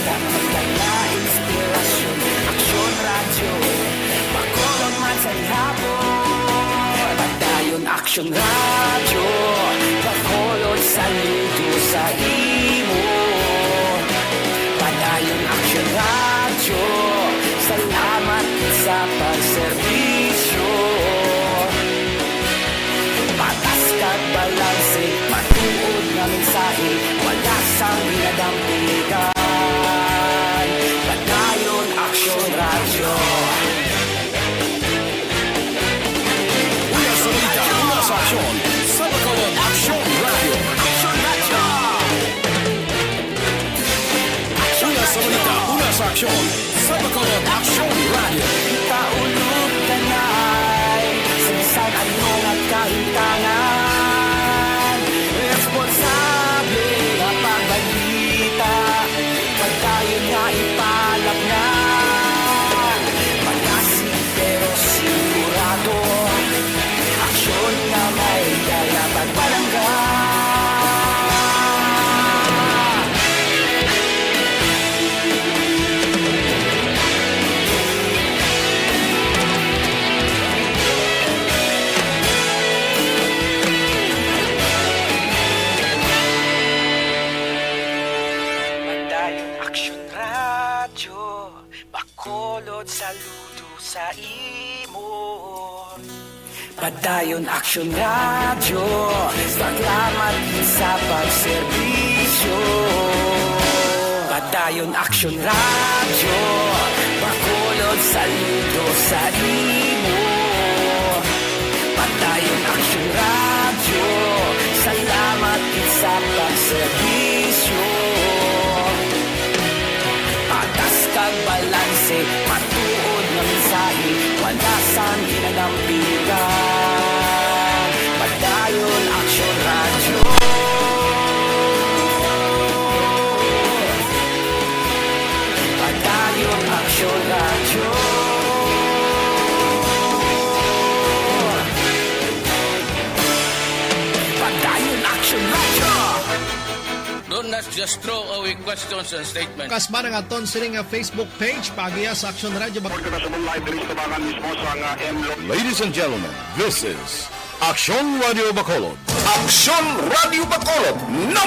Dagdag na inspirasyon, Aksyon Radyo, Bacolod man sa ihapon. Padayon Aksyon Radyo, Bacolod saludo sa imo. Padayon Aksyon Radyo, salamat sa pagserbisyo. Patas kag balanse, matuod nga mensahe, wala sang ginadampigan. Padayon Aksyon Radyo. Una sa balita, una sa aksyon, sa Bacolod Aksyon Radio. Aksyon Radyo. Una sa balita, una sa aksyon, sa Bacolod Aksyon Radio. Kaulog tanay, sa anong at kahintangan. Responsable nga pagbalita, pagkayon nga ipalapnan. Malasig pero sigurado, aksyon na may daya pagbalangga. Padayon Aksyon Radyo, Bacolod saludo sa imo. Padayon Aksyon Radyo, salamat sa pagserbisyo. Padayon Aksyon Radyo, Bacolod saludo sa imo. Padayon Aksyon Radyo, salamat sa pagserbisyo. Patas kag balanse, matuod nga mensahe, wala sang ginadampigan. Padayon Aksyon Radyo. Padayon Aksyon Radyo. Padayon Aksyon Radyo. Don't not just throw away questions and statements. Kasma nga ton sining nga Facebook page pagiya sa Aksyon Radyo. Ladies and gentlemen, this is Aksyon Radio Bacolod. Aksyon Radio Bacolod #1.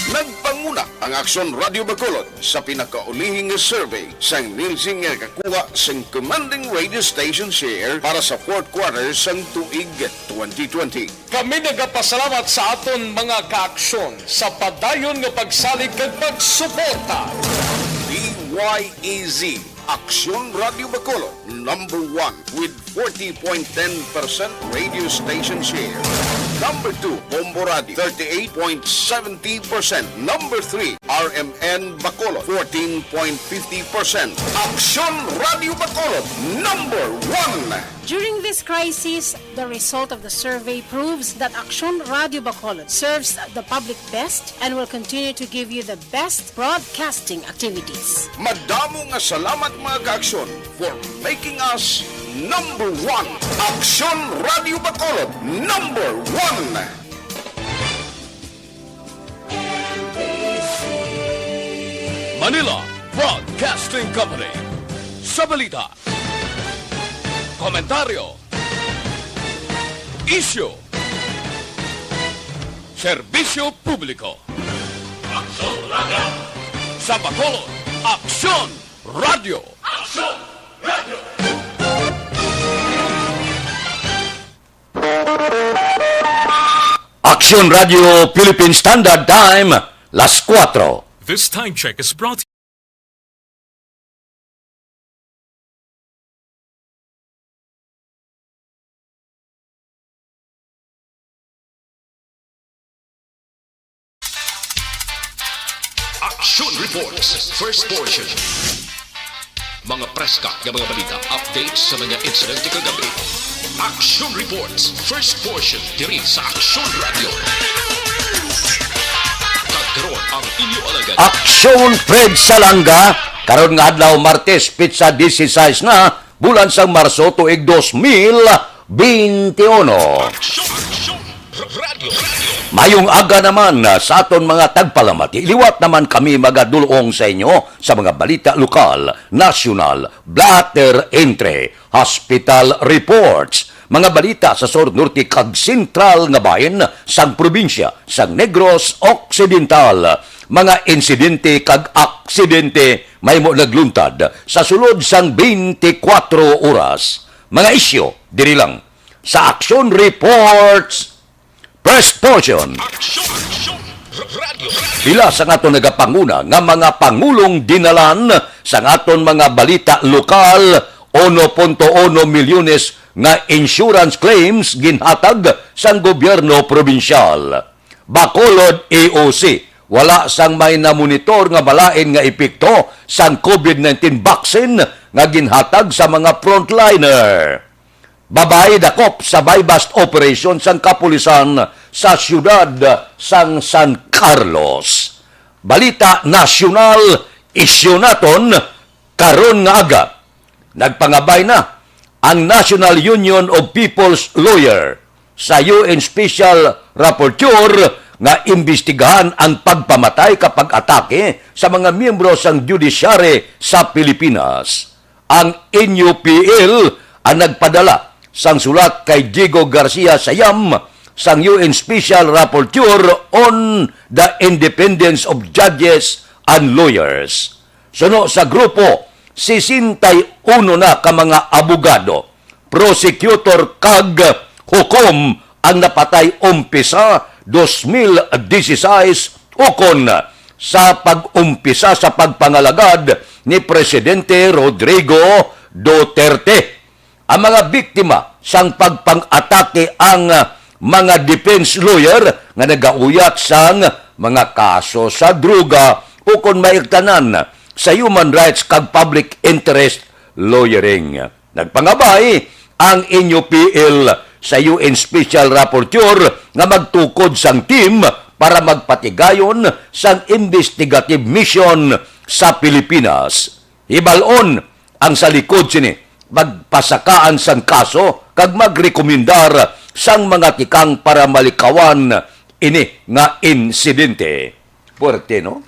Nagpanguna ang Aksyon Radio Bacolod sa pinakaulihing survey sa Nielsen nga kakuha sa commanding radio station share para sa fourth quarter sang tuig 2020. Kami nagapasalamat sa aton mga kaaksyon sa padayon nga pagsalig kag pagsuporta. DYEZ Aksyon Radio Bacolod #1 with 40.10% radio station share. Number 2, Bombo Radio, 38.70%. Number 3, RMN Bacolod, 14.50%. Aksyon Radio Bacolod #1. During this crisis, the result of the survey proves that Aksyon Radio Bacolod serves the public best and will continue to give you the best broadcasting activities. Madamo nga salamat mga kaaksyon for making us #1. Aksyon Radio Bacolod #1. Manila Broadcasting Company. Sa balita, komentaryo, isyu, serbisyo publiko. Aksyon Radio. Sa Bacolod, Aksyon Radio. Aksyon Radio. Aksyon Radio Philippine Standard Time, las 4. This time check is brought to Aksyon Reports, first portion. Mga preska ng mga balita, updates sa mga insidente kagabi. Aksyon Reports, first portion, diri sa Aksyon Radio. Kagkaroon ang inyo alagad. Aksyon Fred Salanga, karon nga adlaw Martes, pizza 16 na, bulan sang Marso tuig 2021. Aksyon Radio. Mayong aga naman sa aton mga tagpalamati. Liwat naman kami magadulong sa inyo sa mga balita lokal, nasyonal, blatter entre, hospital reports, mga balita sa Sur Norte kag Sentral nga bahin sang probinsya sang Negros Occidental, mga insidente kag aksidente may mo nagluntad sa sulod sang 24 oras. Mga isyo diri lang sa Action Reports First Portion. Pila sa aton nagapanguna nga mga pangulong dinalan sa aton mga balita lokal, 1.1 milyones nga insurance claims ginhatag sang gobyerno probinsyal. Bacolod AOC, wala sang may namonitor nga balain nga epekto sang COVID-19 vaccine nga ginhatag sa mga frontliner. Babay dakop sa buy-bust operation sang kapulisan sa siyudad sang San Carlos. Balita nasyonal, isyu naton karon nga aga. Nagpangabay na ang National Union of People's Lawyer sa UN Special Rapporteur nga imbestigahan ang pagpamatay kapag atake sa mga miyembro sang judiciary sa Pilipinas. Ang NUPL ang nagpadala sang sulat kay Diego Garcia Sayam sang UN Special Rapporteur on the Independence of Judges and Lawyers. Suno sa grupo, 61 na ka mga abogado, prosecutor kag hukom ang napatay umpisa 2016 ukon sa pag-umpisa sa pagpangalagad ni Presidente Rodrigo Duterte. Ang mga biktima sang pagpang-atake ang mga defense lawyer nga nagauyat sang mga kaso sa droga o kung maigtanan sa human rights kag public interest lawyering. Nagpangabay ang NUPL sa UN Special Rapporteur nga magtukod sang team para magpatigayon sang investigative mission sa Pilipinas. Hibalon ang sa likod sini magpasakaan sang kaso kag magrekomendar sang mga tikang para malikawan ini nga insidente. Puerte, no?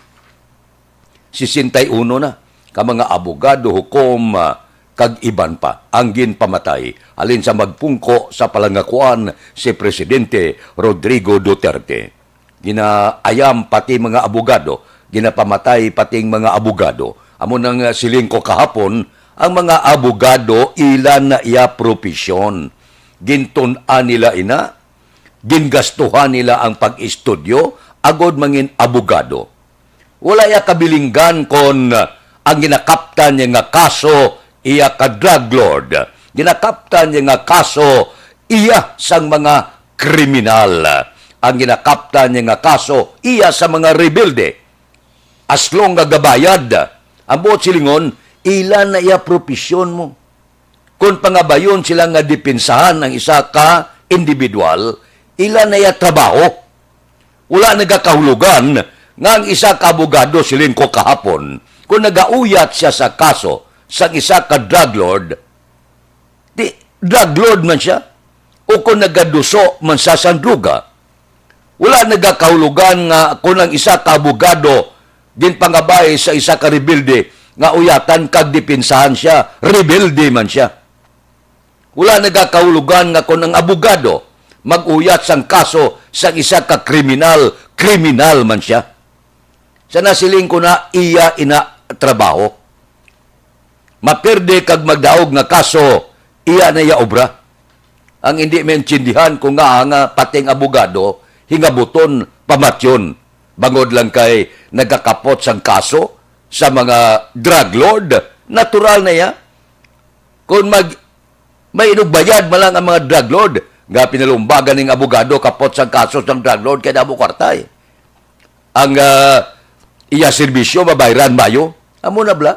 61 na ka mga abogado, hukom, kag iban pa ang ginpamatay alin sa magpungko sa palangakuan si Presidente Rodrigo Duterte. Ginaayam pati mga abogado, ginapamatay pating mga abogado. Amo nang silingko kahapon, ang mga abogado ilan na iya propisyon. Gintunan nila ina, gingastuhan nila ang pag-istudyo, agod mangin abogado. Wala iya kabilinggan kon ang ginakaptan niya nga kaso iya ka drug lord. Ginakaptan niya nga kaso iya sang mga kriminal. Ang ginakaptan niya nga kaso iya sa mga rebelde. Aslong nga gabayad, ang buot silingon, ilan na iya propisyon mo. Kung pangabayon sila nga dipinsahan ng isa ka individual, ilan na iya trabaho. Wala nagakahulugan nga ang isa ka abogado silin ko kahapon. Kung nagauyat siya sa kaso sa isa ka drug lord, di drug lord man siya. O kung nagaduso man sa sandruga. Wala nagakahulugan nga kung ang isa ka abogado din pangabay sa isa ka rebelde nga uyatan kag dipinsahan siya, rebelde man siya. Wala nagakahulugan nga kung ang abogado mag-uyat sang kaso sa isa ka kriminal, kriminal man siya. Sa nasiling ko na iya ina trabaho. Maperde kag magdaog nga kaso, iya na iya obra. Ang hindi maintindihan ko nga pating abogado, hingabuton pamatyon. Bangod lang kay nagkakapot sang kaso sa mga drug lord, natural na ya. Kung may inugbayad malang ang mga drug lord, nga pinalumbagan ng abogado kapot sa kaso ng drug lord kaya damo kwartay. Ang iya serbisyo mabayran mayo, amo na bla.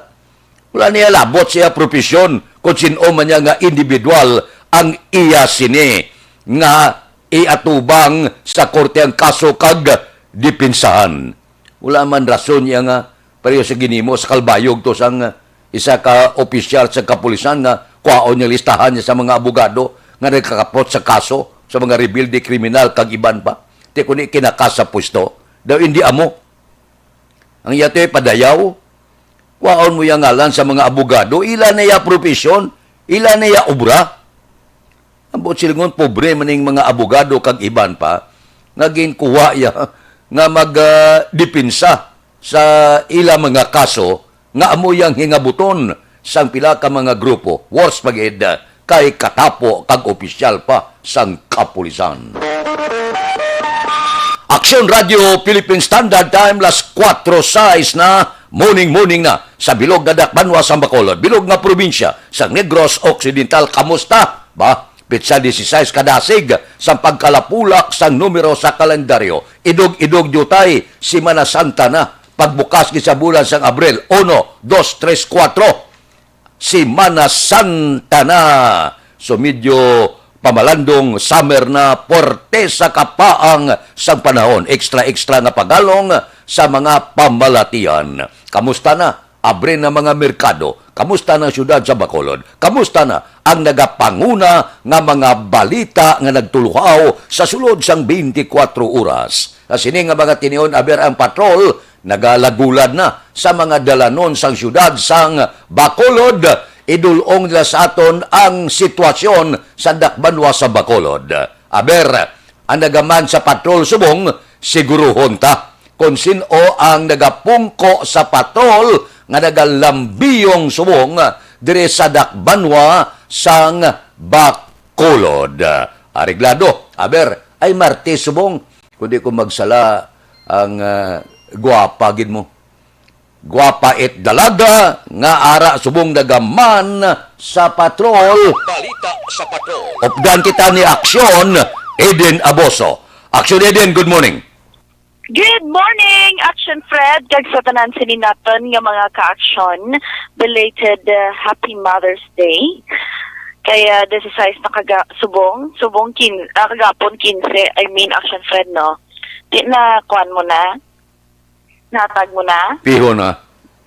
Wala niya labot siya profesyon kung sino man niya nga individual ang iya sini nga iatubang sa korte ang kaso kag dipinsahan. Wala man rason niya nga pareho sa ginimo sa kalbayog to sang isa ka opisyal sa kapulisan nga kuhaon niya listahan niya sa mga abogado nga nagkakapot sa kaso sa mga rebelde kriminal kag iban pa. ti kuni kinakasa pwesto, daw hindi amo. Ang yate padayaw, kwaon mo yung ngalan sa mga abogado, ila na ya profesyon, ila na ya obra. Ang buot silingon, pobre maning mga abogado kag iban pa, naging kuwa ya, nga magdipinsa sa ila mga kaso, nga amo yang hingabuton sang pila ka mga grupo, worse pagid kay katapo kag opisyal pa sang kapulisan. Aksyon Radio Philippine Standard Time, las 4:06 na, morning na, sa bilog nga Dakbanwa, sa Bacolod, bilog nga probinsya, sa Negros Occidental. Kamusta? Ba? Pitsa 16 kadasig, sa pagkalapulak sa numero sa kalendaryo. Idog-idog jutay, Semana Santa na, pagbukas sa bulan sang Abril, 1, 2, 3, 4, Semana Santa na. So medyo pamalandong summer na, porte sa kapaang sa panahon. Extra nga pagalong sa mga pamalatian. Kamusta na? Abre na mga merkado. Kamusta na syudad sa Bacolod? Kamusta na ang nagapanguna nga mga balita nga nagtuluhaw sa sulod sang 24 oras? Sa sini nga mga tinion aber ang patrol, nagalagulad na sa mga dalanon sang syudad sang Bacolod. Idulong nila sa aton ang sitwasyon sa Dakbanwa sa Bacolod. Aber, ang nagaman sa patrol subong, siguruhon ta kung sino ang nagapungko sa patrol nga nagalambiyong subong dire sa Dakbanwa sang Bacolod. Areglado, aber, ay Martes subong, kundi ko magsala ang guwapa gid mo. Guwapa et dalaga nga ara subong nagaman sa patrol. Balita sa patrol. Opdan kita ni Aksyon, Eden Aboso. Aksyon Eden, good morning. Good morning, Action Fred. Kag sa tanan sinin naton nga mga ka-aksyon, belated Happy Mother's Day. Kaya 16 na subong kagapon 15, I mean Action Fred, no? Di na kuan mo na? Natag mo na? Piho na.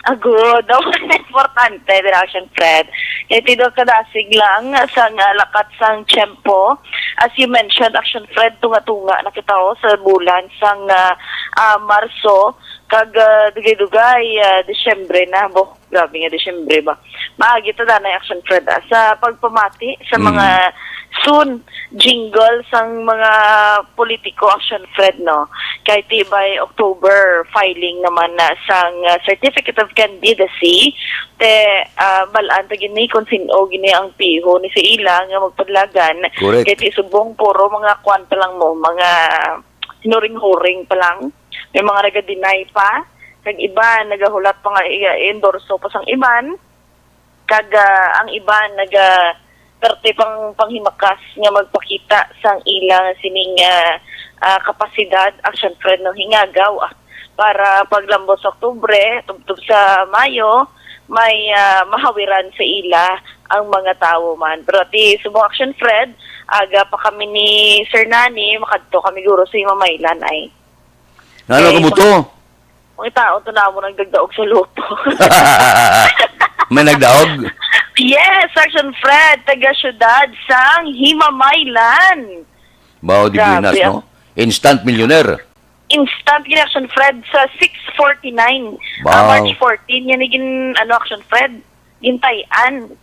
Good. Importante, Action Fred. Kaya tido kadasig lang sa lakat sang tiyempo. As you mentioned, Action Fred, tunga-tunga na kita sa bulan sang Marso, kag dugay-dugay, Desyembre na. Grabe nga, Desyembre ba? Maagi ito na Action Fred. Sa pagpamati sa mga soon jingle sang mga politiko, Action Fred, no? Kahit by October filing naman na sang Certificate of Candidacy, te balaan ta gini kung sino gini ang piho ni sa ila nga magpadlagan. Kahit isubong puro mga kwan pa lang mo, mga hinuring-huring pa lang. May mga naga-deny pa. Kag iba, nagahulat pa nga endorso pa sang iban. Kag ang iba, perte panghimakas nga magpakita sang ilang sining kapasidad, Action Fred, no, hingagaw para paglambos sa Oktubre, tubtub sa Mayo, may mahawiran sa ila ang mga tao man. Pero ati subong Action Fred, aga pa kami ni Sir Nani, makadto kami guro sa Mamaylan ay. Nalo ka mo to? Mga tao, ito na mo nagdagdaog sa luto. May nagdaog? Yes, Action Fred, taga-syudad sang Himamaylan. Bao di Pinas, no? Instant millionaire. Instant Action Fred sa 649. Wow. March 14, yan igin, Action Fred, gintayan.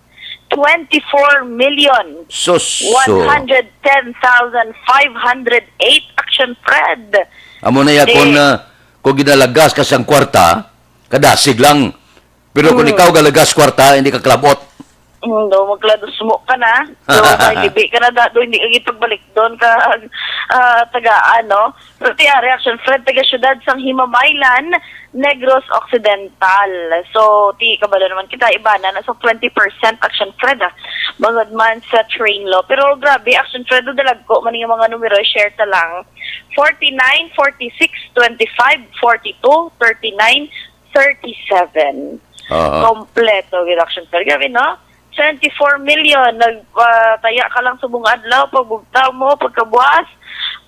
24 million. 110,508 Action Fred. Amo na yakon na kung ginalagas ka sang kwarta, kadasig lang. Pero kung ikaw galagas kwarta, hindi ka klabot. Do maglados mo ka na. Do libi ka na do hindi ka gipagbalik doon ka tagaan, no? Pero tiya Reaction Fred, taga syudad sang Himamaylan, Negros Occidental. So ti kabalo naman kita ibana na so 20% Action Fred bangod man sa train law. Pero grabe Action Fred, do dalag ko man yung mga numero, share ta lang. 49, 46, 25, 42, 39, 37. Kompleto with Action Fred. Grabe, no? 24 million. Nagtaya ka lang sa buong adlaw, pagbugtaw mo, pagkabuas,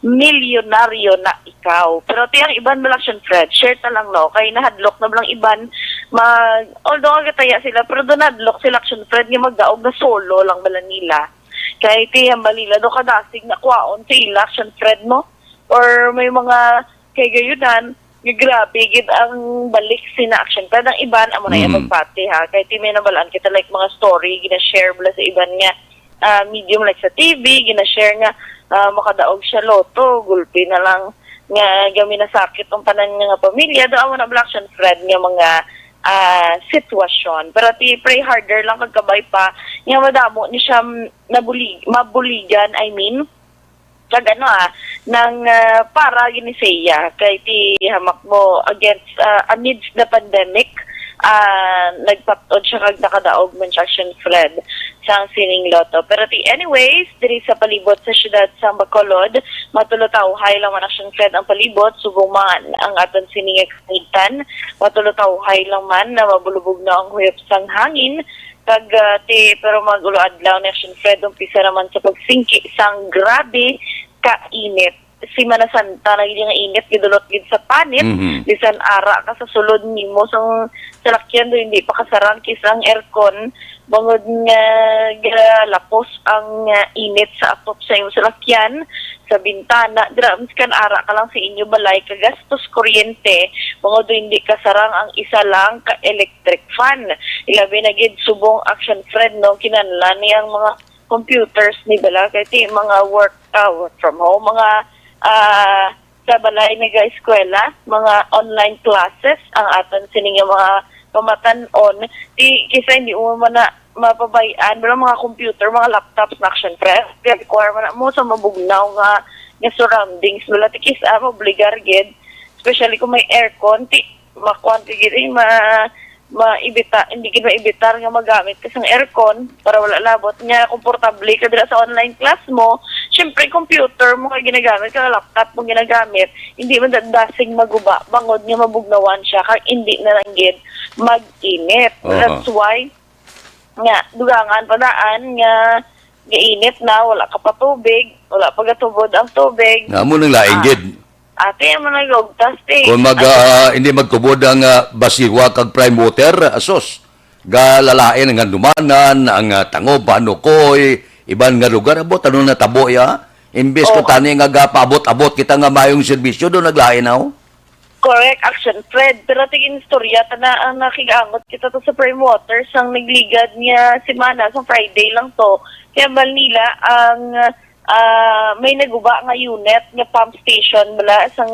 milyonaryo na ikaw. Pero tiyang iban mo lang Action Fred, share ta lang, no? Kaya nahadlok na lang iban, although agataya sila, pero doon nahadlok sila Action Fred, nga magdaog na solo lang bala nila. Kaya tiyang balila, do kadasig na kwaon sa ila Action Fred mo. or may mga kay gayunan nga grabe gid ang balik sina Action Fred ang iban amo na yung magpati ha kay ti may nabalaan kita like mga story gina-share bala sa iban nga medium like sa TV gina-share nga makadaog siya loto gulpi na lang nga gami na sakit ang tanan nga pamilya do amo na bala Action Fred nga mga sitwasyon pero ti pray harder lang kagkabay pa nga madamo ni siya mabuligan I mean kag ano nang para ginisaya kay ti hamak mo against amidst the pandemic nagpatod siya kag nakadaog man siya Action Fred sa sining loto pero anyways diri sa palibot sa syudad sa Bacolod matulotawhay lang man Action Fred ang palibot subong man ang aton sining kanitan matulotawhay lang man na mabulubog na ang huyop sang hangin kag pero magulo adlaw ni Action Fred umpisa naman sa pagsingki sang grabe ka-init si Mana Santa na nga init gidulot gid sa panit bisan ara ka sa sulod nimo sang salakyan do hindi pa kasaran kisang aircon bangod nga lapos ang init sa atop sa imong salakyan sa bintana dira miskan ara ka lang sa inyo balay ka gastos kuryente bangod hindi kasarang ang isa lang ka electric fan ilabi na gid subong Action Fred no kinahanglan niyang mga computers ni bala kay ti mga work from home mga sa balay nga eskwela mga online classes ang aton sining mga pamatan-on ti kisa hindi mo man na mapabayaan wala mga computer mga laptops na Action Fred kaya require man mo sa mabugnaw nga surroundings wala ti kisa mo obligar gid especially kung may aircon ti makwanti gid maibita hindi gid maibitar nga magamit kasi ang aircon para wala labot nga komportable ka dira sa online class mo syempre computer mo kay ginagamit ka laptop mo ginagamit hindi man dasing maguba bangod nga mabugnawan siya kag hindi na lang gid mag-init that's why nga dugangan padaan nga gainit na wala ka pa tubig wala pa gatubod ang tubig Amo nang laing gid. ate mo nagugtas Kung hindi magtubod ang basiwa kag prime water, asos. Galalain ang dumanan, ang tangob, panukoy, iban nga lugar, abot, ano na tabo ya? Imbes ko tani nga paabot-abot kita nga mayong serbisyo, doon naglain ako. Correct, Action Fred. Pero tingin istorya, ang nakigangot kita to sa prime water, sang nagligad niya si Mana, sa Friday lang to. Kaya nila ang may naguba nga unit nga pump station bala sang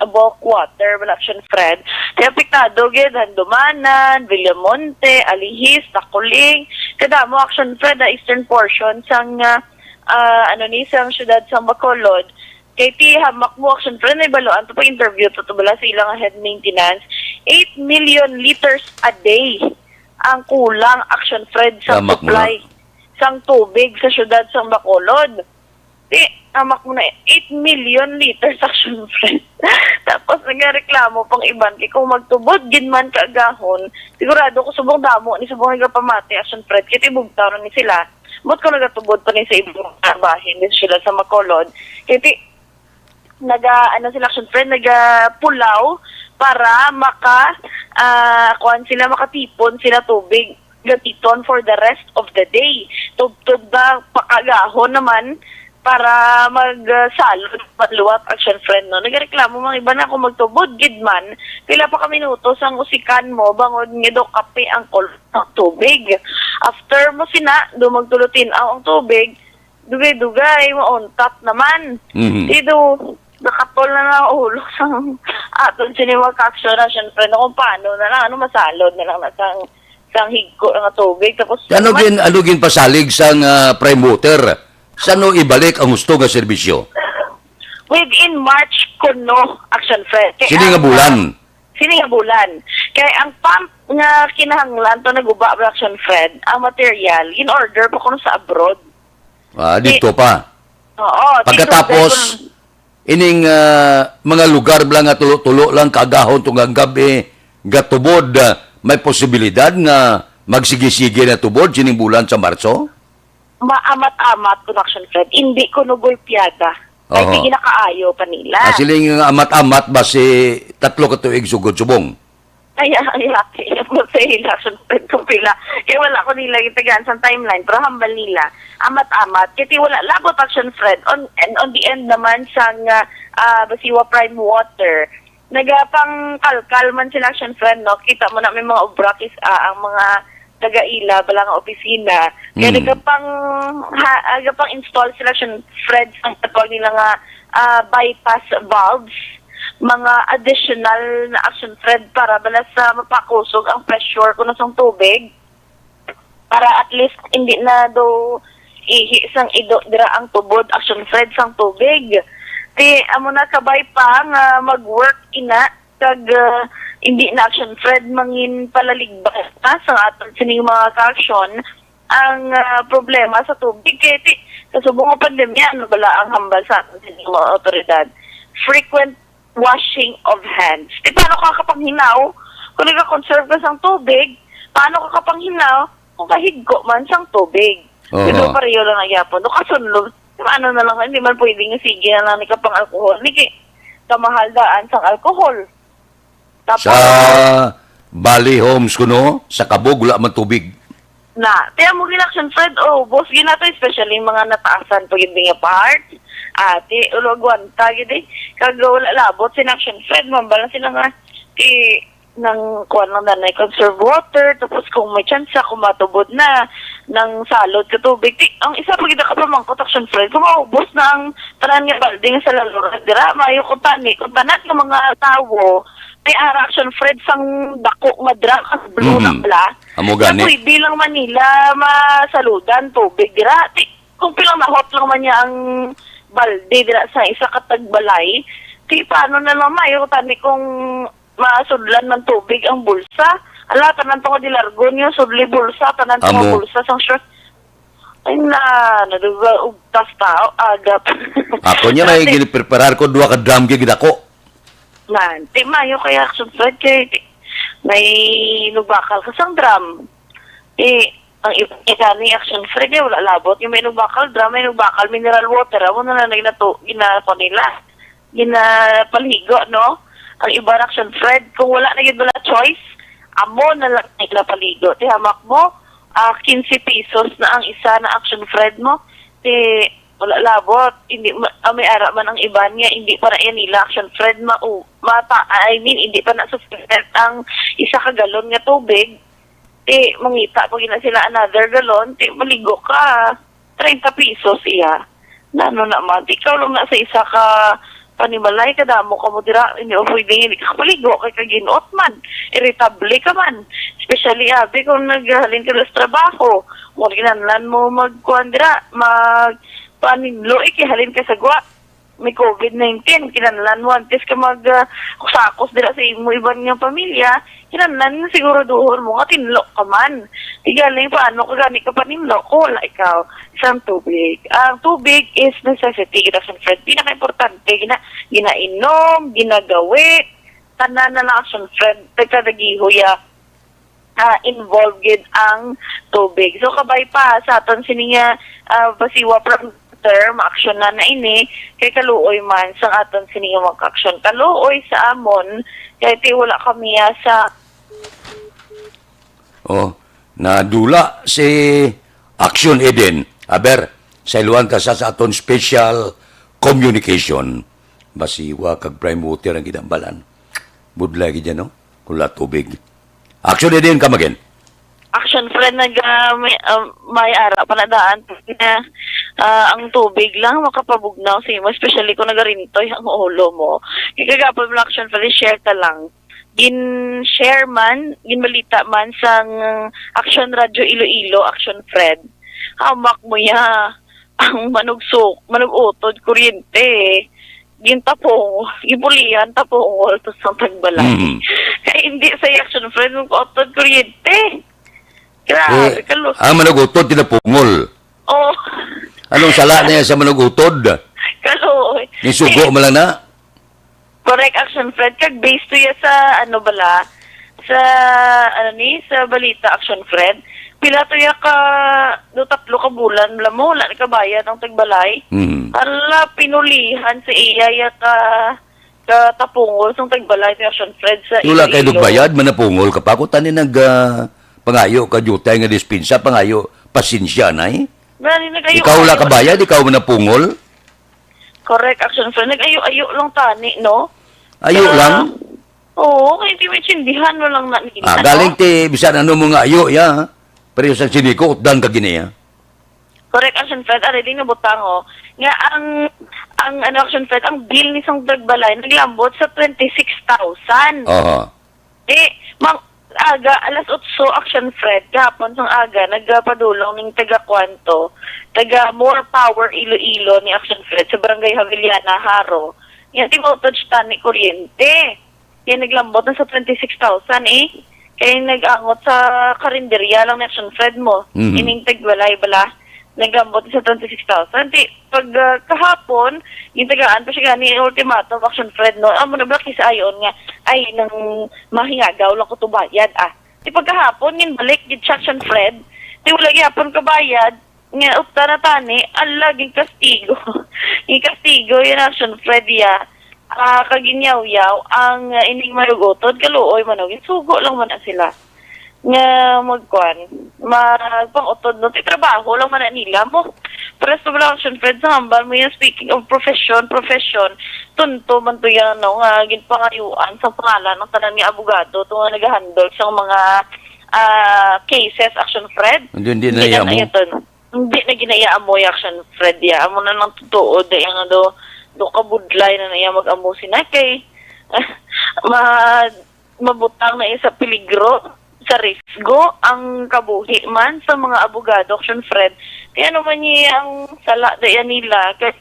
bulk water bala Action Fred kaya apektado gid Handumanan, Villamonte, Alihis, Takuling kadamo Action Fred eastern portion sang sang syudad sang Bacolod kay ti hamak mo Action Fred na baloan to pa interview to bala sa ilang head maintenance 8 million liters a day ang kulang Action Fred sa supply sang tubig sa syudad sang Bacolod amak mo na 8 million liters Action Fred. Tapos nagreklamo pang iban kay kung magtubod gid man kaagahon sigurado ko subong damo ni subong nagapamati Action Fred kay tibugtaw ni sila but ko nagatubod pa ni sa ibang bahin ni sila sa Bacolod kay sila Action Fred nagapulaw para kuan sila makatipon sila tubig gatiton for the rest of the day tubtub da pakagahon naman para magsalod matluwat Action Fred no nagreklamo mga iba na kung magtubod gid man pila pa ka minuto sang usikan mo bangod nga do kape ang ng tubig after mo sina do magtulutin ang tubig dugay-dugay mo on top naman dito nakatol na lang ulo sang aton siniwag Action Fred no kung paano na lang masalod na lang sang higko nga tubig tapos ano gin pasalig sang prime water sano ibalik ang gusto nga serbisyo? Within March kuno Action Fred. Sini nga bulan? Sini nga bulan. Kaya ang pump nga kinahanglan to naguba Action Fred, ang material, in order pa kuno sa abroad. Dito pa? Oo. Pagkatapos, ining mga lugar lang nga tulo-tulo lang kagahon tungang gabi, gatubod, may posibilidad nga magsige-sige na tubod sining bulan sa Marso? Maamat-amat ko Action Fred. Hindi ko nagulpiada. Ay hindi nakaayo pa nila. Siling amat-amat ba si tatlo ka tuig sugod subong? Kaya ang laki mo sa election Fred kung pila. Kaya wala ko nila itagaan sa timeline, pero hambal nila. Amat-amat. Kaya wala labot action Fred. On the end naman sa Basiwa Prime Water, nagapang kalkal man sila action Fred, no? Kita mo na may mga obrakis ang mga taga-ila, balang opisina. Kaya nagapang install sila action Fred sa patawag nila nga bypass valves, mga additional na action Fred para balas sa mapakusog ang pressure kung nasang tubig para at least hindi na do isang ido dira ang tubod action Fred sang tubig. Ti amo na kabay pa nga mag-work ina kag hindi na action Fred mangin palaligbas pa sa aton sining mga ka-action ang problema sa tubig kay ti sa subong pandemya ano bala ang hambal sa aton sining mga otoridad. Frequent washing of hands. Paano ka kapanghinaw kung nag-conserve ka sang tubig? Paano ka kapanghinaw kung kahiggo man sang tubig? Ito pareho lang ang yapon. No, kasunod, ano na lang, hindi man pwedeng sige na lang ni kapang alkohol. Niki, kamahal daan sang alkohol. Tapos, Sa Bali Homes kuno, sa Kabog, wala man tubig. kaya mo ginaction Fred, boss, ginato, especially mga nataasan pag hindi nga parts, ate, ulogwan, tagid kag wala labot, sinaction Fred, mambalan sila nga, nang kuwan lang na conserve water, tapos kung may chance kung matubod na, ng salod ka tubig, ang isa pag ita ka pa mang action Fred, kung maubos na ang tanan nga balding sa lalura, dira, mayo kung tanat ng mga tawo, may action Fred sang dako madra kas blue na pala. Amo gani. Pwede lang man nila masaludan tubig dira. Kung pilang mahot lang man niya ang balde dira sa isa katagbalay, paano na lang mayo tani kung masudlan man tubig ang bulsa. Ala tanan to di largo niyo sudli bulsa tanan to bulsa sang short. Ay naduga ugtas tao agap. Ako niya may ginipreparar ko 2 ka drum gid ako. Man, mayo kaya action Fred kay may lubakal kasang drum. Ang iba ni action Fred wala labot. Yung may lubakal drum, may lubakal mineral water. Amo na lang ginako nila. Ginapaligo, no? Ang iba action Fred, kung wala na yun wala choice, amo na lang nila paligo. Hamak mo, 15 pesos na ang isa na action Fred mo. Wala labot, hindi may ara man ang iba niya, hindi pa na yan nila action Fred hindi pa na sufficient ang isa ka galon nga tubig, mangita pag ina sila another galon, maligo ka 30 pesos iya. Nano naman, ikaw lang na sa isa ka panimalay ka damo ka mo dira, hindi o pwedeng hindi ka paligo kay kaginot man, irritable ka man, especially kung naghalin ka sa trabaho, mo ginanlan mo magkuhan dira, paninlo, ikihalin ka sa gwa. May COVID-19, kinanlan mo, antes ka sakos dira sa imo iban niyang pamilya, kinanlan siguro duhon mo, nga tinlo ka man. Igaling paano ka gani ka paninlo, kung wala ikaw, isang tubig. Ang tubig is necessity, action Fred. Pinaka-importante, ginainom, ginagawi, tanan na lang action Fred, tagkadagihoya, involved ang tubig. So, kabay pa, sa aton sininga Basiwa from term, action na ini, kay kaluoy man sa aton sininga mag-action. Kaluoy sa amon, kaya wala kami sa nadula si Action Eden. Aber, sa iluan ka sa aton special communication. Basiwa kag prime water ang gidambalan. Budlay gid no? Kula tubig. Action Eden come again. Action Fred may ara panadaan na ang tubig lang makapabugnaw sa imo, especially kung nagarintoy ang ulo mo. Kagapon mo Action Fred, share ta lang. Gin-share man, ginbalita man sa Action Radio Iloilo, Action Fred. Hamak mo ya ang manugutod, kuryente, gintapong, gibulian, tapong, to sa tagbalay. Kaya hindi sa Action Fred, mag-utod, kuryente. Grabe, Ang manugutod, tinapungol. Anong sala niya sa manugutod? Kaloy. Nisugo mo lang na? Correct, Action Fred. Kag based to ya sa, sa balita, Action Fred. Pila to ya ka, 3 ka bulan, mo, wala na kabayan ang tagbalay. Hala, pinulihan sa iya ya ka, katapungol sang tagbalay ni Action Fred sa Wala kay Iloilo. dugbayad, manapungol ka pa. Kung tanin pangayo ka jutay nga dispensa, pangayo, pasensya na eh. Mali, nag-ayo- Ikaw wala ka bayad, ikaw manapungol. Correct, Action Fred. Nag-ayo-ayo lang tani, no? Ayo Kaya- lang. Oo, kaya di may tsindihan mo lang na. Galing ti, bisan ano mo nga ayo, ya. Pero sa siniko, dan ka giniya. Correct, Action Fred. Ari, di nabutang, oh. Nga, ang Action Fred, ang bill ni sang Dagbalay, naglambot sa 26,000. Oo. Aga, alas 8, Action Fred, kahapon sang aga, nagpadulong ng taga-kwanto, taga More Power Iloilo ni Action Fred sa Barangay Haviliana, Haro. Yan, timotouch tani kuryente. Yan, naglambot na sa 26,000 eh. Kaya nag-angot sa karinderya lang ni Action Fred mo. Mhm. Ining tagbalay bala. Naglambot na sa 26,000. Di, pag kahapon, yung tagaan pa siya gani ultimatum Action Fred, no? Amo na blaki sa ayon nga, ay, nang mahingagaw lang ko to bayad, ah. Di pag kahapon, yung balik, yung Action Fred, di wala gyapon ka bayad, nga upta na tani, ala, yung kastigo. Yung kastigo, yung Action Fred, ya. Kaginyaw-yaw, ang ining marugotod, kaluoy manogin, sugo lang man na sila. Nga magkuan, magpang-utod no, trabaho lang man na nila mo. Pero sa Action Fred, sa hambal mo yan, speaking of profession, tunto man to yan, no, nga ginpangayuan sa pangalan ng tanan ni abogado, ito nga nag-handle sa mga cases, Action Fred. Hindi na iya mo. Hindi na ginaya mo yung Action Fred, ya. Amo na lang totoo, dahil nga do kabudlay na naiya mag-amo sina kay mabutang na isa peligro sa risgo ang kabuhi man sa mga abogado, Action Fred. Kaya naman niya ang sala dayan nila, kaya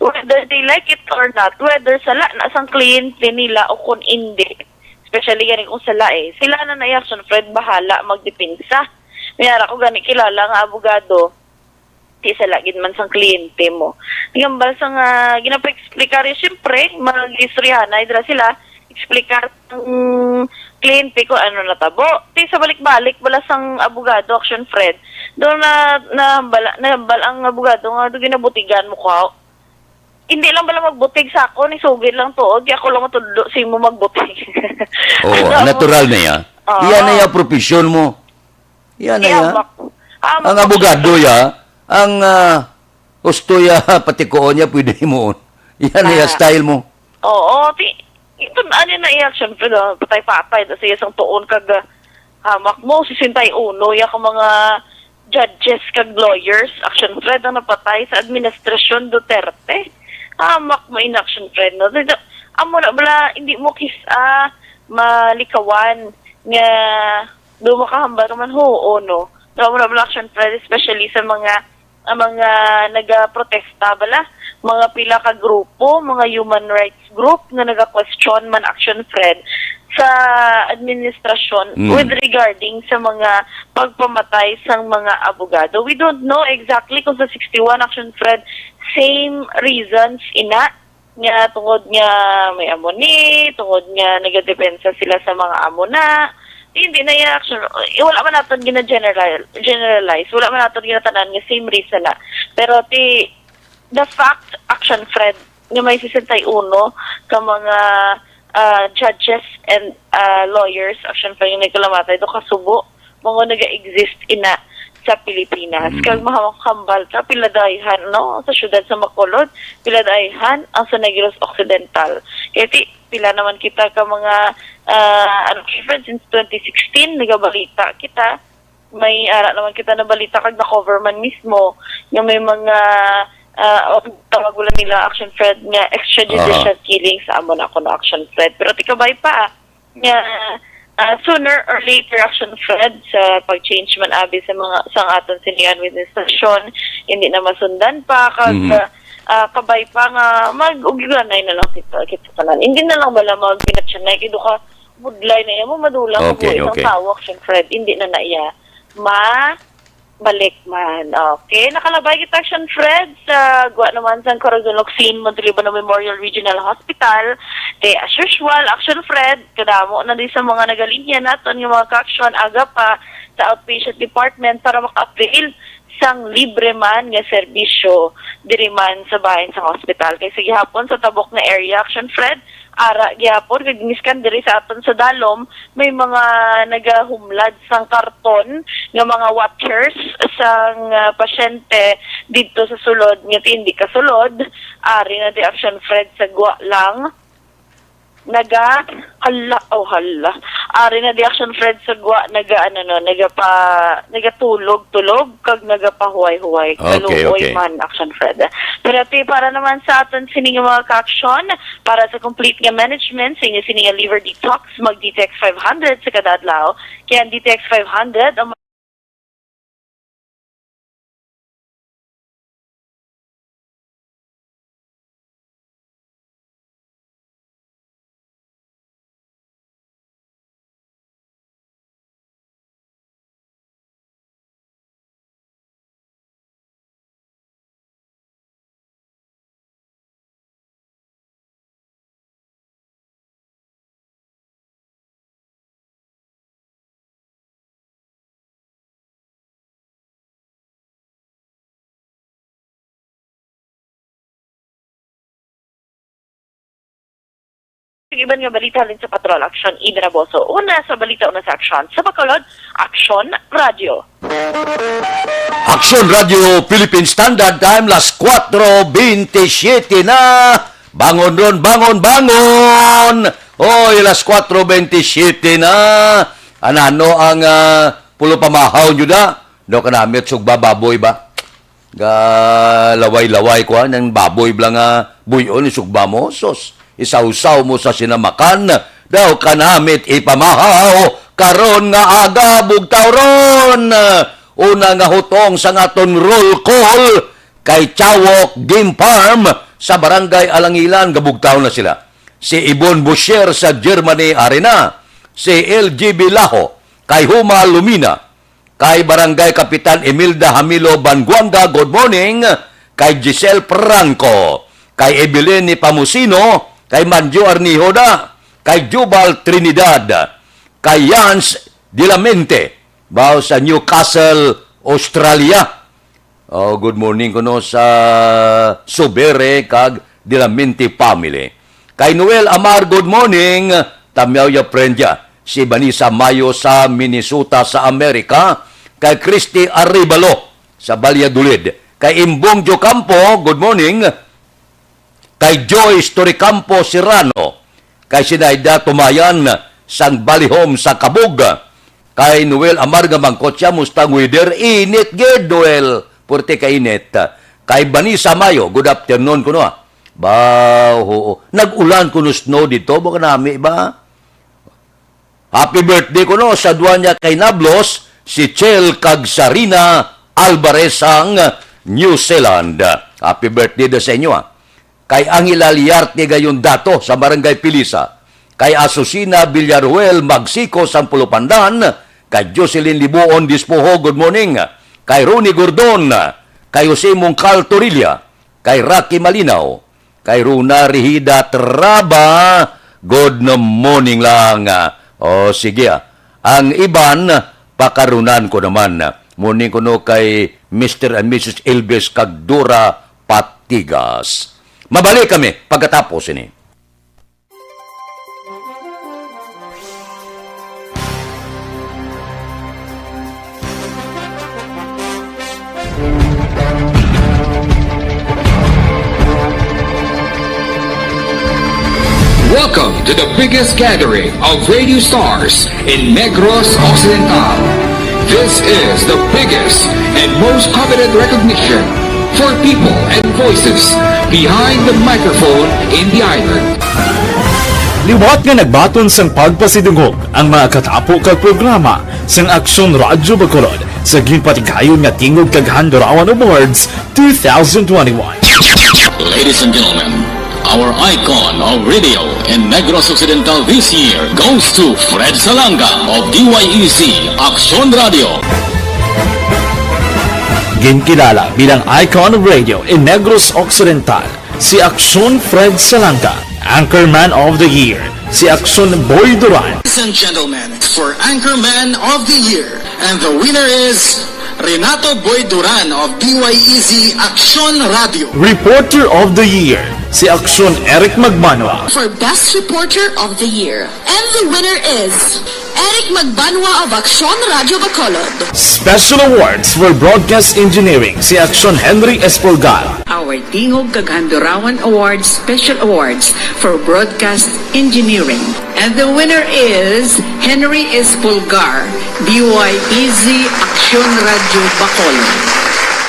whether they like it or not, whether sala na sang kliyente nila o kung hindi, especially yan kung sala sila na Action Fred bahala magdepensa. Mayara ko gani kilala nga abogado, sa lagid man sang kliyente mo. Ngambal sang ginapa-explicar siyempre, mag-istoryahan na idra sila, explicar ang kliyente ko ano natabo. Ti sa balik-balik wala sang abogado, Action Fred. Doon nahambal ang abogado nga do ginabutigan mo ko. Hindi lang bala magbutig sa ako, ni sugid lang to. Di ako lang matudlo si mo magbutig. Oo, natural na ya. Iyan na ya profesyon mo. Iyan na ya. Ang abogado ya, ang gusto ya pati ko niya pwede mo. Yan na style mo. Oo, ito ano na i-Action Fred, patay-patay sa isang tuon kag hamak mo 61 ya ka mga judges kag lawyers, Action Fred ang napatay sa administrasyon Duterte. Hamak mo in Action Fred, no? Amo na bala hindi mo malikawan nga do makahambar man ho no. Amo na bala Action Fred, especially sa mga nagaprotesta bala, mga pila ka grupo, mga human rights group nga naga-question man Action Fred sa administrasyon with regarding sa mga pagpamatay sang mga abogado. We don't know exactly kung sa 61 Action Fred, same reasons ina nga tungod nga may amoni, tungod nga nagadepensa sila sa mga amona. Hindi na yung action. Wala man natin gina-generalize. Wala man natin ginatanan nga same reason na. Pero the fact, Action Fred, nga may 61 ka mga judges and lawyers, Action Fred, yung nagkalamatay, ito kasubo, mga nag-exist ina sa Pilipinas. Kag mahamang-kambal ka, piladayhan, no? Sa syudad sa Bacolod, piladayhan ang sa Negros Occidental. Kaya pila naman kita ka mga since 2016 nagabalita kita, may ara naman kita na balita kag na-cover man mismo yung may mga tawag nila Action Fred nga extrajudicial killing sa amon ako na Action Fred, pero tikabay pa nga sooner or later Action Fred sa pag-change man abi sa mga sang aton sinihan administrasyon hindi na masundan pa kag kabay pa nga mag-ugiganay na lang kita tanan. Hindi na lang bala mag-pinatsanay kido ka budlay na yan mo madulang mo isang tao Action Fred, hindi na naiya balik man. Okay, nakalabay kita Action Fred sa guwa naman sa Corazon Locsin Montalibano Memorial Regional Hospital. As usual, Action Fred, kadamo na din sa mga nagalinya natin yung mga ka-action aga pa sa outpatient department para maka-avail sang libre man nga serbisyo diri man sa bahin sa hospital. Kay sa gihapon sa tabok na area, Action Fred, ara gihapon kay giniskan diri sa aton sa Dalom, may mga nagahumlad sang karton nga mga watchers sang pasyente dito sa sulod nga hindi kasulod. Ari na di Action Fred sa gwa lang ari na di Action Fred sa gwa nagatulog kag nagapahuway-huway kaluoy man Action Fred. Pero para naman sa aton sining mga ka-action para sa complete nga management sining liver detox mag DTX 500 sa kada adlaw. Kaya ang DTX 500 ang iban nga balita halin sa Patrol Action Idraboso. Una sa balita, una sa aksyon. Sa Bacolod, Action Radio. Action Radio Philippine Standard Time, las 4:27 na. Bangon ron, bangon! Oy, las 4:27 na. Anano ang pulo pamahaw nyo da? Do ka namit sugba baboy ba? Laway-laway ko ng baboy blang buyon sugba mo. Sos, isaw-saw mo sa sinamakan. Daw ka namit ipamahaw. Karon nga aga bugtaw ron. Una nga hutong sa ngaton roll call kay Chawok Game Farm sa Barangay Alangilan, gabugtaw na sila. Si Ibon Boucher sa Germany Arena, si LGB Laho kay Huma Lumina, kay Barangay Kapitan Emilda Hamilo Banguanga, good morning, kay Giselle Franco, kay Evelyn Pamusino, kay Manjo Arnihoda, kay Jubal Trinidad, kay Jans Dilamente, bao sa Newcastle, Australia. Oh, good morning kuno sa Subere kag Dilamente family. Kay Noel Amar, good morning. Tamyaw ya prendya. Si Vanessa Mayo sa Minnesota sa Amerika. Kay Christy Arribalo sa Valladolid. Kay Imbong Jocampo, good morning. Kay Joyce Toricampo Serrano. Kay Sinaida Tumayan sang Balihom sa Kabug. Kay Noel Amarga Mangkotya, mustang weather, init gid, Noel. Purti ka init. Kay Vanessa Mayo, good afternoon kuno. Nag-ulan kuno snow dito, baka nami ba? Happy birthday kuno sa duwa niya kay Nablos, si Chel Kagsarina Alvarez ang New Zealand. Happy birthday da sa inyo Kay Angela Liarte gayon dato sa Barangay Pilisa. Kay Asusina Villaruel Magsico sa Pulupandan. Kay Jocelyn Libuon Dispoho, good morning. Kay Ronnie Gordon, kay Jose Mongcal Torilla, kay Rocky Malinaw, kay Runa Rihida Traba, good morning lang. O sige, ang iban, pakarunan ko naman. Morning ko no kay Mr. and Mrs. Elvis Cagdura Patigas. Mabalik kami pagkatapos ini. Welcome to the biggest gathering of radio stars in Negros Occidental. This is the biggest and most coveted recognition for people and voices behind the microphone in the island. Liwat nga nagbaton sang pagpasidungog ang mga katapo kag programa sang Aksyon Radyo Bacolod sa ginpatigayon nga tingog kag Handurawan Awards 2021. Ladies and gentlemen, our icon of radio in Negros Occidental this year goes to Fred Salanga of DYEC Action Radio. Ginkilala bilang icon of radio in Negros Occidental, si Action Fred Salanga. Anchorman of the Year, si Action Boy Duran. Ladies and gentlemen, for Anchorman of the Year, and the winner is Renato Boy Duran of DYEZ Action Radio. Reporter of the Year, si Aksyon Eric Magmanwa. For Best Reporter of the Year. And the winner is Eric Magbanwa of Action Radio Bacolod. Special Awards for Broadcast Engineering, si Aksyon Henry Espolgar. Our Tingog Kaghandurawan Awards Special Awards for Broadcast Engineering. And the winner is Henry Espolgar, DYEZ Action Radio Bacolod.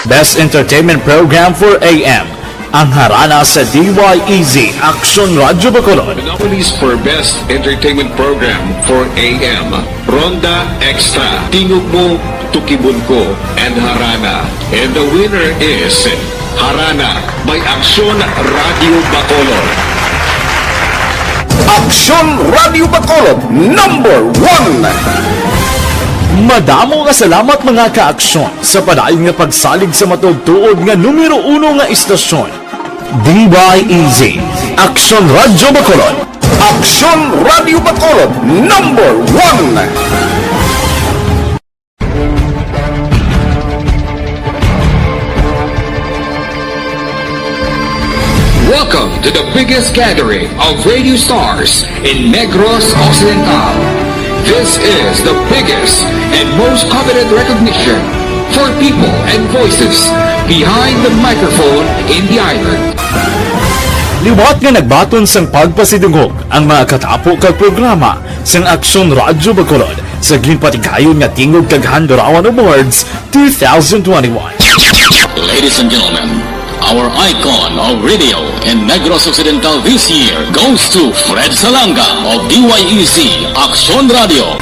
Best Entertainment Program for AM, ang harana sa DYEZ Action Radio Bacolod. Nominees for Best Entertainment Program for AM, Ronda Extra, Tingog Mo, Tukibon Ko, and Harana. And the winner is Harana by Action Radio Bacolod. Action Radio Bacolod, number 1. Madamo nga salamat mga ka-aksyon sa padayon nga pagsalig sa matugtuod nga numero 1 nga istasyon. DYEZ Action Radio Bacolod. Action Radio Bacolod, number 1. Welcome to the biggest gathering of radio stars in Negros Occidental. This is the biggest and most coveted recognition for people and voices behind the microphone in the island. Liwat nga nagbaton sang pagpasidungog ang mga katapo kag programa sang Aksyon Radio Bacolod sa ginpatigayon nga Tingog Kaghandurawan Awards 2021. Ladies and gentlemen, our icon of radio in Negros Occidental this year goes to Fred Salanga of DYEZ Action Radio.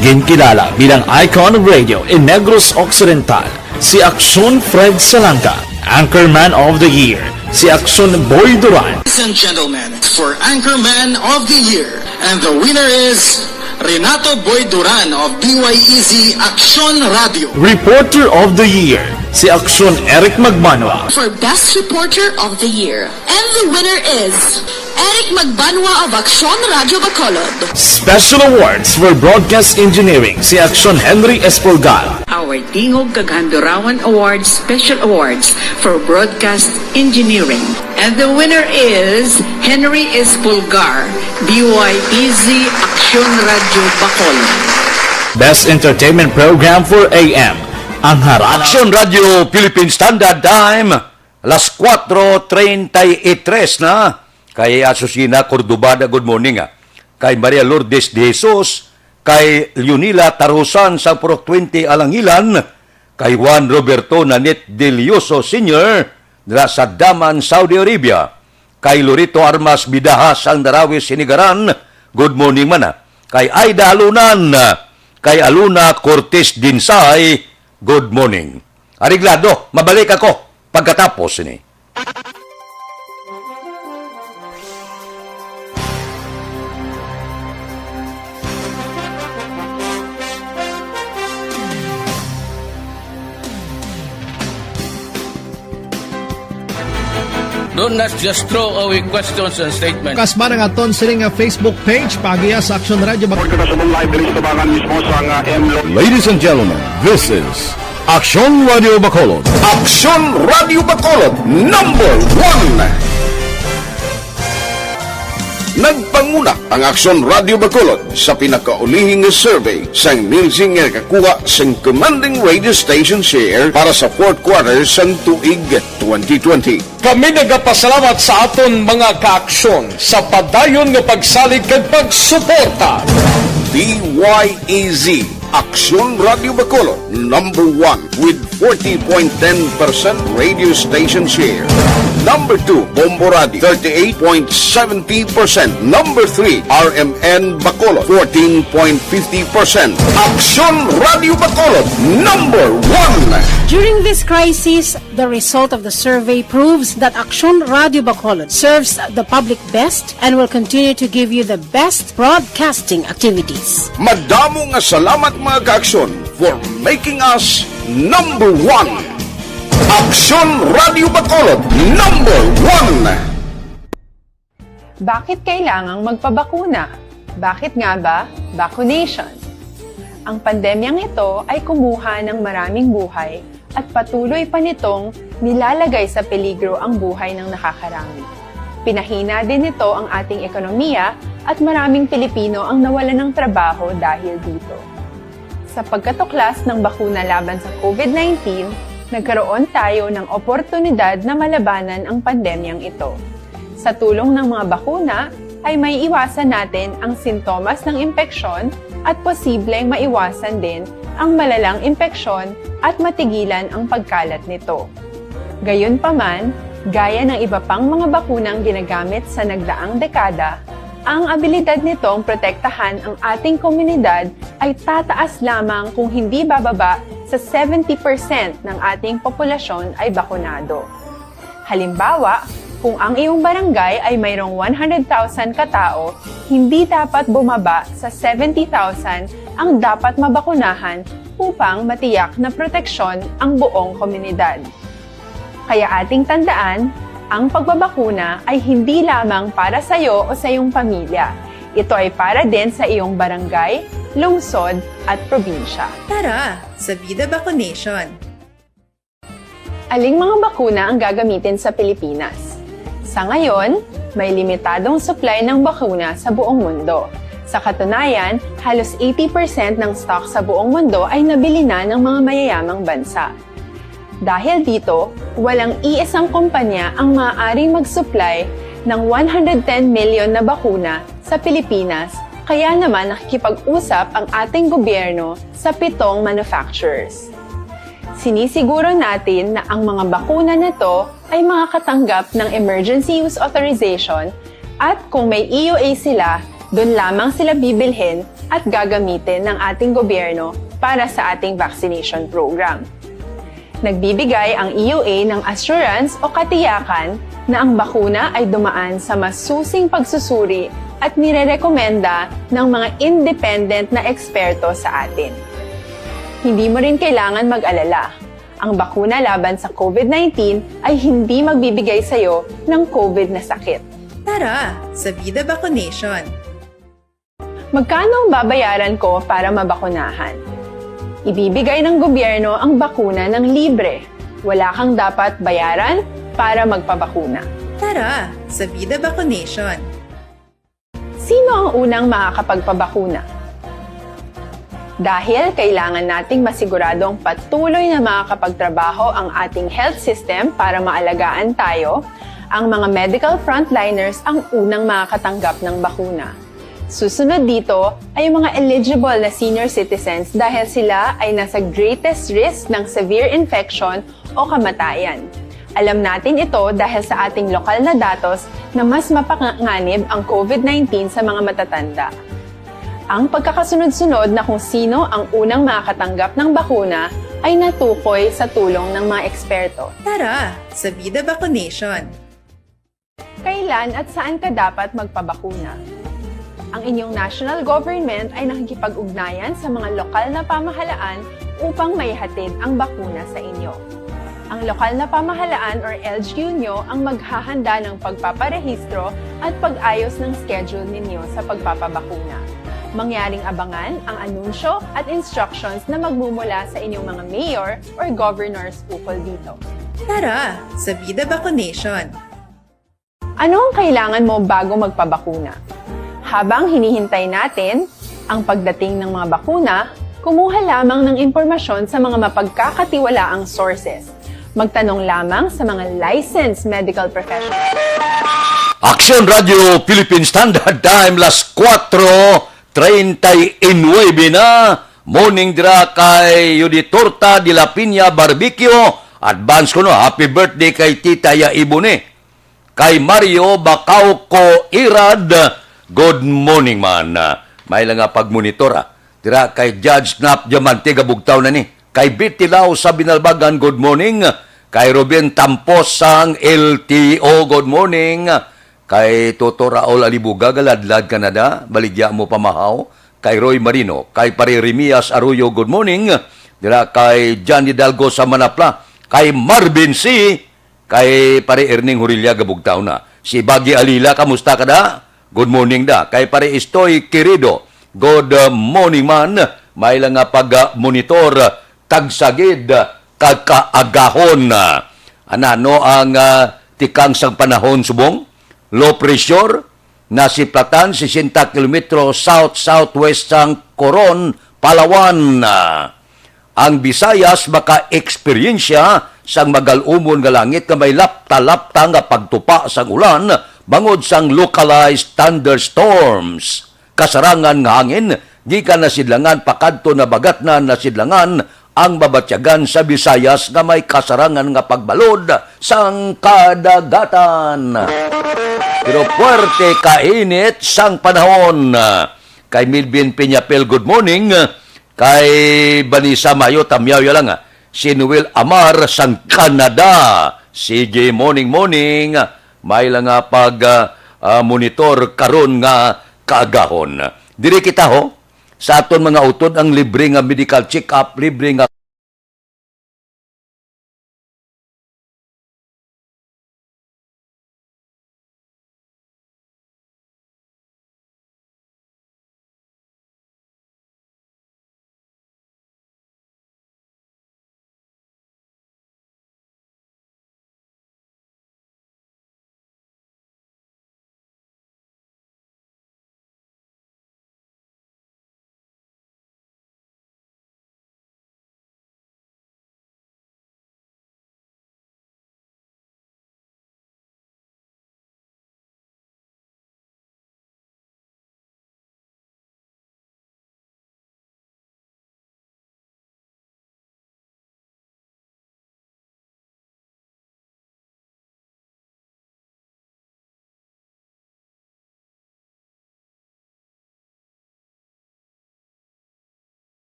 Ginkilala bilang icon of radio in Negros Occidental, si Aksyon Fred Salanga. Anchorman of the Year, si Aksyon Boy Duran. Ladies and gentlemen, for Anchorman of the Year, and the winner is Renato Boy Duran of DYEZ Action Radio. Reporter of the Year, si Aksyon Eric Magmanwa. For Best Reporter of the Year. And the winner is Eric Magbanwa of Action Radio Bacolod. Special Awards for Broadcast Engineering, si Aksyon Henry Espolgar. Our Tingog Kaghandurawan Awards Special Awards for Broadcast Engineering. And the winner is Henry Espolgar, DYEZ Action Radio Bacolod. Best Entertainment Program for AM, ang harana. Action Radio Philippine Standard Time, alas 4:33 na. Kay Asusina Cordobada, good morning. Kay Maria Lourdes de Jesus, kay Leonila Tarusan sa Purok 20 Alangilan, kay Juan Roberto Nanet Delioso Sr. sa Daman, Saudi Arabia, kay Lorito Armas Bidahas ang Darawis Sinigaran, good morning man. Kay Aida Alunan, kay Aluna Cortez Dinsay, good morning. Ariglado, mabalik ako pagkatapos ni. Do not just throw away questions and statements. Kasma ng aton sining nga Facebook page pagiya sa Action Radio Bacolod. Ladies and gentlemen, this is Action Radio Bacolod. Action Radio Bacolod, number 1. Nagpanguna ang Action Radio Bacolod sa pinakaulihing survey sang Nielsen nga kakuha sang commanding radio station share para sa fourth quarter sang tuig 2020. Kami nagapasalamat sa aton mga kaaksyon sa padayon nga pagsalig kag pagsuporta. DYEZ Action Radio Bacolod, number 1 with 40.10% radio station share. Number 2, Bombo Radio, 38.70%. Number 3, RMN Bacolod, 14.50%. Action Radio Bacolod, number 1. During this crisis, the result of the survey proves that Action Radio Bacolod serves the public best and will continue to give you the best broadcasting activities. Madamo nga salamat mga ka-aksyon for making us number 1. Action Radio Bacolod, number 1. Bakit kailangang magpabakuna? Bakit nga ba vaccination? Ang pandemyang ito ay kumuha ng maraming buhay at patuloy pa nitong nilalagay sa peligro ang buhay ng nakakarami. Pinahina din nito ang ating ekonomiya at maraming Pilipino ang nawalan ng trabaho dahil dito. Sa pagkatuklas ng bakuna laban sa COVID-19, nagkaroon tayo ng oportunidad na malabanan ang pandemyang ito. Sa tulong ng mga bakuna, ay may iwasan natin ang sintomas ng impeksyon at posibleng maiwasan din ang malalang impeksyon at matigilan ang pagkalat nito. Gayunpaman, gaya ng iba pang mga bakunang ginagamit sa nagdaang dekada, ang abilidad nitong protektahan ang ating komunidad ay tataas lamang kung hindi bababa sa 70% ng ating populasyon ay bakunado. Halimbawa, kung ang iyong barangay ay mayroong 100,000 katao, hindi dapat bumaba sa 70,000 ang dapat mabakunahan upang matiyak na proteksyon ang buong komunidad. Kaya ating tandaan, ang pagbabakuna ay hindi lamang para sa iyo o sa iyong pamilya. Ito ay para din sa iyong barangay, lungsod at probinsya. Tara, sa Vida Vaccination! Aling mga bakuna ang gagamitin sa Pilipinas? Sa ngayon, may limitadong supply ng bakuna sa buong mundo. Sa katunayan, halos 80% ng stock sa buong mundo ay nabili na ng mga mayayamang bansa. Dahil dito, walang iisang kumpanya ang maaaring mag-supply ng 110 million na bakuna sa Pilipinas, kaya naman nakikipag-usap ang ating gobyerno sa 7 manufacturers. Sinisiguro natin na ang mga bakuna na ito ay makakatanggap ng Emergency Use Authorization at kung may EUA sila, doon lamang sila bibilhin at gagamitin ng ating gobyerno para sa ating vaccination program. Nagbibigay ang EUA ng assurance o katiyakan na ang bakuna ay dumaan sa masusing pagsusuri at nirerekomenda ng mga independent na eksperto sa atin. Hindi mo rin kailangan mag-alala. Ang bakuna laban sa COVID-19 ay hindi magbibigay sa iyo ng COVID na sakit. Tara, sa Vida Vaccination! Magkano ang babayaran ko para mabakunahan? Ibibigay ng gobyerno ang bakuna ng libre. Wala kang dapat bayaran para magpabakuna. Tara, sa Vida Vaccination! Sino ang unang makakapagpabakuna? Dahil kailangan nating masiguradong patuloy na makakapagtrabaho ang ating health system para maalagaan tayo, ang mga medical frontliners ang unang makakatanggap ng bakuna. Susunod dito ay mga eligible na senior citizens dahil sila ay nasa greatest risk ng severe infection o kamatayan. Alam natin ito dahil sa ating lokal na datos na mas mapanganib ang COVID-19 sa mga matatanda. Ang pagkakasunod-sunod na kung sino ang unang makakatanggap ng bakuna ay natukoy sa tulong ng mga eksperto. Tara, sa Vida Vaccination! Kailan at saan ka dapat magpabakuna? Ang inyong national government ay nakikipag-ugnayan sa mga lokal na pamahalaan upang maihatid ang bakuna sa inyo. Ang lokal na pamahalaan or LGU nyo ang maghahanda ng pagpaparehistro at pag-ayos ng schedule ninyo sa pagpapabakuna. Mangyaring abangan ang anunsyo at instructions na magmumula sa inyong mga mayor or governors ukol dito. Tara, sa Vida Vaccination! Ano ang kailangan mo bago magpabakuna? Habang hinihintay natin ang pagdating ng mga bakuna, kumuha lamang ng impormasyon sa mga mapagkakatiwalaang sources. Magtanong lamang sa mga licensed medical professionals. Action Radio Philippine Standard Time, las 4:39 na. Morning dira kay Yuditorta de la Piña Barbecue. Advance ko no, happy birthday kay Tita Yaibune. Kay Mario Bacauco Irad, good morning man. May lang nga pagmonitor Dira kay Judge Snap Diamante Gabugtaw na ni. Kay Bitilao sa Binalbagan, good morning. Kay Ruben Tampos sang LTO, good morning. Kay Toto Raul Alibuga, Galadlad, Canada, baligya mo pamahaw. Kay Roy Marino, kay Pare Remias Arroyo, good morning. Dira kay John Hidalgo sa Manapla. Kay Marvin C. Kay Pare Erning Hurilya, Gabugtaw na. Si Bagi Alila, kamusta ka da? Good morning da. Kay Pare Estoy Querido, good morning man. may lang nga pag-monitor tagsagid kakaagahon. Ano ang tikang sang panahon subong? Low pressure, nasiplatan 60 km south-southwest sang Coron, Palawan. Ang Visayas maka-eksperyensya sang magalumon nga langit nga may lapta-lapta nga pagtupa sang ulan bangod sang localized thunderstorms. Kasarangan nga hangin, gikan na sidlangan pakadto na bagat na nasidlangan ang babatyagan sa Visayas nga may kasarangan nga pagbalod sang kadagatan. Pero puwerte kainit sang panahon. Kay Milvin Peñapel, good morning. Kay Banisa Mayo, tamyaw lang. Si Noel Amar sang Canada. Sige, morning. May lang nga pag-monitor karon nga kaagahon. Diri kita ho, sa aton mga utod ang libre nga medical check-up, libre nga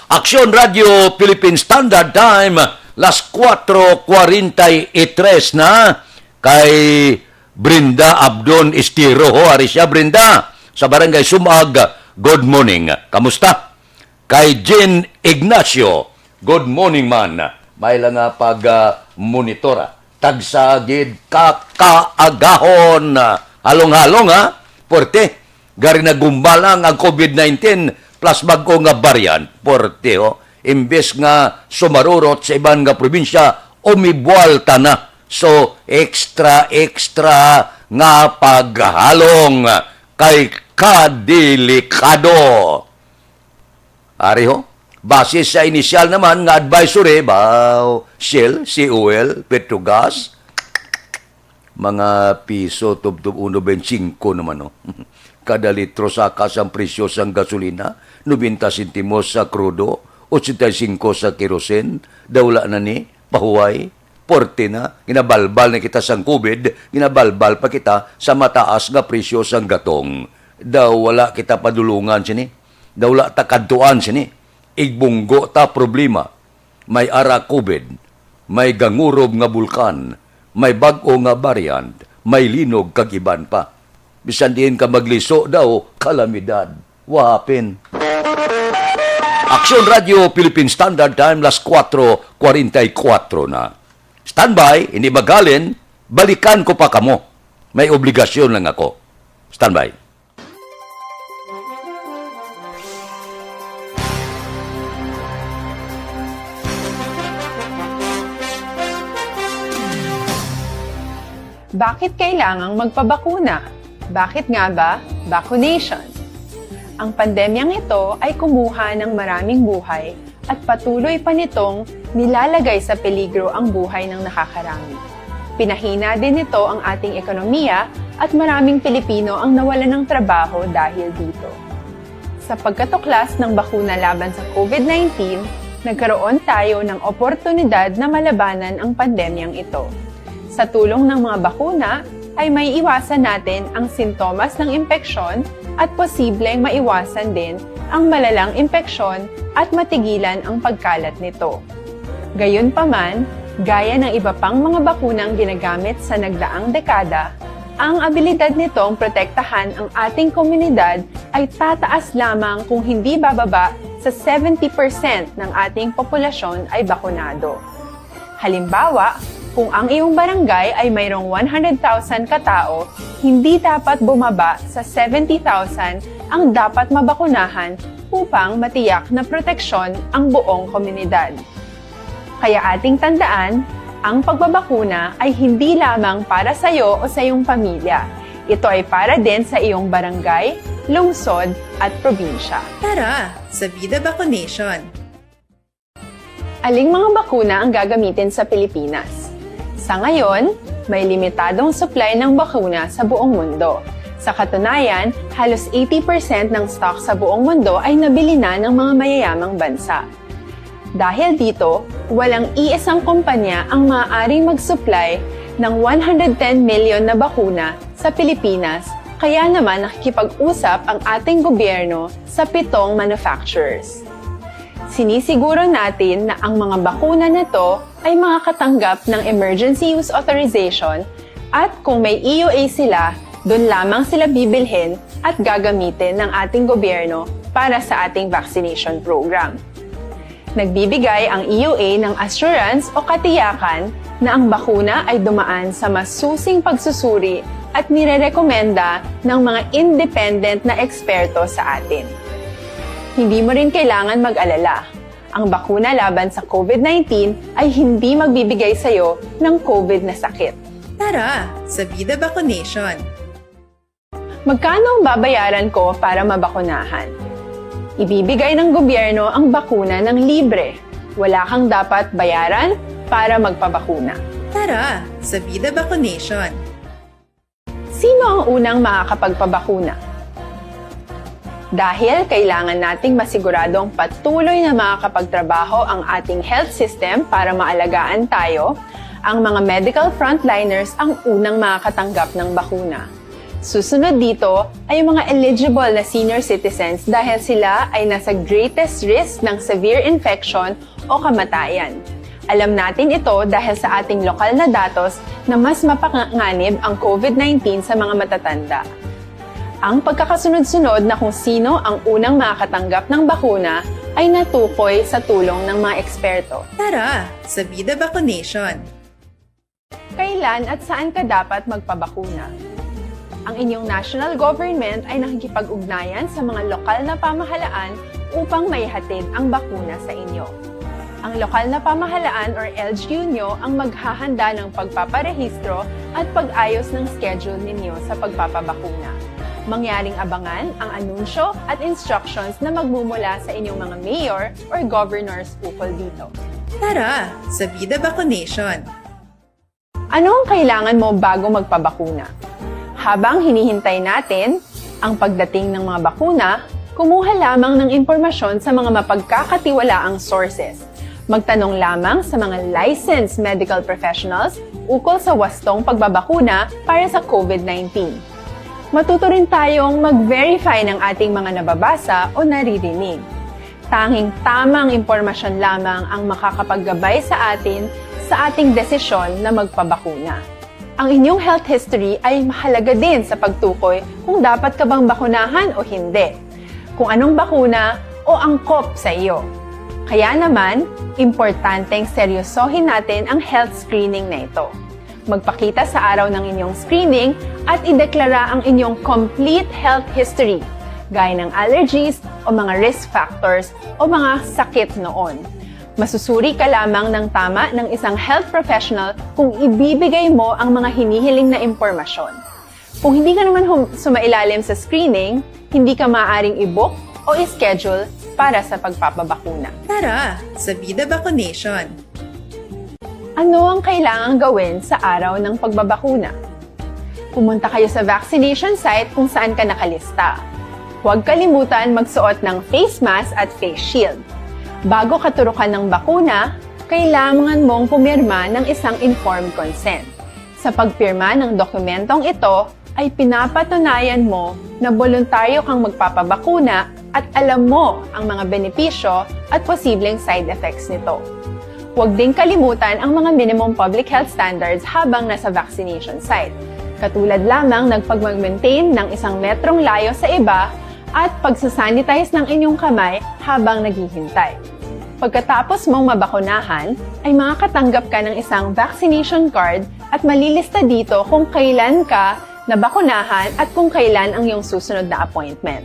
Aksyon Radio Philippine Standard Time, las 4:43 na, kay Brenda Abdon Estiro. Ari siya, Brenda, sa Barangay Sumag, good morning. Kamusta? Kay Jean Ignacio, good morning man. May lang nga pag-monitora. Tagsagid kakaagahon. Halong-halong ha, porte. Gari na gumbalang ang COVID-19 plus bago nga variant, porte, imbes nga sumarurot sa ibang nga probinsya, umibualta na. So, extra nga paghalong kay kadelikado. Ari ho, base sa inisyal naman nga advisory, Shell, COL, Petrogas, mga piso, tub-tub 1.25 naman, kada litro sa kasang presyo sang gasolina, 90 sentimos sa krudo, 85 sa kerosene, dawla na ni, pahuway, porte na, ginabalbal na kita sang COVID, ginabalbal pa kita sa mataas nga presyo sang gatong. Daw wala kita padulungan sini, daw wala ta kadtuan sini, igbunggo ta problema, may ara COVID, may gangurob nga bulkan, may bag-o nga variant, may linog kag iban pa. Bisan diin ka magliso daw, kalamidad. Wapin. Aksyon Radio Philippine Standard Time, las 4:44 na. Standby, inibagalin, balikan ko pa kamo. May obligasyon lang ako. Standby. Bakit kailangang magpabakuna? Bakit nga ba vaccination? Ang pandemyang ito ay kumuha ng maraming buhay at patuloy pa nitong nilalagay sa peligro ang buhay ng nakakarami. Pinahina din nito ang ating ekonomiya at maraming Pilipino ang nawalan ng trabaho dahil dito. Sa pagkatuklas ng bakuna laban sa COVID-19, nagkaroon tayo ng oportunidad na malabanan ang pandemyang ito. Sa tulong ng mga bakuna, ay may iwasan natin ang sintomas ng impeksyon at posibleng maiwasan din ang malalang impeksyon at matigilan ang pagkalat nito. Gayunpaman, gaya ng iba pang mga bakunang ginagamit sa nagdaang dekada, ang abilidad nitong protektahan ang ating komunidad ay tataas lamang kung hindi bababa sa 70% ng ating populasyon ay bakunado. Halimbawa, kung ang iyong barangay ay mayroong 100,000 katao, hindi dapat bumaba sa 70,000 ang dapat mabakunahan upang matiyak na proteksyon ang buong komunidad. Kaya ating tandaan, ang pagbabakuna ay hindi lamang para sa iyo o sa iyong pamilya. Ito ay para din sa iyong barangay, lungsod at probinsya. Tara, sa Vida Vaccination! Aling mga bakuna ang gagamitin sa Pilipinas? Sa ngayon, may limitadong supply ng bakuna sa buong mundo. Sa katunayan, halos 80% ng stock sa buong mundo ay nabili na ng mga mayayamang bansa. Dahil dito, walang iisang kumpanya ang maaaring mag-supply ng 110 million na bakuna sa Pilipinas, kaya naman nakikipag-usap ang ating gobyerno sa 7 manufacturers. Sinisiguro natin na ang mga bakuna na ito ay makakatanggap ng Emergency Use Authorization at kung may EUA sila, doon lamang sila bibilhin at gagamitin ng ating gobyerno para sa ating vaccination program. Nagbibigay ang EUA ng assurance o katiyakan na ang bakuna ay dumaan sa masusing pagsusuri at nirerekomenda ng mga independent na eksperto sa atin. Hindi mo rin kailangan mag-alala. Ang bakuna laban sa COVID-19 ay hindi magbibigay sa iyo ng COVID na sakit. Tara, sa Vida Vaccination! Magkano ang babayaran ko para mabakunahan? Ibibigay ng gobyerno ang bakuna ng libre. Wala kang dapat bayaran para magpabakuna. Tara, sa Vida Vaccination! Sino ang unang makakapagpabakuna? Dahil kailangan nating masiguradong patuloy na makakapagtrabaho ang ating health system para maalagaan tayo, ang mga medical frontliners ang unang makakatanggap ng bakuna. Susunod dito ay yung mga eligible na senior citizens dahil sila ay nasa greatest risk ng severe infection o kamatayan. Alam natin ito dahil sa ating lokal na datos na mas mapanganib ang COVID-19 sa mga matatanda. Ang pagkakasunod-sunod na kung sino ang unang makakatanggap ng bakuna ay natukoy sa tulong ng mga eksperto. Tara, sa Vida Vaccination! Kailan at saan ka dapat magpabakuna? Ang inyong national government ay nakikipag-ugnayan sa mga lokal na pamahalaan upang maihatid ang bakuna sa inyo. Ang lokal na pamahalaan or LGU nyo ang maghahanda ng pagpaparehistro at pag-ayos ng schedule ninyo sa pagpapabakuna. Mangyaring abangan ang anunsyo at instructions na magmumula sa inyong mga mayor or governors ukol dito. Tara, sa Vida Vaccination! Ano ang kailangan mo bago magpabakuna? Habang hinihintay natin ang pagdating ng mga bakuna, kumuha lamang ng impormasyon sa mga mapagkakatiwalaang sources. Magtanong lamang sa mga licensed medical professionals ukol sa wastong pagbabakuna para sa COVID-19. Matuto rin tayong mag-verify ng ating mga nababasa o naririnig. Tanging tamang impormasyon lamang ang makakapaggabay sa atin sa ating desisyon na magpabakuna. Ang inyong health history ay mahalaga din sa pagtukoy kung dapat ka bang bakunahan o hindi, kung anong bakuna o angkop sa iyo. Kaya naman, importanteng seryosohin natin ang health screening na ito. Magpakita sa araw ng inyong screening at ideklara ang inyong complete health history, gaya ng allergies o mga risk factors o mga sakit noon. Masusuri ka lamang ng tama ng isang health professional kung ibibigay mo ang mga hinihiling na impormasyon. Kung hindi ka naman sumailalim sa screening, hindi ka maaaring i-book o i-schedule para sa pagpapabakuna. Tara, sa Vida Vaccination! Ano ang kailangang gawin sa araw ng pagbabakuna? Pumunta kayo sa vaccination site kung saan ka nakalista. Huwag kalimutan magsuot ng face mask at face shield. Bago katurukan ng bakuna, kailangan mong pumirma ng isang informed consent. Sa pagpirma ng dokumentong ito, ay pinapatunayan mo na voluntaryo kang magpapabakuna at alam mo ang mga benepisyo at posibleng side effects nito. Huwag din kalimutan ang mga minimum public health standards habang nasa vaccination site. Katulad lamang ng pag-maintain ng 1 metrong layo sa iba at pagsasanitize ng inyong kamay habang naghihintay. Pagkatapos mong mabakunahan, ay makakatanggap ka ng isang vaccination card at malilista dito kung kailan ka nabakunahan at kung kailan ang iyong susunod na appointment.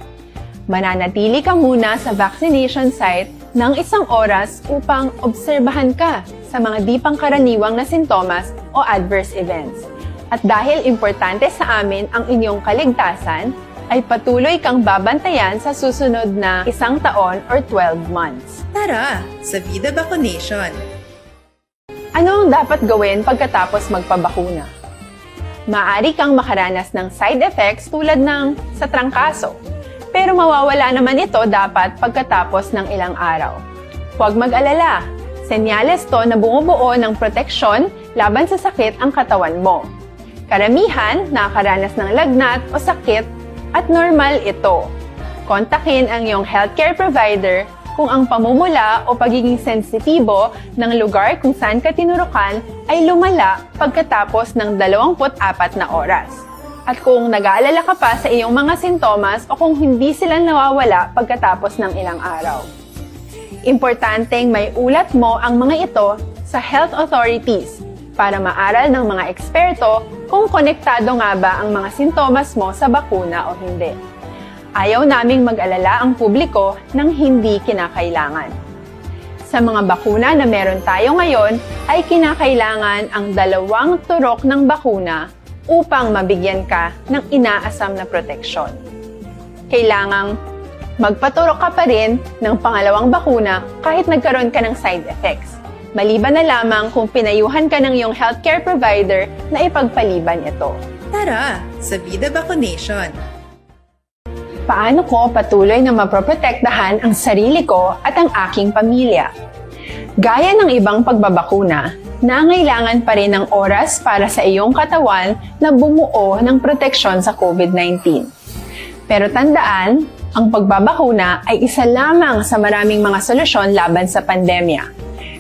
Mananatili ka muna sa vaccination site ng 1 oras upang obserbahan ka sa mga di pangkaraniwang na sintomas o adverse events. At dahil importante sa amin ang inyong kaligtasan, ay patuloy kang babantayan sa susunod na 1 taon or 12 months. Tara, sa Vida Vaccination! Ano ang dapat gawin pagkatapos magpabakuna? Maaari kang makaranas ng side effects tulad ng sa trangkaso, pero mawawala naman ito dapat pagkatapos ng ilang araw. Huwag mag-alala, senyales to na bumubuo ng proteksyon laban sa sakit ang katawan mo. Karamihan nakakaranas ng lagnat o sakit at normal ito. Kontakin ang iyong healthcare provider kung ang pamumula o pagiging sensitibo ng lugar kung saan ka tinurukan ay lumala pagkatapos ng 24 na oras. At kung nag-aalala ka pa sa iyong mga sintomas o kung hindi sila nawawala pagkatapos ng ilang araw. Importanteng may ulat mo ang mga ito sa health authorities para maaral ng mga eksperto kung konektado nga ba ang mga sintomas mo sa bakuna o hindi. Ayaw naming mag-alala ang publiko ng hindi kinakailangan. Sa mga bakuna na meron tayo ngayon, ay kinakailangan ang 2 turok ng bakuna upang mabigyan ka ng inaasam na proteksyon. Kailangang magpaturok ka pa rin ng pangalawang bakuna kahit nagkaroon ka ng side effects. Maliban na lamang kung pinayuhan ka ng iyong healthcare provider na ipagpaliban ito. Tara, sa Vida Vaccination! Paano ko patuloy na maproprotektahan ang sarili ko at ang aking pamilya? Gaya ng ibang pagbabakuna, nangailangan pa rin ng oras para sa iyong katawan na bumuo ng proteksyon sa COVID-19. Pero tandaan, ang pagbabakuna ay isa lamang sa maraming mga solusyon laban sa pandemya.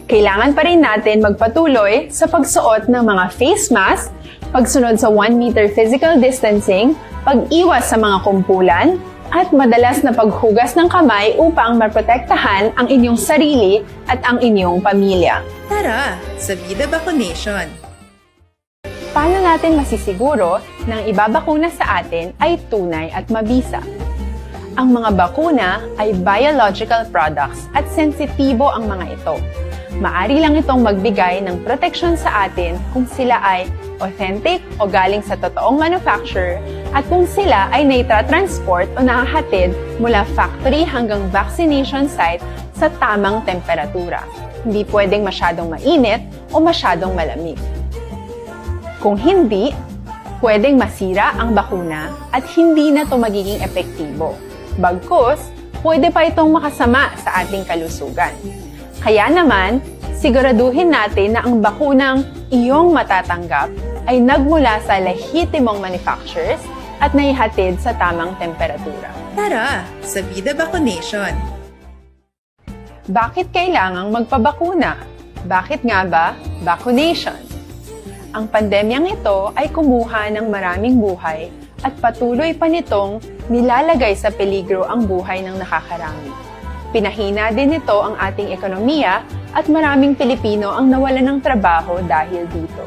Kailangan pa rin natin magpatuloy sa pagsuot ng mga face mask, pagsunod sa 1 meter physical distancing, pag-iwas sa mga kumpulan, at madalas na paghugas ng kamay upang maprotektahan ang inyong sarili at ang inyong pamilya. Tara, sa Vida Vaccination! Paano natin masisiguro na ang ibabakuna sa atin ay tunay at mabisa? Ang mga bakuna ay biological products at sensitibo ang mga ito. Maari lang itong magbigay ng proteksyon sa atin kung sila ay authentic o galing sa totoong manufacturer at kung sila ay naitra-transport o nahahatid mula factory hanggang vaccination site sa tamang temperatura. Hindi pwedeng masyadong mainit o masyadong malamig. Kung hindi, pwedeng masira ang bakuna at hindi na ito magiging epektibo. Bagkus, pwede pa itong makasama sa ating kalusugan. Kaya naman, siguraduhin natin na ang bakunang iyong matatanggap ay nagmula sa lehitimong manufacturers at naihatid sa tamang temperatura. Tara, sa Vida Vaccination! Bakit kailangang magpabakuna? Bakit nga ba vaccination? Ang pandemyang ito ay kumuha ng maraming buhay at patuloy pa nitong nilalagay sa peligro ang buhay ng nakakarami. Pinahina din nito ang ating ekonomiya at maraming Pilipino ang nawalan ng trabaho dahil dito.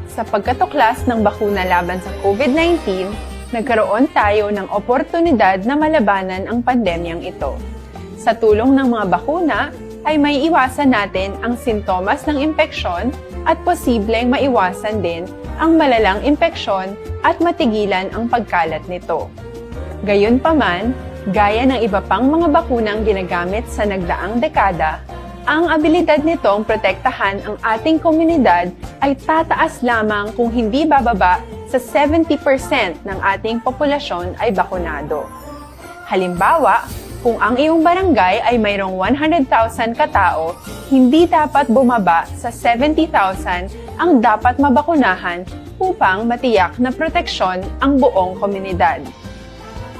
Sa pagkatuklas ng bakuna laban sa COVID-19, nagkaroon tayo ng oportunidad na malabanan ang pandemyang ito. Sa tulong ng mga bakuna, ay may iwasan natin ang sintomas ng impeksyon at posibleng maiwasan din ang malalang impeksyon at matigilan ang pagkalat nito. Gayunpaman, gaya ng iba pang mga bakunang ginagamit sa nagdaang dekada, ang abilidad nitong protektahan ang ating komunidad ay tataas lamang kung hindi bababa sa 70% ng ating populasyon ay bakunado. Halimbawa, Kung ang iyong barangay ay mayroong 100,000 katao, hindi dapat bumaba sa 70,000 ang dapat mabakunahan upang matiyak na proteksyon ang buong komunidad.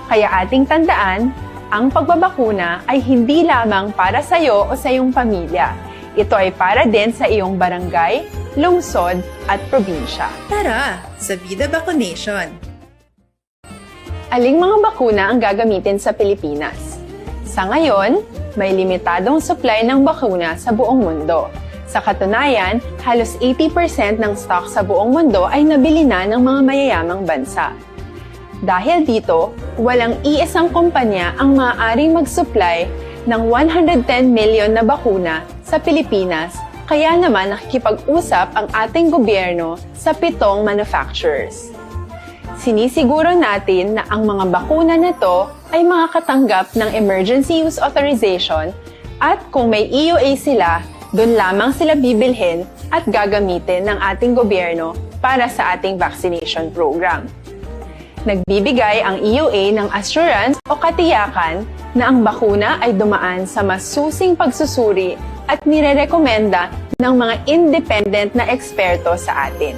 Kaya ating tandaan, ang pagbabakuna ay hindi lamang para sa iyo o sa iyong pamilya. Ito ay para din sa iyong barangay, lungsod at probinsya. Tara, sa Vida Vacunation! Aling mga bakuna ang gagamitin sa Pilipinas? Sa ngayon, may limitadong supply ng bakuna sa buong mundo. Sa katunayan, halos 80% ng stock sa buong mundo ay nabili na ng mga mayayamang bansa. Dahil dito, walang iisang kumpanya ang maaaring mag-supply ng 110 million na bakuna sa Pilipinas, kaya naman nakikipag-usap ang ating gobyerno sa 7 manufacturers. Sinisiguro natin na ang mga bakuna na to ay makakatanggap ng Emergency Use Authorization at kung may EUA sila, doon lamang sila bibilhin at gagamitin ng ating gobyerno para sa ating vaccination program. Nagbibigay ang EUA ng assurance o katiyakan na ang bakuna ay dumaan sa masusing pagsusuri at nirerekomenda ng mga independent na eksperto sa atin.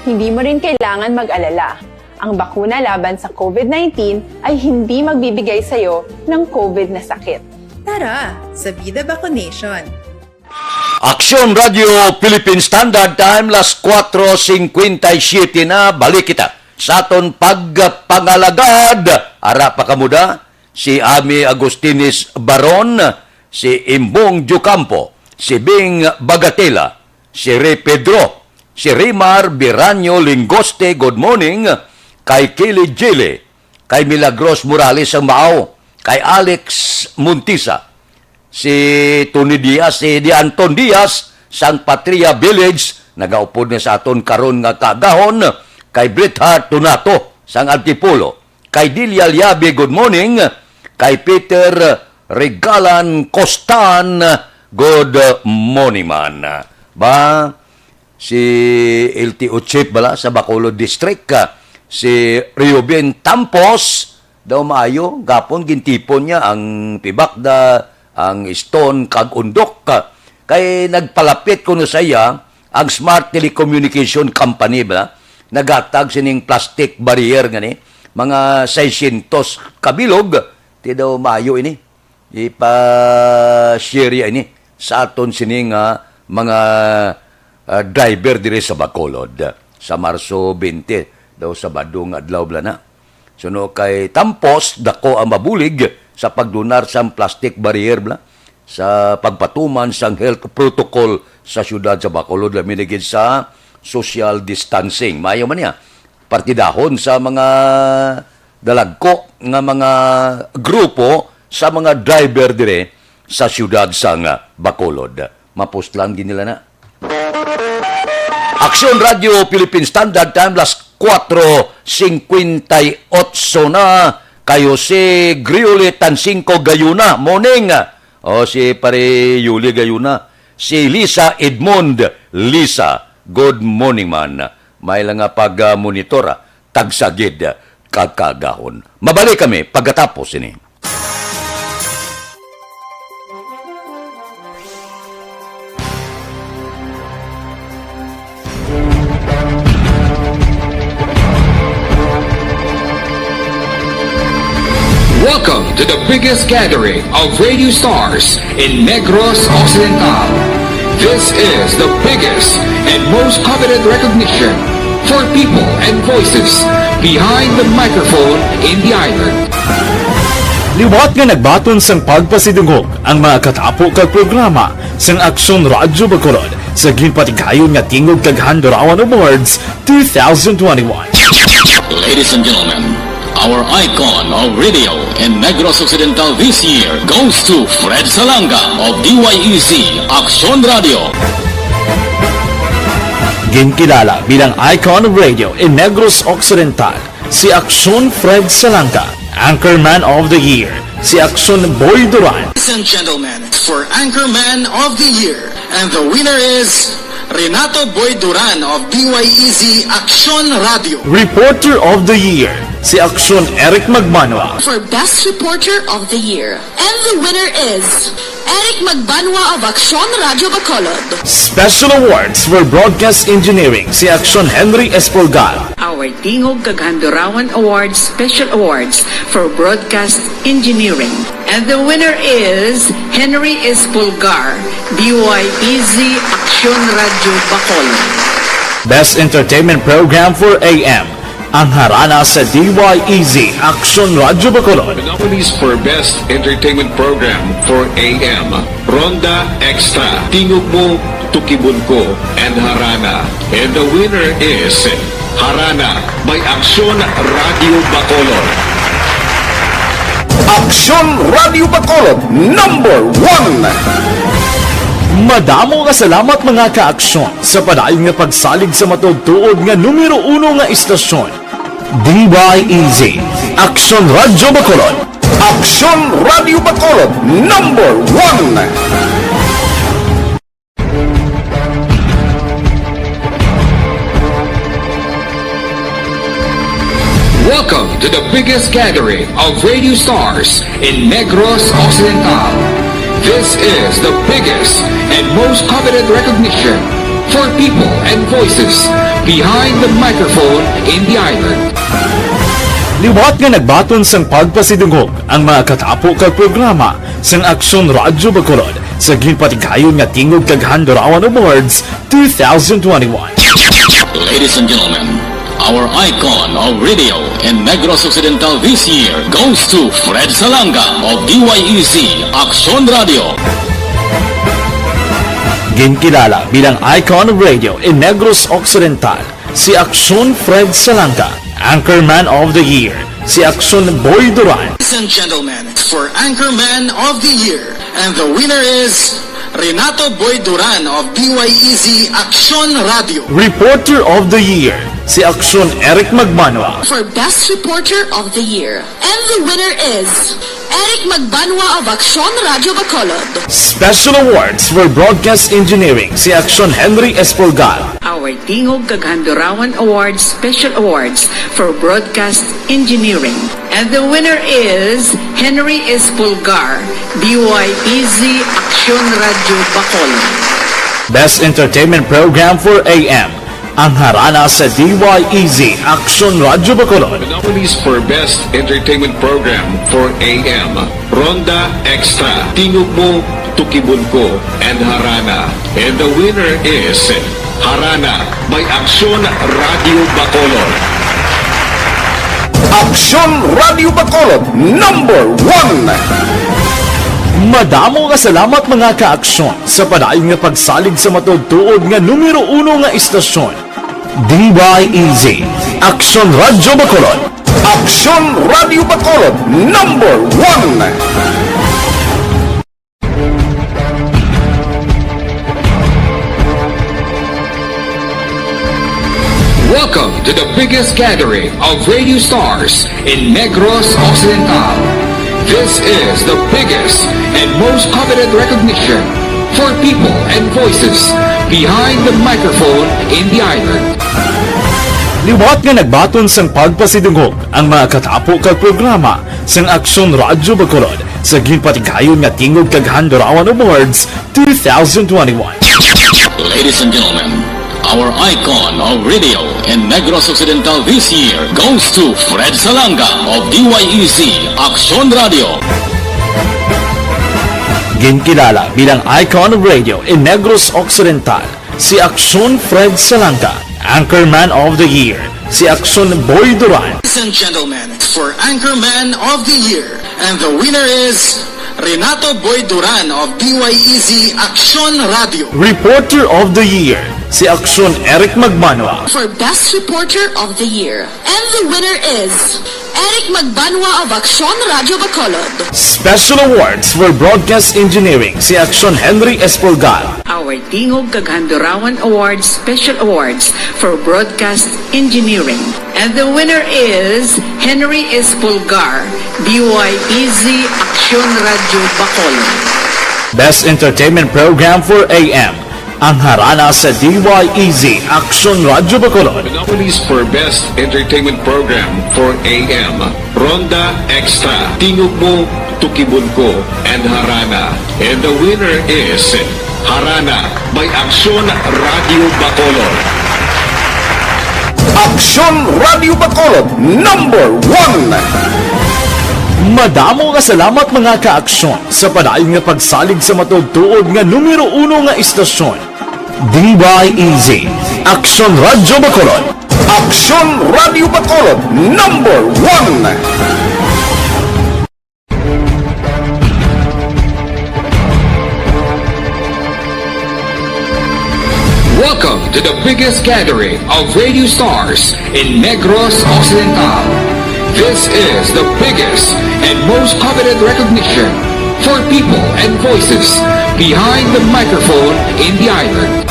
Hindi mo rin kailangan mag-alala. Ang bakuna laban sa COVID-19 ay hindi magbibigay sa iyo ng COVID na sakit. Tara, sa Vida Vacunation! Aksyon Radio Philippine Standard Time, las 4:57 na, balik kita sa aton pagpangalagad. Ara pa kamuda, si Ami Agustines Baron, si Imbong Jucampo, si Bing Bagatela, si Ray Pedro, si Rimar Biranyo Lingoste, good morning, kay Kili Jile, kay Milagros Morales ang Mao, kay Alex Muntisa, si Tony Diaz, si Di Anton Diaz, sang Patria Village, nagaupod na sa aton karon nga kagahon, kay Bret Tunato, sang Antipolo, kay Dilia Liabe, good morning, kay Peter Regalan Costan, good morning man. Ba, si LTO Chief bala sa Bacolod District, si Reuben Tampos, daw maayo, gapon gintipon niya ang Pibakda, ang Stone, kag Undok. Kay nagpalapit ko na sa iya, ang Smart Telecommunication Company bala, nagatag sining plastic barrier gani, mga 600 kabilog, ti daw maayo ini, ipa-share ini, sa aton sining mga driver dire sa Bacolod sa Marso 20 daw sa Badong adlaw blana. Suno kay Tampos dako ang mabulig sa pagdunar sang plastic barrier bla sa pagpatuman sang health protocol sa syudad sa Bacolod laminigid sa social distancing. Mayo man niya partidahon sa mga dalagko nga mga grupo sa mga driver dire sa syudad sang Bacolod. Mapostlan gid nila na. Aksyon Radio Philippine Standard Time, las 4:58 na, kayo si Grioli Tansinko Gayuna, morning. O si pare Yuli Gayuna, si Lisa Edmond, Lisa, good morning man. May lang nga pag-monitora, tagsagid, kagkagahon. Mabalik kami pagkatapos ini. Welcome to the biggest gathering of radio stars in Negros Occidental. This is the biggest and most coveted recognition for people and voices behind the microphone in the island. Liwat nga nagbaton sang pagpasidungog ang mga katapo kag programa sang Aksyon Radyo Bacolod sa ginpatigayon nga Tingog kag Handurawan Awards 2021. Ladies and gentlemen, our icon of radio in Negros Occidental this year goes to Fred Salanga of DYEC Aksyon Radio. Ginkilala bilang icon of radio in Negros Occidental, si Aksyon Fred Salanga. Anchorman of the Year, si Aksyon Boy Duran. Ladies and gentlemen, for Anchorman of the Year, and the winner is Renato Boy Duran of DYEZ Action Radio. Reporter of the Year, si Aksyon Eric Magmanwa. For Best Reporter of the Year. And the winner is Eric Magbanwa of Action Radio Bacolod. Special awards for broadcast engineering, si Aksyon Henry Espolgar. Our Tingog Kaghandurawan Awards Special Awards for Broadcast Engineering. And the winner is Henry Espolgar, DYEZ Action Radio Bacolod. Best entertainment program for AM, ang harana sa DYEZ Action Radio Bacolod. Nominees for Best Entertainment Program for AM, Ronda Extra, Tingog Mo, Tukibon Ko, and Harana. And the winner is Harana by Action Radio Bacolod. Action Radio Bacolod, number 1. Madamo nga salamat mga ka-aksyon sa padayon nga pagsalig sa matugtuod nga numero 1 nga istasyon. DYEZ Action Radio Bacolod. Action Radio Bacolod, number 1. Welcome to the biggest gathering of radio stars in Negros Occidental. This is the biggest and most coveted recognition for people and voices behind the microphone in the island. Liwat nga nagbaton sang pagpasidungog ang mga katapo kag programa sang Aksyon Radio Bacolod sa ginpatigayon nga Tingog Kaghandurawan Awards 2021. Ladies and gentlemen, our icon of radio in Negros Occidental this year goes to Fred Salanga of DYEZ Action Radio. Ginkilala bilang icon of radio in Negros Occidental, si Aksyon Fred Salanga. Anchorman of the Year, si Aksyon Boy Duran. Ladies and gentlemen, for Anchorman of the Year, and the winner is Renato Boy Duran of DYEZ Action Radio. Reporter of the Year, si Aksyon Eric Magmanwa. For Best Reporter of the Year. And the winner is Eric Magbanwa of Action Radio Bacolod. Special awards for broadcast engineering, si Aksyon Henry Espolgar. Our Tingog Kaghandurawan Awards Special Awards for Broadcast Engineering. And the winner is Henry Espolgar, DYEZ Action Radio Bacolod. Best entertainment program for AM, ang harana sa DYEZ Action Radio Bacolod. Nominees for Best Entertainment Program for AM, Ronda Extra, Tingog Mo, Tukibon Ko, and Harana. And the winner is Harana by Action Radio Bacolod. Action Radio Bacolod, number 1. Madamo nga salamat mga ka-aksyon sa padayon nga pagsalig sa matugtuod nga numero 1 nga istasyon. DYEZ Action Radio Bacolod. Action Radio Bacolod, number 1. Welcome to the biggest gathering of radio stars in Negros Occidental. This is the biggest and most coveted recognition for people and voices behind the microphone in the island. Liwat nga nagbaton sang pagpasidungog ang mga katapo kag programa sang Aksyon Radio Bacolod sa ginpatigayon nga Tingog Kaghandurawan Awards 2021. Ladies and gentlemen, our icon of radio in Negros Occidental this year goes to Fred Salanga of DYEZ Action Radio. Ginkilala bilang icon of radio in Negros Occidental, si Aksyon Fred Salanga. Anchorman of the Year, si Aksyon Boy Duran. Ladies and gentlemen, for Anchorman of the Year, and the winner is Renato Boy Duran of DYEZ Action Radio. Reporter of the Year, si Aksyon Eric Magmanwa. For Best Reporter of the Year. And the winner is Eric Magbanwa of Action Radio Bacolod. Special awards for broadcast engineering, si Aksyon Henry Espolgar. Our Tingog Kaghandurawan Awards Special Awards for Broadcast Engineering. And the winner is Henry Espolgar, DYEZ Action Radio Bacolod. Best entertainment program for AM, ang harana sa DYEZ Action Radyo Bacolod. The nominees for Best Entertainment Program for AM, Ronda Extra, Tingog Mo, Tukibon Ko, and Harana. And the winner is Harana by Action Radio Bacolod. Action Radio Bacolod number 1. Madamo nga salamat mga ka-aksyon sa padayon nga pagsalig sa matugtuod nga numero 1 nga istasyon. DYEZ Action Radyo Bacolod. Action Radio Bacolod number 1. Welcome to the biggest gathering of radio stars in Negros Occidental. This is the biggest and most coveted recognition for people and voices behind the microphone in the island.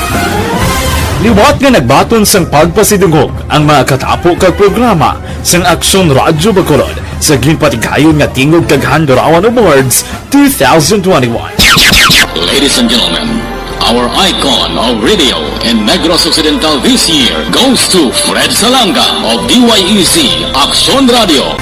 Liwat nga nagbaton sang pagpasidungog ang mga katapo kag programa sang Aksyon Radyo Bacolod sa ginpatigayon nga Tingog kag Handurawan Awards 2021. Ladies and gentlemen, our icon of radio in Negros Occidental this year goes to Fred Salanga of DYEZ Action Radio.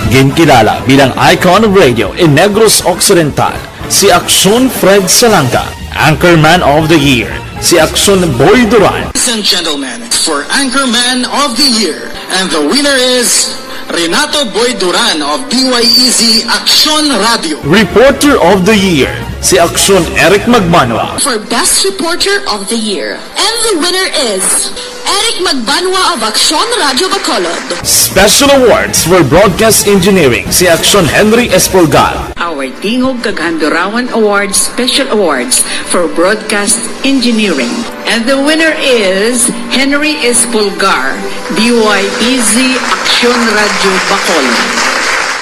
Ginkilala bilang icon of radio in Negros Occidental, si Aksyon Fred Salanga. Anchorman of the Year, si Aksyon Boy Duran. Ladies and gentlemen, for Anchorman of the Year, and the winner is Renato Boy Duran of DYEZ Action Radio. Reporter of the Year, si Aksyon Eric Magbanwa. For Best Reporter of the Year. And the winner is Eric Magbanwa of Action Radio Bacolod. Special awards for broadcast engineering, si Aksyon Henry Espolgar. Our Tingog kag Handurawan Awards Special Awards for Broadcast Engineering. And the winner is Henry Espolgar, DYEZ Action Radio Bacolod.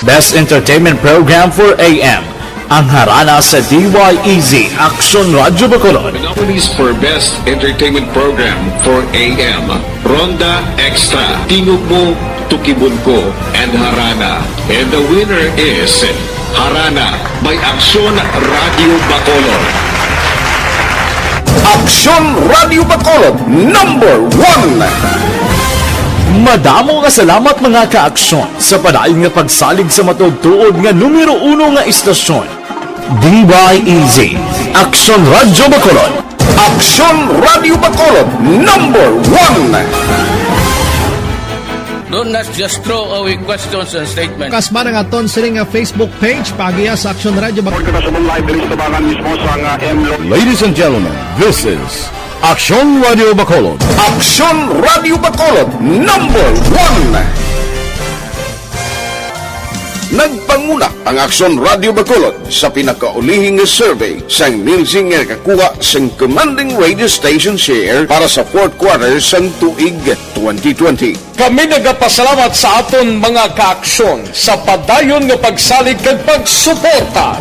Best Entertainment Program for AM, ang harana sa DYEZ Action Radyo Bacolod. The nominees for Best Entertainment Program for AM, Ronda Extra, Tingog Mo, Tukibon Ko, and Harana. And the winner is Harana by Action Radio Bacolod. Action Radio Bacolod number 1. Madamo nga salamat mga ka-aksyon sa padayon nga pagsalig sa matugtuod nga numero 1 nga istasyon. DYEZ Action Radyo Bacolod. Action Radio Bacolod number 1. Don't not just throw away questions and statements. Kasma nga aton siling nga Facebook page pagiya sa Action Radio Bacolod. Ladies and gentlemen, this is Action Radio Bacolod. Action Radio Bacolod number 1. Nagpanguna ang Action Radio Bacolod sa pinakaulihing survey sang nilsing nga kakuha sang commanding radio station share para sa fourth quarter sang tuig 2020. Kami nagapasalamat sa aton mga kaaksyon sa padayon nga pagsalig kag pagsuporta.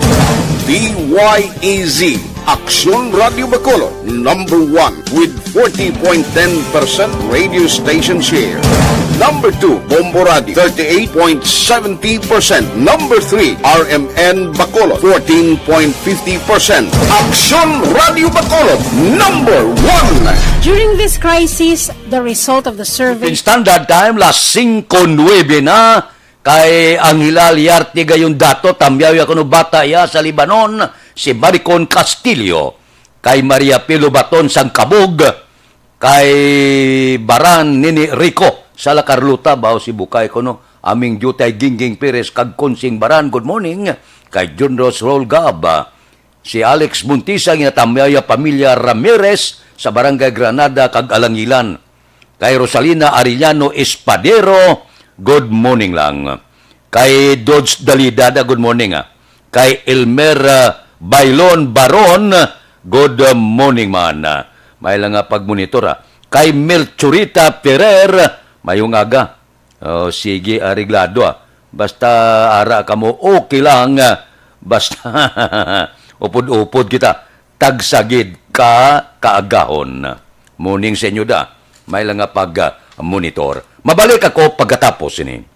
DYEZ Action Radio Bacolod number 1 with 40.10% radio station share. Number 2, Bombo Radio, 38.70%. Number 3, RMN Bacolod, 14.50%. Action Radio Bacolod, number 1. During this crisis, the result of the survey... In standard time, las 5:09 na, kay ang Hilal Yarte gayon dato, tamyaw yakuno bata ya sa Libanon, si Baricon Castillo, kay Maria Pilo Baton sang Kabog, kay Baran Nini Rico, sa La Carlota, bao si Bukay ko no, aming Jutay Gingging Perez, kag Konsing Baran, good morning, kay John Ross Rolgab, si Alex Muntisa, nginatamyaya Pamilya Ramirez, sa Barangay Granada, kag Alangilan, kay Rosalina Arellano Espadero, good morning lang, kay Dodge Dalidada, good morning, kay Elmer Bailon Baron, good morning man, may lang nga pagmonitor, kay Melchorita Ferrer, mayong aga. Sige, ariglado. Basta ara ka mo, okay lang. Basta upod-upod kita. Tagsagid ka kaagahon. Morning sa inyo da. May lang nga pag-monitor. Mabalik ako pagkatapos ini.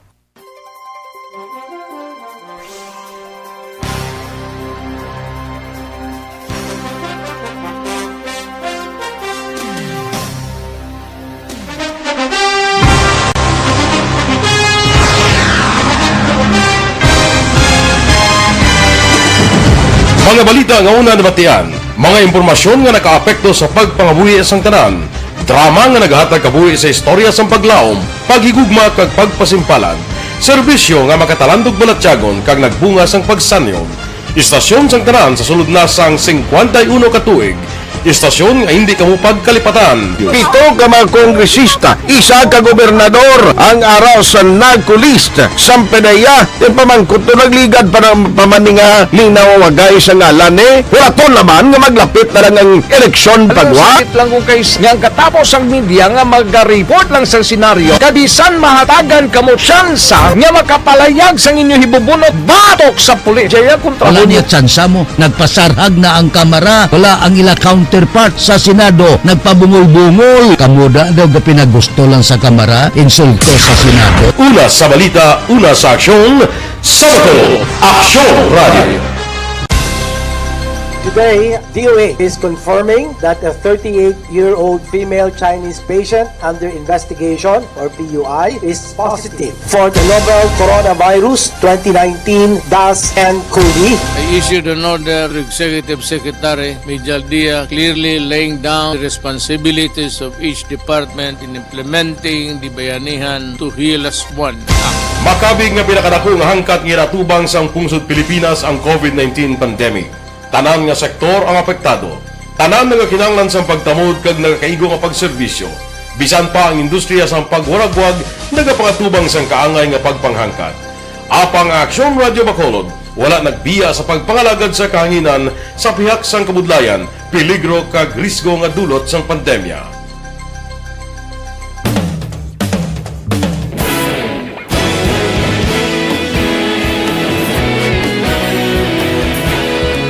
Mga balita nga una nabatian, mga impormasyon nga nakaapekto sa pagpangabuhi sang tanan, drama nga naghatag kabuhi sa istorya sang paglaom, paghigugma kag pagpasimpalan, serbisyo nga makatalandog balatyagon kag nagbunga sang pagsanyon, istasyon sang tanan sa sulod na sang 51 ka tuig, istasyon nga hindi kamupag kalipatan. Pito ka mga kongresista, isa ka gobernador ang araw sa nagkulist sa pedaya yung pamangkot to nagligad para pamaninga linaw wagay sa ngalan wala to naman nga maglapit na lang ang eleksyon pagwa. Sakit lang kung kayo nga katapos ang media nga mag-report lang sa senaryo kabisan mahatagan kamo tsansa nga makapalayag sa inyo hibubunot batok sa pulis. Jaya kontra Wala niya tsansa mo. Nagpasarhag na ang kamara. Wala ang ila counterpart sa Senado. Nagpabungol-bungol. Kamuda daw ga pinagusto lang sa kamara. Insulto sa Senado. Una sa balita, una sa aksyon, Sabado, Aksyon Radio. Today, DOA is confirming that a 38-year-old female Chinese patient under investigation, or PUI, is positive for the novel coronavirus 2019 DAS-CoV. I issued an order to Executive Secretary Mijal Dia clearly laying down the responsibilities of each department in implementing the Bayanihan to Heal as One Act. Makabig nga pinakadako nga hangkat nga natubang sang pungsod Pilipinas ang COVID-19 pandemic. Tanan nga sektor ang apektado. Tanan nga kinahanglan sang pagtamod kag nagakaigo nga pagserbisyo. Bisan pa ang industriya sang pagwaragwag nagapangatubang sang kaangay nga pagpanghangkat. Apang Aksyon Radio Bacolod wala nagbiya sa pagpangalagad sa kahanginan sa pihak sang kabudlayan, peligro kag risgo nga dulot sang pandemya.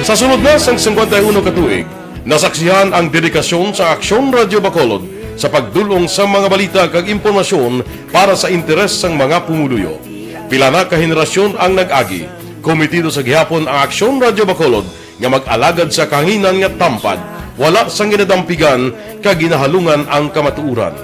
Sa sunod na sang 51 katuig, nasaksihan ang dedikasyon sa Aksyon Radio Bacolod sa pagdulong sa mga balita kag impormasyon para sa interes sang mga pumuluyo. Pila na ka henerasyon ang nag-agi, komitido sa gihapon ang Aksyon Radio Bacolod nga mag-alagad sa kahanginan nga tampad, wala sang ginadampigan kag ginahalungan ang kamatuuran.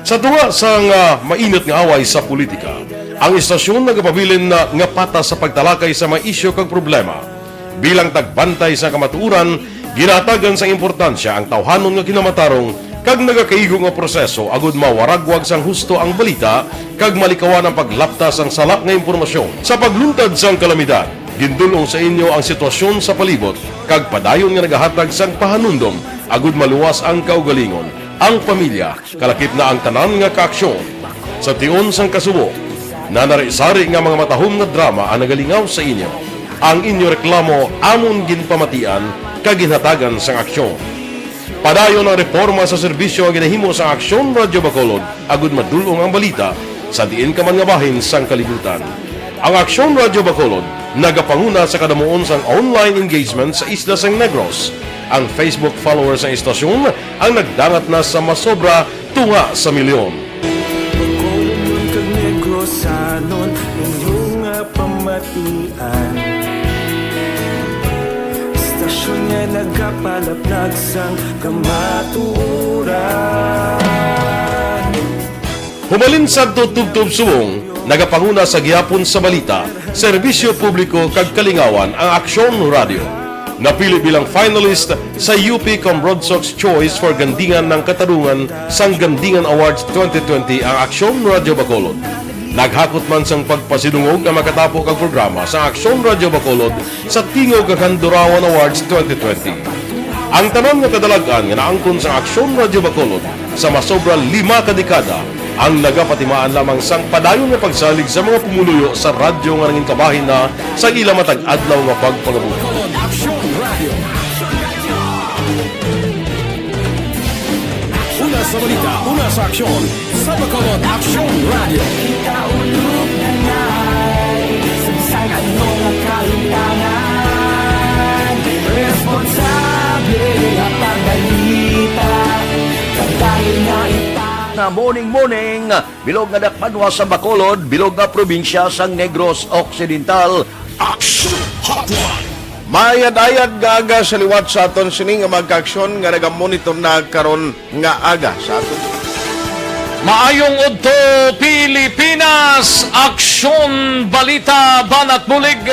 Sa tunga sang mainit nga away sa politika, ang istasyon nagapabilin na nga patas sa pagtalakay sa mga isyu kag problema. Bilang tagbantay sa kamatuuran, ginatagan sa importansya ang tawhanon nga kinamatarong kag nagakaigo nga proseso agud mawaragwag sang husto ang balita kag malikawan ang paglaptas ang salak nga impormasyon. Sa pagluntad sang kalamidad, gindulong sa inyo ang sitwasyon sa palibot kag padayon nga nagahatag sang pahanundom agud maluwas ang kaugalingon, ang pamilya, kalakip na ang tanan nga kaaksyon. Sa tion sang kasubo, nanari-sari nga mga matahom nga drama ang nagalingaw sa inyo. Ang inyo reklamo amon ginpamatian kaginhatagan sang aksyon. Padayon ang reforma sa serbisyo ang ginahimo sa Aksyon Radio Bacolod agud madulong ang balita sa diin ka man nga bahin sang kalibutan. Ang Aksyon Radio Bacolod nagapanguna sa kadamuon sang online engagement sa isla sang Negros. Ang Facebook followers sa istasyon ang nagdangat na sa masobra tunga sa milyon. Bacolod kag Negros anon inyong pamatian. Istasyon nga nagapalaplag sang kamaturan. Humalin sa tutubtub suwong, nagapanguna sa gihapon sa balita, serbisyo publiko kag kalingawan ang Aksyon Radio. Napili bilang finalist sa UP Comrodsox Choice for Gandingan ng Katarungan sang Gandingan Awards 2020 ang Aksyon Radio Bacolod. Naghakot man sang pagpasidungog na makatapo kag programa sa Aksyon Radio Bacolod sa Tingog kag Handurawan Awards 2020. Ang tanon nga kadalagan nga naangkon sa Aksyon Radio Bacolod sa masobra 5 ka dekada ang nagapatimaan lamang sang padayon nga pagsalig sa mga pumuluyo sa radyo nga nanging kabahin na sa ila matag adlaw nga pagpangabuhi. Una sa balita, una sa aksyon, sa Bacolod Aksyon Radio. Ikaulog na ngay, sangsang anong kalintangan. Responsable ang pagbalita, kagaya na Na morning, bilog nga dakpanwa sa Bacolod, bilog nga probinsya sang Negros Occidental. Action Hotline! Mayad-ayad nga aga sa liwat sa aton sini nga magka-aksyon nga nagamonitor na karon nga aga sa aton. Maayong udto Pilipinas, Aksyon Balita Banat Bulig.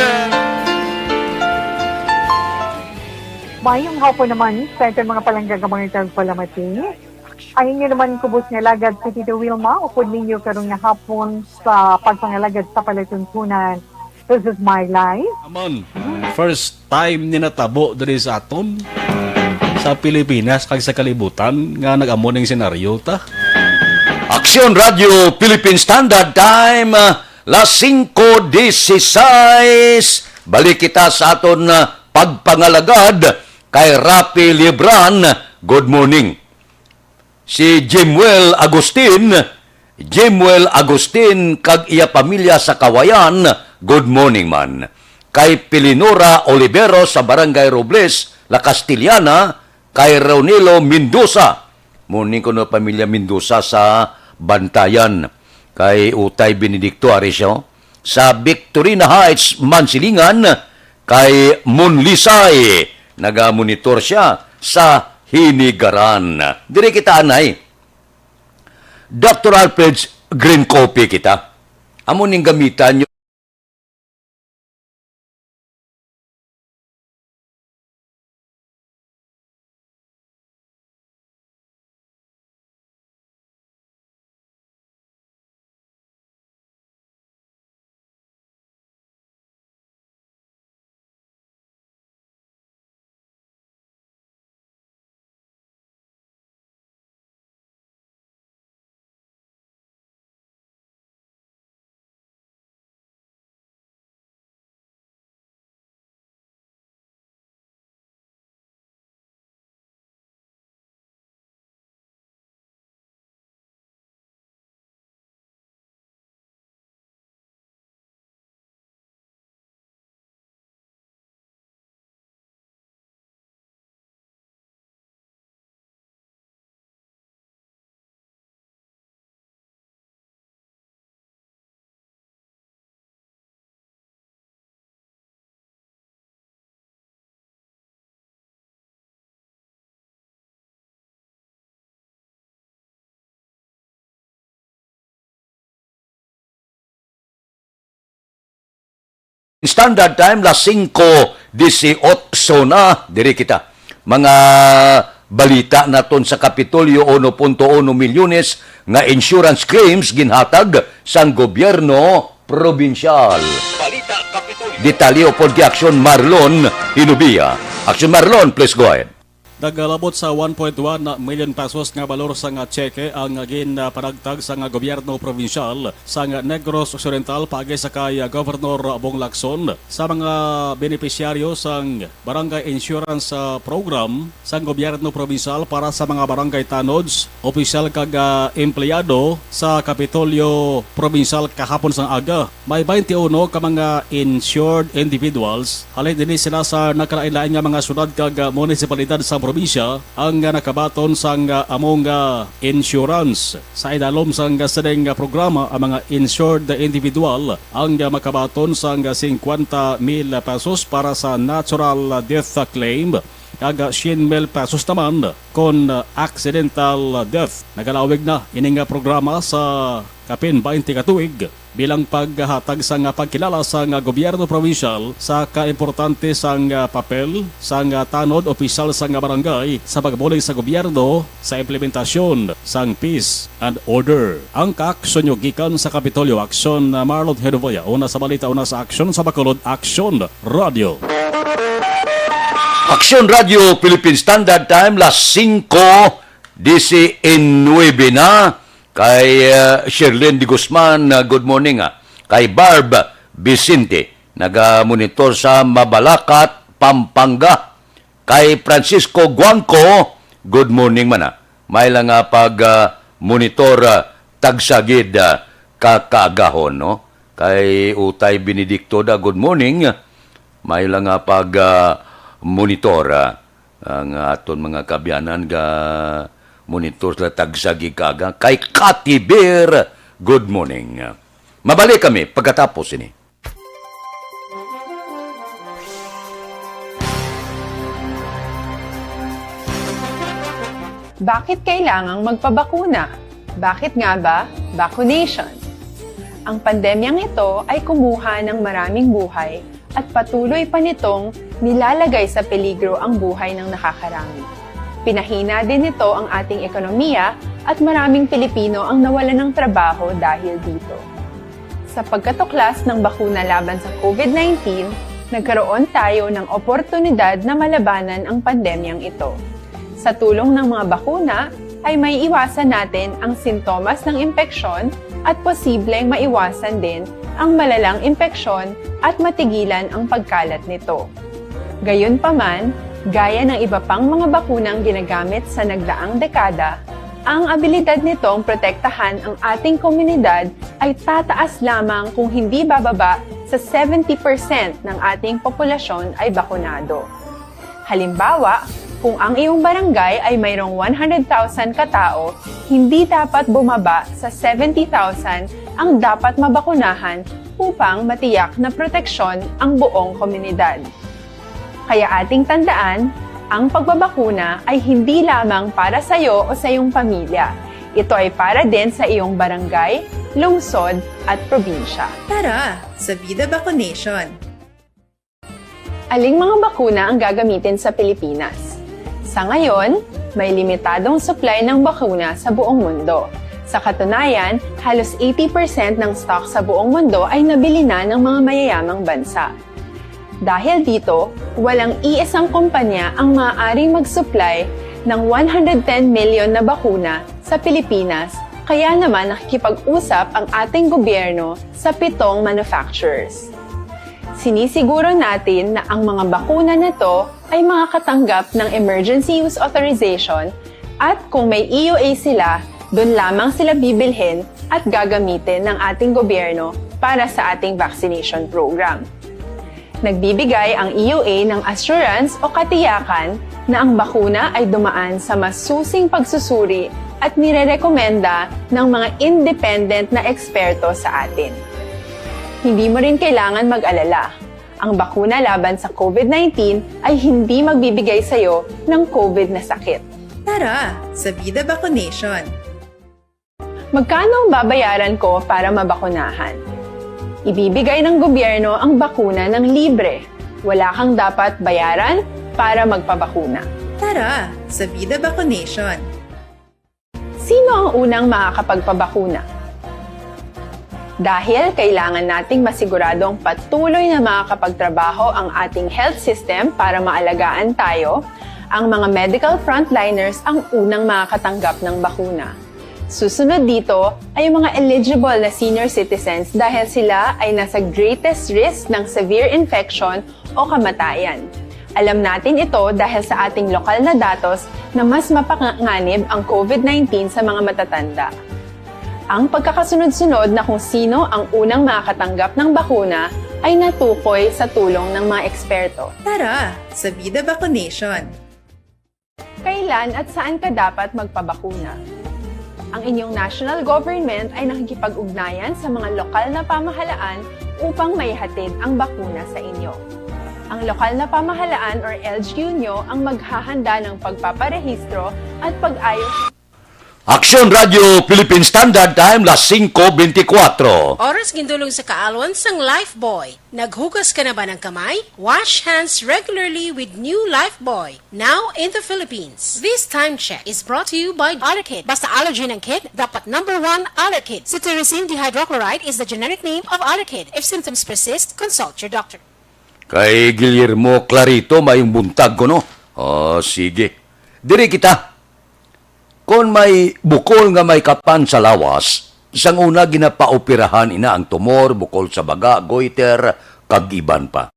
Mayong hapon naman sa ito mga palangga mga tagpalamati. Ang inyo naman kubos nga lagad sa Tito Wilma, upod ninyo karong nga hapon sa pagpangalagad sa palatuntunan. This is my life. Amon, first time ni natabo diri sa aton sa Pilipinas kag sa kalibutan nga nag-amo ning senaryo ta. Aksyon Radio Philippine Standard Time, las 5:16. Balik kita sa aton pagpangalagad kay Rapi Libran. Good morning. Si Jimwell Agustin kag iya pamilya sa Kawayan. Good morning man. Kay Pilinora Olivero sa Barangay Robles, La Castillana, kay Ronilo Mendoza. Morning ko na pamilya Mendoza sa Bantayan. Kay Utay Benedicto Arisio sa Victorina Heights, Mansilingan, kay Monlisay. Naga-monitor siya sa Hinigaran. Diri kita anay. Dr. Alfred's Green Coffee kita. Amo ning gamitan nyo. Standard Time, las 5:18 na. Diri kita. Mga balita naton sa Kapitolyo, 1.1 milyones nga insurance claims ginhatag sang gobyerno probinsyal. Detalyo po di Aksyon Marlon Hinubia. Aksyon Marlon, please go ahead. Nagalabot sa 1.1 million pesos nga balor sa nga cheque ang ginpanagtag sa nga gobyerno probinsyal sa nga Negros Occidental pagi sa kay Governor Bong Lacson sa mga benepisyaryo sang barangay insurance program sa gobyerno probinsyal para sa mga barangay tanods, opisyal kag empleyado sa Kapitolyo probinsyal kahapon sang aga. May 21 ka mga insured individuals. Halin din sila sa nakalain-lain nga mga syudad kag munisipalidad sa probinsya ang nakabaton sang among insurance. Sa idalom sang sadeng programa ang mga insured individual ang makabaton sang 50,000 pesos para sa natural death claim kag 100,000 pesos naman kon accidental death. Nagalawig na ining programa sa kapin 20 katuig bilang paghatag sa pagkilala sa gobyerno provincial sa kaimportante sang papel sang tanod opisyal sang barangay sa pagbulig sa gobyerno sa implementasyon sang peace and order. Ang kaaksyon gikan sa Kapitolyo Aksyon Marlon Hedovoya. Una sa balita, una sa aksyon sa Bacolod, Aksyon Radio. Aksyon Radio Philippine Standard Time, las 5:19 na. Kay Sherlyn de Guzman, good morning. Kay Barb Vicente, naga-monitor sa Mabalacat, Pampanga. Kay Francisco Guangco, good morning man. May lang pag-monitor tagsagid kakagahon. No? Kay Utay Benedicto da, good morning. May lang pag-monitor ang aton mga kabyanan monitor sa tagsagi kaga. Kay Katibir, good morning. Mabalik kami pagkatapos ini. Bakit kailangang magpabakuna? Bakit nga ba vaccination? Ang pandemyang ito ay kumuha ng maraming buhay at patuloy pa nitong nilalagay sa peligro ang buhay ng nakakarami. Pinahina din nito ang ating ekonomiya at maraming Pilipino ang nawalan ng trabaho dahil dito. Sa pagkatuklas ng bakuna laban sa COVID-19, nagkaroon tayo ng oportunidad na malabanan ang pandemyang ito. Sa tulong ng mga bakuna, ay may iwasan natin ang sintomas ng impeksyon at posibleng maiwasan din ang malalang impeksyon at matigilan ang pagkalat nito. Gayunpaman, gaya ng iba pang mga bakunang ginagamit sa nagdaang dekada, ang abilidad nitong protektahan ang ating komunidad ay tataas lamang kung hindi bababa sa 70% ng ating populasyon ay bakunado. Halimbawa, kung ang iyong barangay ay mayroong 100,000 katao, hindi dapat bumaba sa 70,000 ang dapat mabakunahan upang matiyak na proteksyon ang buong komunidad. Kaya ating tandaan, ang pagbabakuna ay hindi lamang para sa iyo o sa iyong pamilya. Ito ay para din sa iyong barangay, lungsod at probinsya. Tara, sa Vida Vaccination! Aling mga bakuna ang gagamitin sa Pilipinas? Sa ngayon, may limitadong supply ng bakuna sa buong mundo. Sa katunayan, halos 80% ng stock sa buong mundo ay nabili na ng mga mayayamang bansa. Dahil dito, walang iisang kumpanya ang maaaring mag-supply ng 110 million na bakuna sa Pilipinas, kaya naman nakikipag-usap ang ating gobyerno sa 7 manufacturers. Sinisiguro natin na ang mga bakuna na to ay makakatanggap ng Emergency Use Authorization at kung may EUA sila, doon lamang sila bibilhin at gagamitin ng ating gobyerno para sa ating vaccination program. Nagbibigay ang EUA ng assurance o katiyakan na ang bakuna ay dumaan sa masusing pagsusuri at nirerekomenda ng mga independent na eksperto sa atin. Hindi mo rin kailangan mag-alala. Ang bakuna laban sa COVID-19 ay hindi magbibigay sa iyo ng COVID na sakit. Tara, sa Vida Vaccination! Magkano ang babayaran ko para mabakunahan? Ibibigay ng gobyerno ang bakuna ng libre. Wala kang dapat bayaran para magpabakuna. Tara, sa Vida Vaccination! Sino ang unang makakapagpabakuna? Dahil kailangan nating masiguradong patuloy na makakapagtrabaho ang ating health system para maalagaan tayo, ang mga medical frontliners ang unang makakatanggap ng bakuna. Susunod dito ay yung mga eligible na senior citizens dahil sila ay nasa greatest risk ng severe infection o kamatayan. Alam natin ito dahil sa ating lokal na datos na mas mapanganib ang COVID-19 sa mga matatanda. Ang pagkakasunod-sunod na kung sino ang unang makakatanggap ng bakuna ay natukoy sa tulong ng mga eksperto. Tara, sa Vida Vaccination! Kailan at saan ka dapat magpabakuna? Ang inyong national government ay nakikipag-ugnayan sa mga lokal na pamahalaan upang maihatid ang bakuna sa inyo. Ang lokal na pamahalaan or LGU nyo ang maghahanda ng pagpaparehistro at pag-ayos. Aksyon Radio Philippine Standard Time, las 5:24. Oras gindulong sa kaalwan sang Lifebuoy. Naghugas ka na ba ng kamay? Wash hands regularly with new Lifebuoy. Now in the Philippines. This time check is brought to you by Allerkid. Basta allergy ng kid, dapat number 1 Allerkid. Cetirizine dihydrochloride is the generic name of Allerkid. If symptoms persist, consult your doctor. Kay Guillermo Clarito, mayong buntag ko, no? Sige. Diri kita. Kung may bukol nga may kapan sa lawas, sang una ginapaoperahan ina ang tumor, bukol sa baga, goiter, kag iban pa.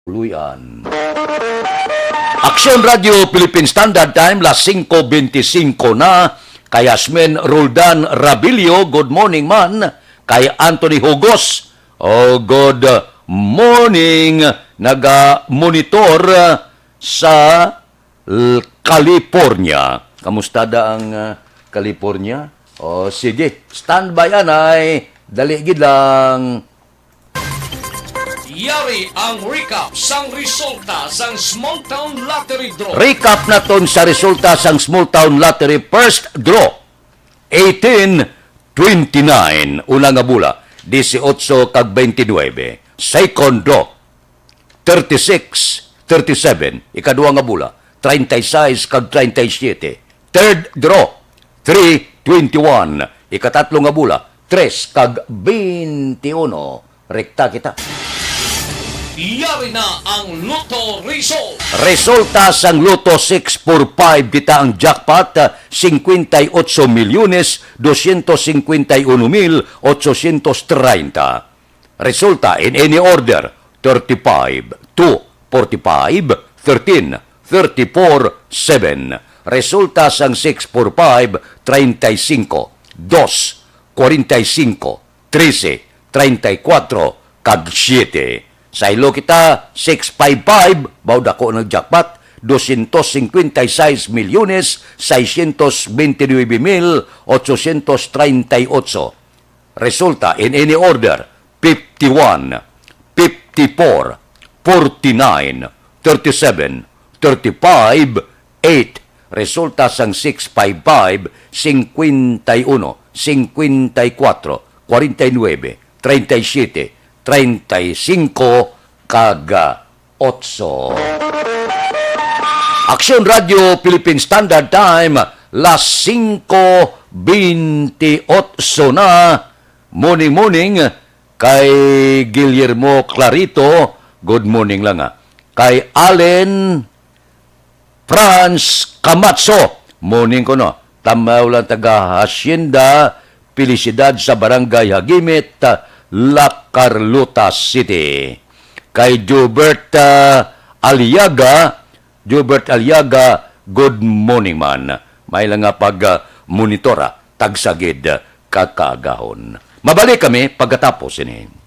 Luyan. Aksyon Radio Philippine Standard Time, las 5:25 na. Kay Yasmin Roldan Rabilio, good morning man. Kay Anthony Hugos, good morning. Naga-monitor sa California. Kamusta da ang California? Sige, standby anay. Daligid lang. Yari ang recap sang resulta sang Small Town Lottery Draw. Recap naton sa resulta sang Small Town Lottery first draw. 18-29. Una nga bula, 18 kag 29. Second draw, 36-37. Ikadua nga bula, 36 kag 37. Third draw, 3-21. Ikatatlo nga bula, 3 kag 21. Rekta kita. Yari na ang Lotto Result. Resulta sang Lotto 645 kita ang jackpot 58,251,830. Resulta in any order 35, 2, 45, 13, 34, 7. Resulta sang 645 35, 2, 45, 13, 34 kag 7. Sa ilo kita, 655, bawda ko ng jackpot, 256,629,838. Resulta in any order, 51, 54, 49, 37, 35, 8. Resulta sang 655, 51, 54, 49, 37, 35 kaga 8. Aksyon Radio Philippine Standard Time, las 5:28 na. Morning kay Guillermo Clarito. Good morning lang Kay Allen Franz Camacho. Morning ko no. Tamaw lang taga Hacienda, Felicidad sa Barangay Hagimit, La Carlota City. Kay Jubert Aliaga, good morning man. May lang nga pag-monitora, tagsagid kakagahon. Mabalik kami pagkatapos ini.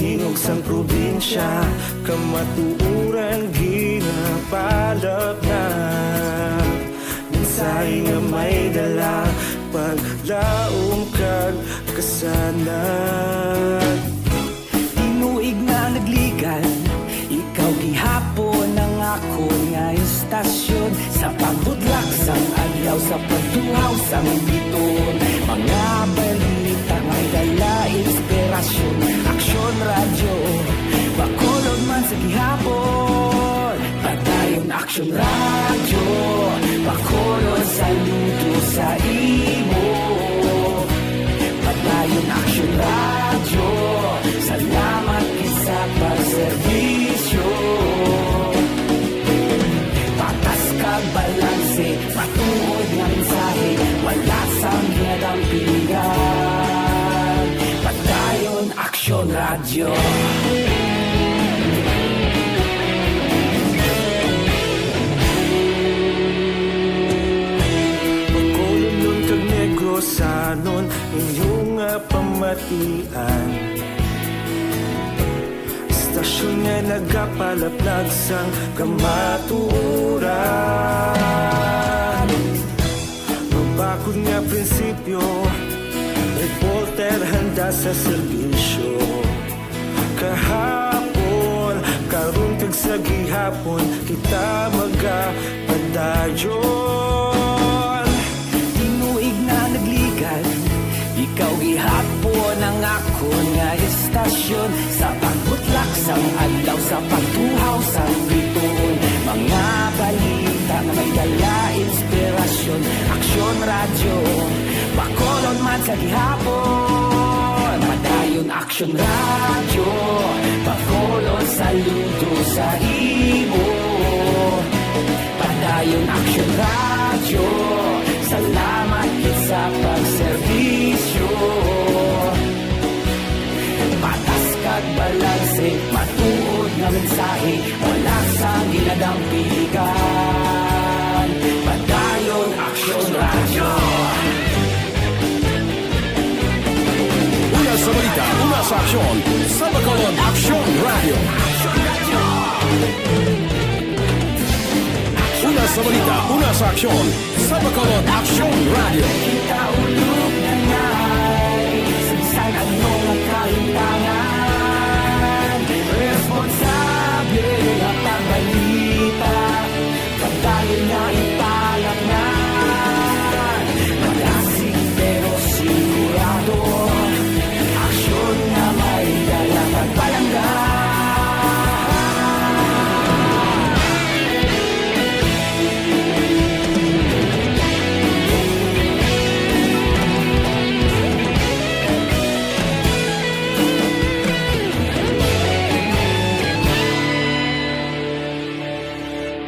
Tingog sang probinsya, kamatuuran ginapalap na. Minsay nga may dala, paglaom kag kasanan. Tinuig na nagligan, ikaw gihapon ang ako nga istasyon. Sa pagbudlak sang adlaw, sa pagtuhaw sang biton. Mga balita may dala inspirasyon. Aksyon Radio, Bacolod man sa gihapon. Padayon Aksyon Radio, Bacolod saludo sa imo. Padayon Aksyon Radio, salamat sa pagserbisyo. Patas kag balanse, patuod nga mensahe, wala sang ginadang pilihan. Padayon Aksyon Radio. Bacolod nun kag Negros anon, inyong pamatian. Istasyon nga nagapalaplag sang kamaturan. Mabakod nga prinsipyo, reporter handa sa serbisyo. Kahapon, aron kag sa gihapon kita magapadayon. Tinuig na nagligan, ikaw gihapon ang ako nga istasyon. Sa pagbutlak sang adlaw, sa pagtuhaw sa bituon, mga balita na may dala inspirasyon. Aksyon radyo, Bacolod man sa gihapon. Padayon Aksyon radyo, Bacolod saludo sa imo. Padayon Aksyon radyo, salamat kit sa pagserbisyo. Patas kag balanse, matuod nga mensahe, wala sa ginadang piligan. Padayon Aksyon radyo. Una sa balita, una sa aksyon, sa Bacolod Aksyon Radio. Una sa balita, una sa aksyon, sa Bacolod Aksyon Radio. Kita ulog na ngay, sansan ang mga kahintangan. Responsable at ang balita, pagdayon na ipalak na. Magasig pero sigurado, aksyon na may dalang pagpalanggan.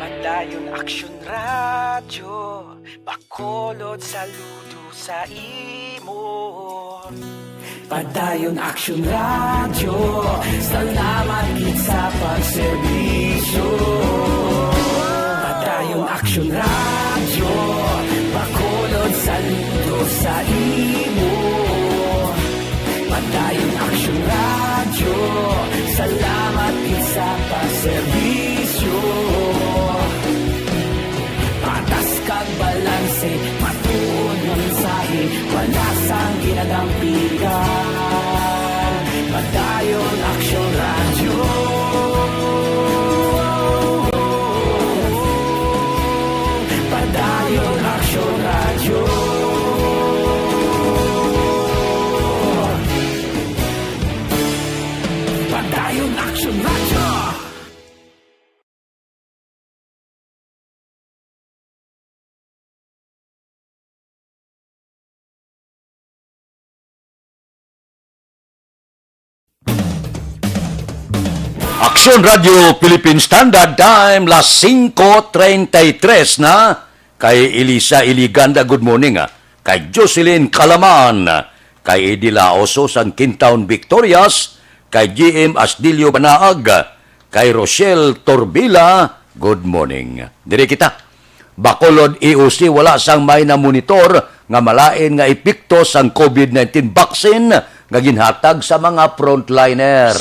Padayon Aksyon radyo, Bacolod saludo sa imo. Padayon Aksyon radyo, salamat kit sa pagserbisyo. Padayon Aksyon radyo, Bacolod saludo sa imo. Padayon Aksyon radyo, salamat kit sa pagserbisyo. Patas kag balanse, matuod nga mensahe, wala sang ginadampigan. Padayon Aksyon radyo. Padayon Aksyon radyo. Padayon Aksyon radyo. Aksyon Radio Philippine Standard Time, las 5:33 na. Kay Elisa Iliganda, good morning. Kay Jocelyn Calaman, kay Edila Oso sang Kintown Victorias, kay GM Asdilio Banaag, kay Rochelle Torbila, good morning. Diri kita. Bacolod EOC wala sang may na monitor nga malain nga epekto sang COVID-19 vaccine nga ginhatag sa mga frontliner.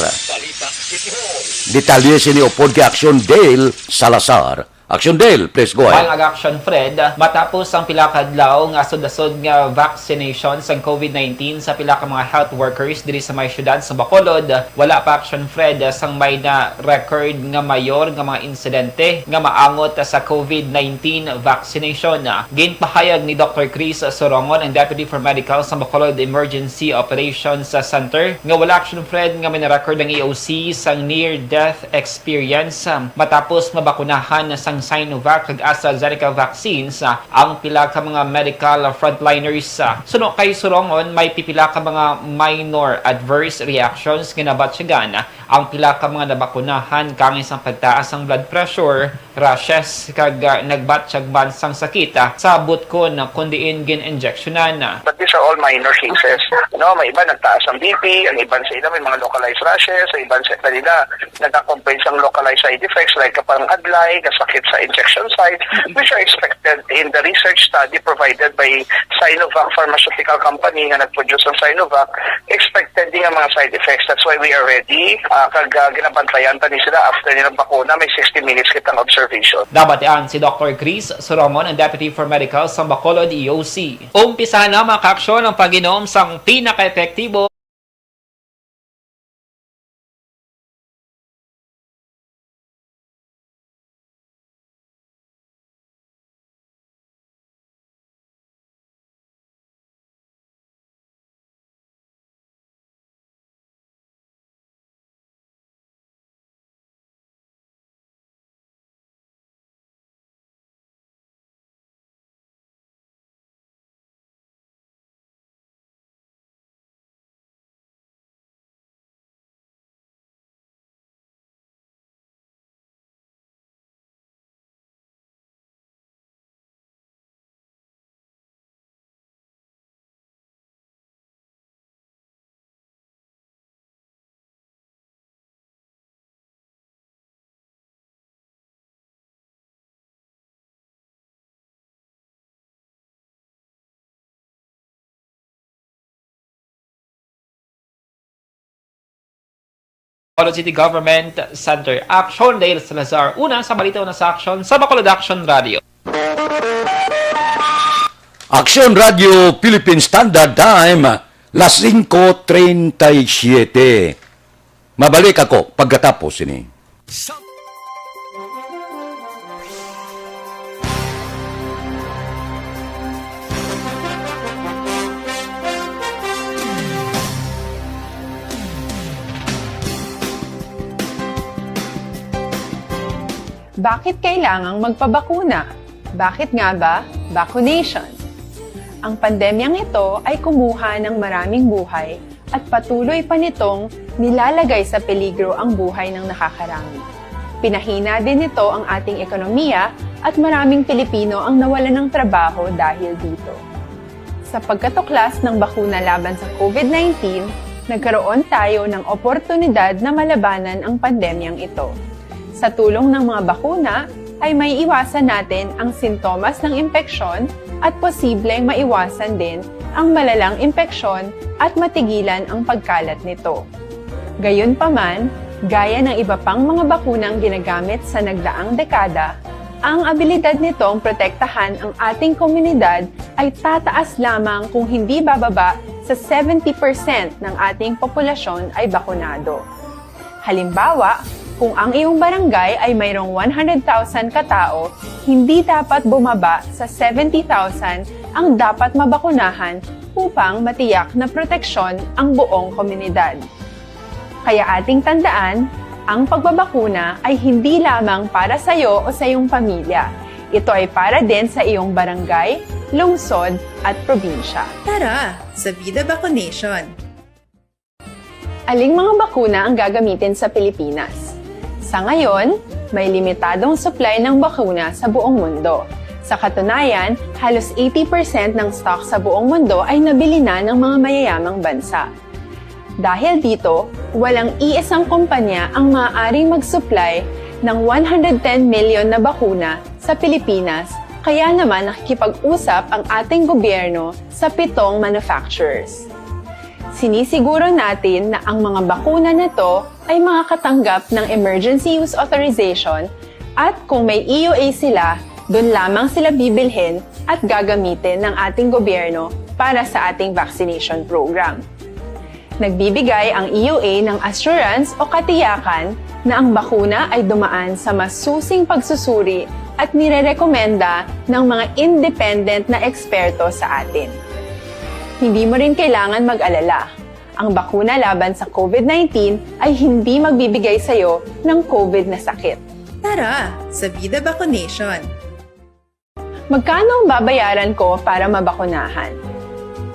Detalye sini upod kay Aksyon Dale Salazar. Aksyon Dale, please go ahead. Ang Aksyon Fred, matapos ang pila ka adlaw nga asod-asod nga vaccination sa COVID-19 sa pila ka mga health workers diri sa may syudad sa Bacolod, wala pa Aksyon Fred sang may na record nga mayor nga mga insidente nga maangot sa COVID-19 vaccination. Ginpahayag ni Dr. Chris Sorongon, ang Deputy for Medical sa Bacolod Emergency Operations Center, nga wala Aksyon Fred nga may na-record ang EOC sang near-death experience matapos mabakunahan sang Sinovac ug AstraZeneca vaccines ang pila ka mga medical frontliners. Suno kay Sorongon, may pipila ka mga minor adverse reactions ginabatsyagan ang pila ka mga nabakunahan kang isang pagtaas ang blood pressure, rashes kag nagbatsyag bansang sakit sa butkon kundiin gin-injectionan. But these are all minor cases. No, may iba nagtaas ang BP, ang iban sa ila may mga localized rashes, ang iban sa kanila nagka-complain ang localized side effects like kapang adlay, kasakit sa injection site, which are expected in the research study provided by Sinovac Pharmaceutical Company nga nag-produce ng Sinovac. Expected din ang mga side effects. That's why we are ready. Kag ginabantayan pa ni sila after nilang bakuna, may 60 minutes kitang observation. Dabatean si Dr. Chris Sorongon, ang Deputy for Medical sa Bacolod EOC. Umpisa na mga kaaksyon ang pag-inom sang pinaka-epektibo Bacolod City Government Center Action. Dale Salazar, una sa balita na sa Action sa Bacolod Action Radio. Action Radio Philippine Standard Time, las 5:37. Mabalik ako pagkatapos ini. Bakit kailangang magpabakuna? Bakit nga ba vaccination? Ang pandemyang ito ay kumuha ng maraming buhay at patuloy pa nitong nilalagay sa peligro ang buhay ng nakakarami. Pinahina din nito ang ating ekonomiya at maraming Pilipino ang nawalan ng trabaho dahil dito. Sa pagkatuklas ng bakuna laban sa COVID-19, nagkaroon tayo ng oportunidad na malabanan ang pandemyang ito. Sa tulong ng mga bakuna, ay may iwasan natin ang sintomas ng impeksyon at posibleng maiwasan din ang malalang impeksyon at matigilan ang pagkalat nito. Gayunpaman, gaya ng iba pang mga bakunang ginagamit sa nagdaang dekada, ang abilidad nitong protektahan ang ating komunidad ay tataas lamang kung hindi bababa sa 70% ng ating populasyon ay bakunado. Halimbawa, kung ang iyong barangay ay mayroong 100,000 katao, hindi dapat bumaba sa 70,000 ang dapat mabakunahan upang matiyak na proteksyon ang buong komunidad. Kaya ating tandaan, ang pagbabakuna ay hindi lamang para sa iyo o sa iyong pamilya. Ito ay para din sa iyong barangay, lungsod at probinsya. Tara, sa Vida Vaccination! Aling mga bakuna ang gagamitin sa Pilipinas? Sa ngayon, may limitadong supply ng bakuna sa buong mundo. Sa katunayan, halos 80% ng stock sa buong mundo ay nabili na ng mga mayayamang bansa. Dahil dito, walang iisang kumpanya ang maaaring mag-supply ng 110 million na bakuna sa Pilipinas, kaya naman nakikipag-usap ang ating gobyerno sa 7 manufacturers. Sinisiguro natin na ang mga bakuna na ito ay makakatanggap ng Emergency Use Authorization at kung may EUA sila, doon lamang sila bibilhin at gagamitin ng ating gobyerno para sa ating vaccination program. Nagbibigay ang EUA ng assurance o katiyakan na ang bakuna ay dumaan sa masusing pagsusuri at nirerekomenda ng mga independent na eksperto sa atin. Hindi mo rin kailangan mag-alala. Ang bakuna laban sa COVID-19 ay hindi magbibigay sa iyo ng COVID na sakit. Tara, sa Vida Vaccination! Magkano ang babayaran ko para mabakunahan?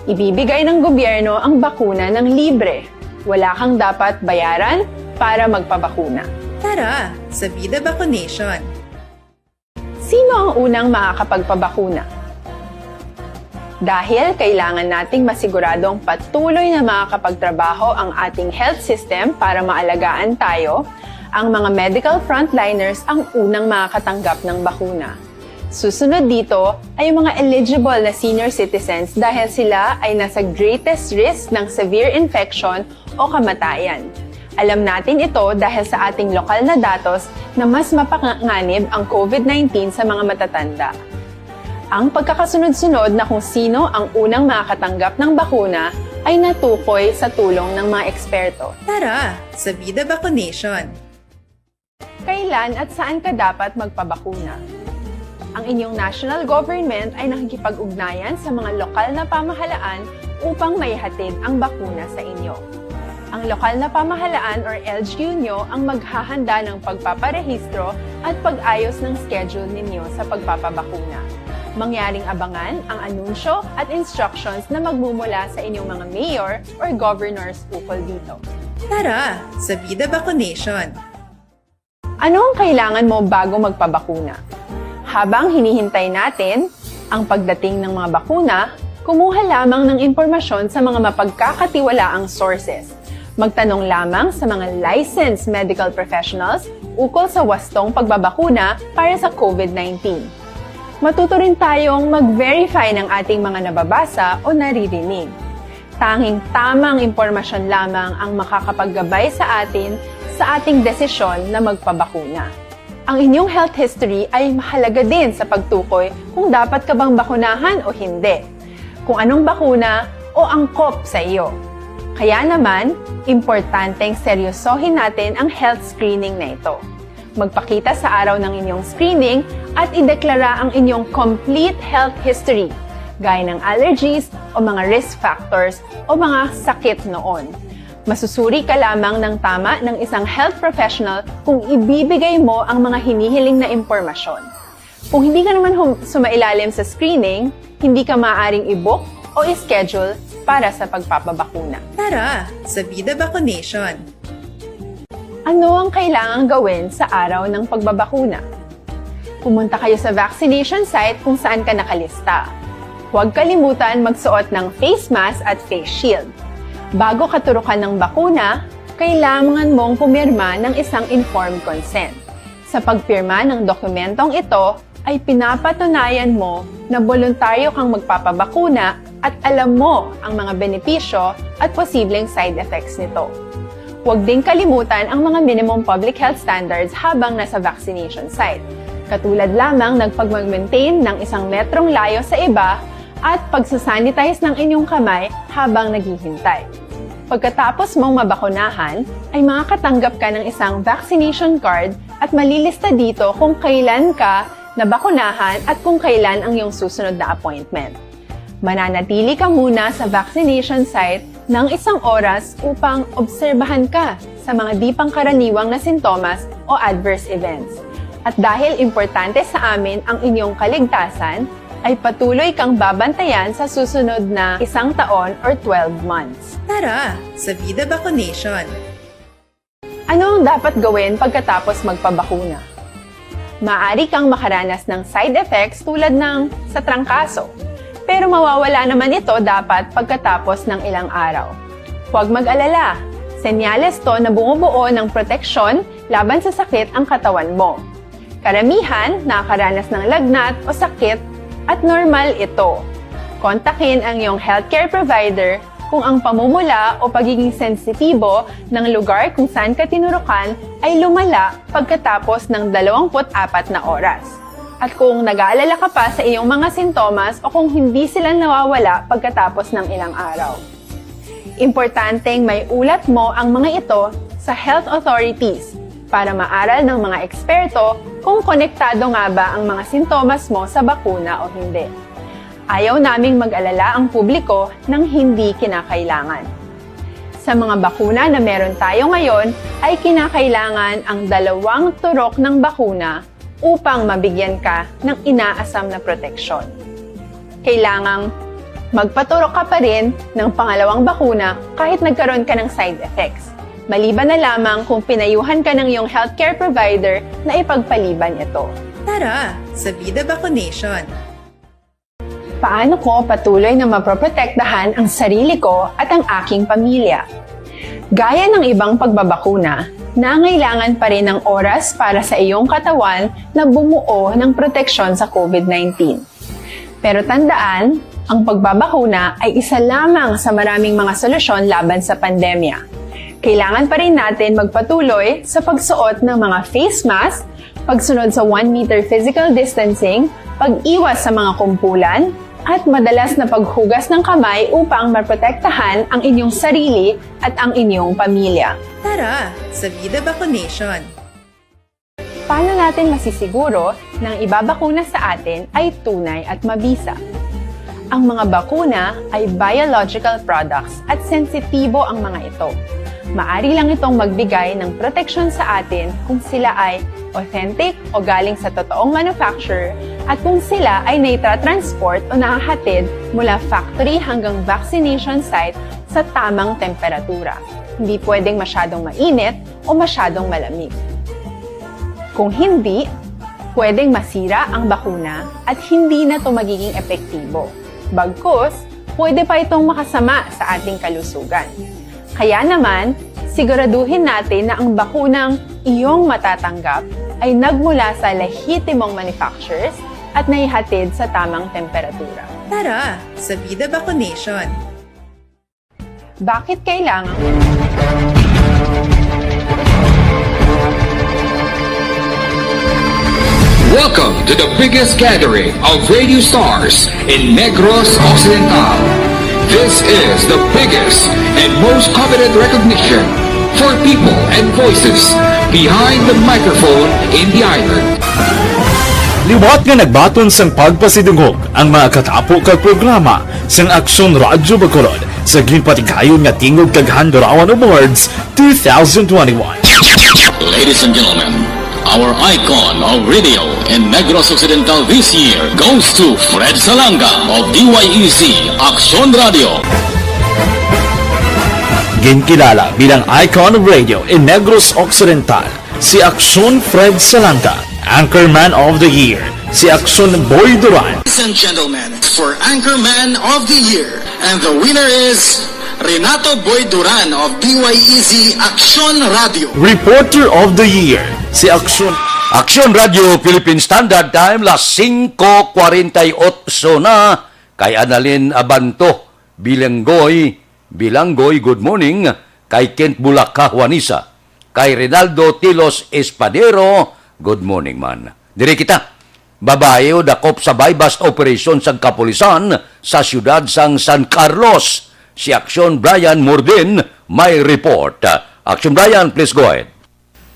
Ibibigay ng gobyerno ang bakuna ng libre. Wala kang dapat bayaran para magpabakuna. Tara, sa Vida Vaccination! Sino ang unang makakapagpabakuna? Dahil kailangan nating masiguradong patuloy na makakapagtrabaho ang ating health system para maalagaan tayo, ang mga medical frontliners ang unang makakatanggap ng bakuna. Susunod dito ay mga eligible na senior citizens dahil sila ay nasa greatest risk ng severe infection o kamatayan. Alam natin ito dahil sa ating lokal na datos na mas mapanganib ang COVID-19 sa mga matatanda. Ang pagkakasunod-sunod na kung sino ang unang makakatanggap ng bakuna ay natukoy sa tulong ng mga eksperto. Tara, sa Vida Vaccination! Kailan at saan ka dapat magpabakuna? Ang inyong national government ay nakikipag-ugnayan sa mga lokal na pamahalaan upang maihatid ang bakuna sa inyo. Ang lokal na pamahalaan or LGU nyo ang maghahanda ng pagpaparehistro at pag-ayos ng schedule ninyo sa pagpapabakuna. Mangyaring abangan ang anunsyo at instructions na magmumula sa inyong mga mayor or governors ukol dito. Tara, sa Vida Vaccination! Ano ang kailangan mo bago magpabakuna? Habang hinihintay natin ang pagdating ng mga bakuna, kumuha lamang ng impormasyon sa mga mapagkakatiwalaang sources. Magtanong lamang sa mga licensed medical professionals ukol sa wastong pagbabakuna para sa COVID-19. Matuto rin tayong mag-verify ng ating mga nababasa o naririnig. Tanging tamang impormasyon lamang ang makakapaggabay sa atin sa ating desisyon na magpabakuna. Ang inyong health history ay mahalaga din sa pagtukoy kung dapat ka bang bakunahan o hindi, kung anong bakuna o angkop sa iyo. Kaya naman, importanteng seryosohin natin ang health screening na ito. Magpakita sa araw ng inyong screening at ideklara ang inyong complete health history, gaya ng allergies o mga risk factors o mga sakit noon. Masusuri ka lamang ng tama ng isang health professional kung ibibigay mo ang mga hinihiling na impormasyon. Kung hindi ka naman sumailalim sa screening, hindi ka maaaring i-book o i-schedule para sa pagpapabakuna. Tara sa Vida Vaccination! Ano ang kailangang gawin sa araw ng pagbabakuna? Pumunta kayo sa vaccination site kung saan ka nakalista. Huwag kalimutan magsuot ng face mask at face shield. Bago katurukan ng bakuna, kailangan mong pumirma ng isang informed consent. Sa pagpirma ng dokumentong ito, ay pinapatunayan mo na voluntaryo kang magpapabakuna at alam mo ang mga benepisyo at posibleng side effects nito. Huwag din kalimutan ang mga minimum public health standards habang nasa vaccination site. Katulad lamang ng pag-maintain ng 1 metrong layo sa iba at pagsasanitize ng inyong kamay habang naghihintay. Pagkatapos mong mabakunahan, ay makakatanggap ka ng isang vaccination card at malilista dito kung kailan ka nabakunahan at kung kailan ang iyong susunod na appointment. Mananatili ka muna sa vaccination site ng 1 oras upang obserbahan ka sa mga di pangkaraniwang na sintomas o adverse events. At dahil importante sa amin ang inyong kaligtasan, ay patuloy kang babantayan sa susunod na 1 taon or 12 months. Tara sa Vida Vaccination! Ano ang dapat gawin pagkatapos magpabakuna? Maaari kang makaranas ng side effects tulad ng sa trangkaso, pero mawawala naman ito dapat pagkatapos ng ilang araw. Huwag mag-alala, senyales to na bumubuo ng proteksyon laban sa sakit ang katawan mo. Karamihan nakakaranas ng lagnat o sakit at normal ito. Kontakin ang iyong healthcare provider kung ang pamumula o pagiging sensitibo ng lugar kung saan ka tinurukan ay lumala pagkatapos ng 24 na oras. At kung nag-aalala ka pa sa iyong mga sintomas o kung hindi sila nawawala pagkatapos ng ilang araw. Importanteng may ulat mo ang mga ito sa health authorities para maaral ng mga eksperto kung konektado nga ba ang mga sintomas mo sa bakuna o hindi. Ayaw naming mag-alala ang publiko ng hindi kinakailangan. Sa mga bakuna na meron tayo ngayon ay kinakailangan ang 2 turok ng bakuna upang mabigyan ka ng inaasam na proteksyon. Kailangang magpaturok ka pa rin ng pangalawang bakuna kahit nagkaroon ka ng side effects. Maliban na lamang kung pinayuhan ka ng iyong healthcare provider na ipagpaliban ito. Tara sa Vida Vaccination! Paano ko patuloy na maproprotektahan ang sarili ko at ang aking pamilya? Gaya ng ibang pagbabakuna, nangailangan pa rin ng oras para sa iyong katawan na bumuo ng proteksyon sa COVID-19. Pero tandaan, ang pagbabakuna ay isa lamang sa maraming mga solusyon laban sa pandemya. Kailangan pa rin natin magpatuloy sa pagsuot ng mga face mask, pagsunod sa 1 meter physical distancing, pag-iwas sa mga kumpulan, at madalas na paghugas ng kamay upang maprotektahan ang inyong sarili at ang inyong pamilya. Tara sa Vida Vaccination! Paano natin masisiguro na ang ibabakuna sa atin ay tunay at mabisa? Ang mga bakuna ay biological products at sensitibo ang mga ito. Maari lang itong magbigay ng proteksyon sa atin kung sila ay authentic o galing sa totoong manufacturer at kung sila ay naitra-transport o nahahatid mula factory hanggang vaccination site sa tamang temperatura. Hindi pwedeng masyadong mainit o masyadong malamig. Kung hindi, pwedeng masira ang bakuna at hindi na ito magiging epektibo. Bagkus, pwede pa itong makasama sa ating kalusugan. Kaya naman, siguraduhin natin na ang bakunang iyong matatanggap ay nagmula sa lehitimong manufacturers at naihatid sa tamang temperatura. Tara sa Vida Vaccination! Bakit kailangan Welcome to the biggest gathering of radio stars in Negros Occidental. This is the biggest and most coveted recognition for people and voices behind the microphone in the island. Liwat nga nagbaton sang pagpasidungog ang mga katapo kag programa sang Aksyon Radyo Bacolod sa ginpatigayon nga Tingog kag Handurawan Awards 2021. Ladies and gentlemen, our icon of radio in Negros Occidental this year goes to Fred Salanga of DYEC Aksyon Radio. Ginkilala bilang icon of radio in Negros Occidental, si Aksyon Fred Salanga. Anchorman of the Year, si Aksyon Boy Duran. Ladies and gentlemen, for Anchorman of the Year, and the winner is Renato Boy Duran of DYEC Aksyon Radio. Reporter of the Year, si Aksyon Radio Philippine Standard Time, las 5:48 na, kay Annalyn Abanto, Bilanggoy, good morning, kay Kent Bulaca Juanisa, kay Rinaldo Tilos Espadero, good morning man. Diri kita, babae o dakop sa buy-bust operation sa kapulisan sa siyudad sang San Carlos. Si Aksyon Brian Mordin may report. Aksyon Brian, please go ahead.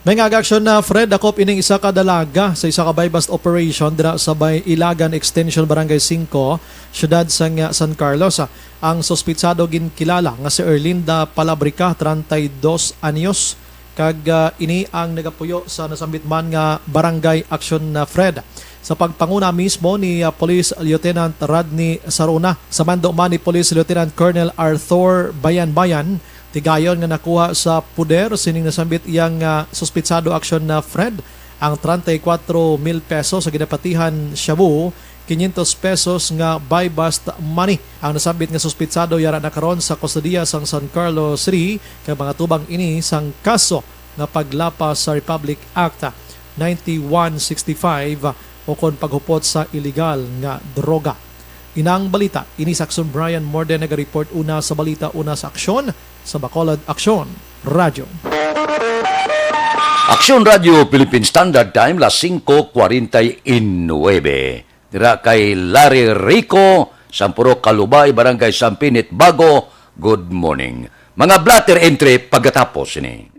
May nga-aksyon na Fred, dakop ining isa ka dalaga sa isa ka buy-bust operation dira sa Bay Ilagan Extension Barangay 5, siyudad sang San Carlos. Ang sospitsado ginkilala nga si Erlinda Palabrica, 32 anyos, kag ini ang nagapuyo sa nasambit man nga barangay aksyon na Fred. Sa pagpanguna mismo ni Police Lieutenant Rodney Saruna, sa mando man ni Police Lieutenant Colonel Arthur Bayan-Bayan, tigayon nga nakuha sa puder sining nasambit iyang suspitsado aksyon na Fred ang 34,000 pesos sa ginapatihan Shabu, 500 pesos nga buy-bust money. Ang nasambit nga suspitsado yara na karon sa kustodiya sang San Carlos City kay mga tubang ini sang kaso nga paglapas sa Republic Act 9165 o kon paghupot sa illegal nga droga. Inang balita, ini sa Aksyon Brian Morden nag-report una sa balita, una sa aksyon sa Bacolod Aksyon Radio. Aksyon Radio Philippine Standard Time, las 5:49. Dira kay Larry Rico, Sampuro Kalubay, Barangay Sampinit, Bago, good morning. Mga blatter entry pagkatapos ini.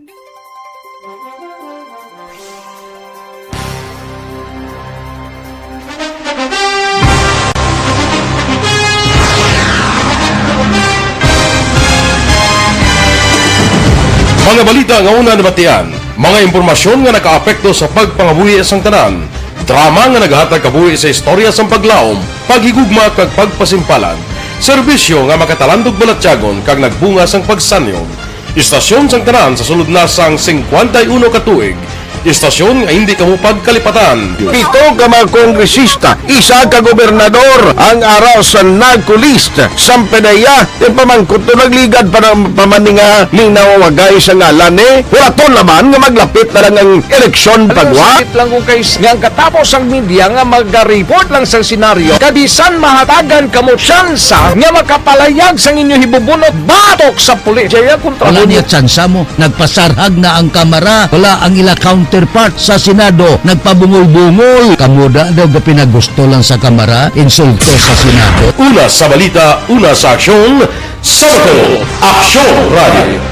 Mga balita nga una nabatian, mga impormasyon nga nakaapekto sa pagpangabuhi sang tanan, drama nga naghatag kabuhi sa istorya sang paglaom, paghigugma kag pagpasimpalan, serbisyo nga makatalandog balatyagon kag nagbunga sang pagsanyon, istasyon sang tanan sa sulod na sang 51 ka tuig, istasyon nga hindi kamupad kalipatan. 7 ka mga kongresista, isa ka gobernador ang araw sa nagkulist sa pedaya yung pamangkot to nagligad para pamaninga linaw wagay sa ngalan wala to naman nga maglapit na lang ang eleksyon pagwa lang kung kayo nga katapos ang media nga mag-report lang sa senaryo kabisan mahatagan kamo tsansa nga makapalayag sa inyo hibubunot batok sa pulis jaya kontra wala niya tsansa mo, nagpasarhag na ang kamera, wala ang ila counterpart sa Senado, nagpabungol-bungol. Kamuda daw pinagusto lang sa kamera, insulto sa Senado. Una sa balita, una sa aksyon, sa Bacolod Aksyon Radio.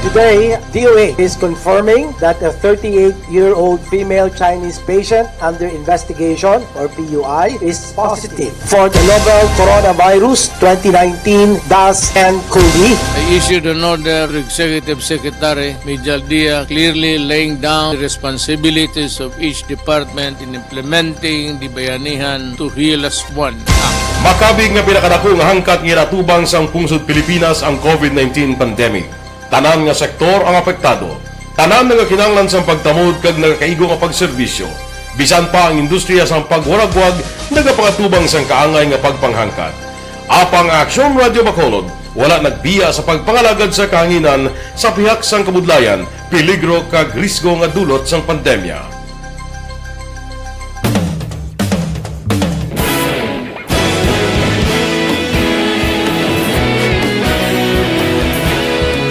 Today, DOA is confirming that a 38-year-old female Chinese patient under investigation, or PUI, is positive for the novel coronavirus 2019-10-CoV. I issued an order to Executive Secretary Mijal Dia clearly laying down the responsibilities of each department in implementing the Bayanihan to Heal as One Act. Makabig nga pinakadako nga hangkat nga natubang sang pungsod Pilipinas ang COVID-19 pandemic. Tanan nga sektor ang apektado. Tanan nga kinahanglan sang pagtamod kag nagakaigo nga pagserbisyo. Bisan pa ang industriya sang pagwaragwag nagapakatubang sang kaangay nga pagpanghangkat. Apang Aksyon Radio Bacolod wala nagbiya sa pagpangalagad sa kahanginan sa pihak sang kabudlayan, peligro kag risgo nga dulot sang pandemya.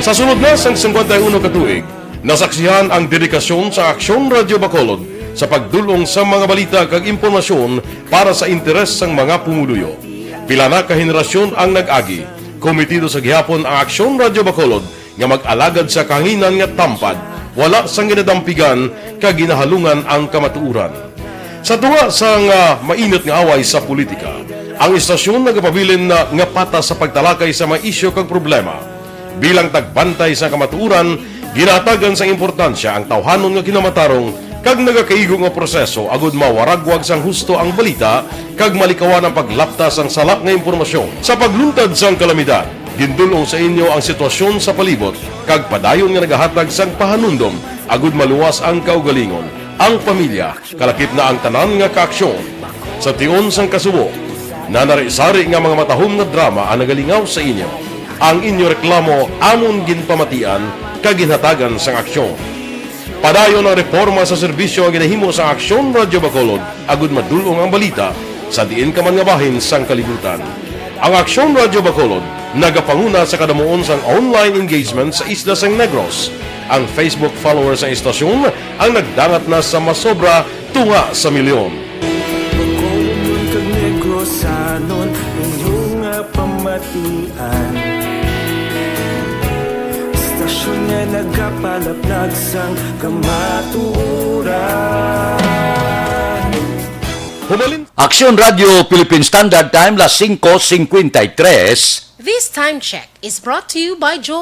Sa sunod na sang 51 ka tuig, nasaksihan ang dedikasyon sa Aksyon Radio Bacolod sa pagdulong sa mga balita kag impormasyon para sa interes sang mga pumuluyo. Pila na ka henerasyon ang nag-agi, komitido sa gihapon ang Aksyon Radio Bacolod nga mag-alagad sa kahanginan nga tampad, wala sang ginadampigan kag ginahalungan ang kamatuuran. Sa tunga sang mainit nga away sa politika, ang istasyon nagapabilin na nga patas sa pagtalakay sa mga isyu kag problema. Bilang tagbantay sa kamatuuran, ginatagan sa importansya ang tawhanon nga kinamatarong kag nagakaigo nga proseso agud mawaragwag sang husto ang balita kag malikawan ang paglaptas ang salak nga impormasyon. Sa pagluntad sang kalamidad, gindulong sa inyo ang sitwasyon sa palibot kag padayon nga nagahatag sang pahanundom agud maluwas ang kaugalingon, ang pamilya, kalakip na ang tanan nga kaaksyon. Sa tion sang kasubo, nanari-sari nga mga matahom nga drama ang nagalingaw sa inyo. Ang inyo reklamo amon ginpamatian kag ginhatagan sang aksyon. Padayon ang reforma sa serbisyo ang ginahimo sa Aksyon Radio Bacolod agud madulong ang balita sa diin ka man nga bahin sang kalibutan. Ang Aksyon Radio Bacolod nagapanguna sa kadamuon sang online engagement sa isla sang Negros. Ang Facebook followers sa istasyon ang nagdangat na sa masobra tunga sa milyon. Bacolod kag Negros anon inyong pamatian. Istasyon nga nagapalaplag sang kamatuuran. Aksyon Radio Philippine Standard Time, las 5:53. This time check is brought to you by Joel.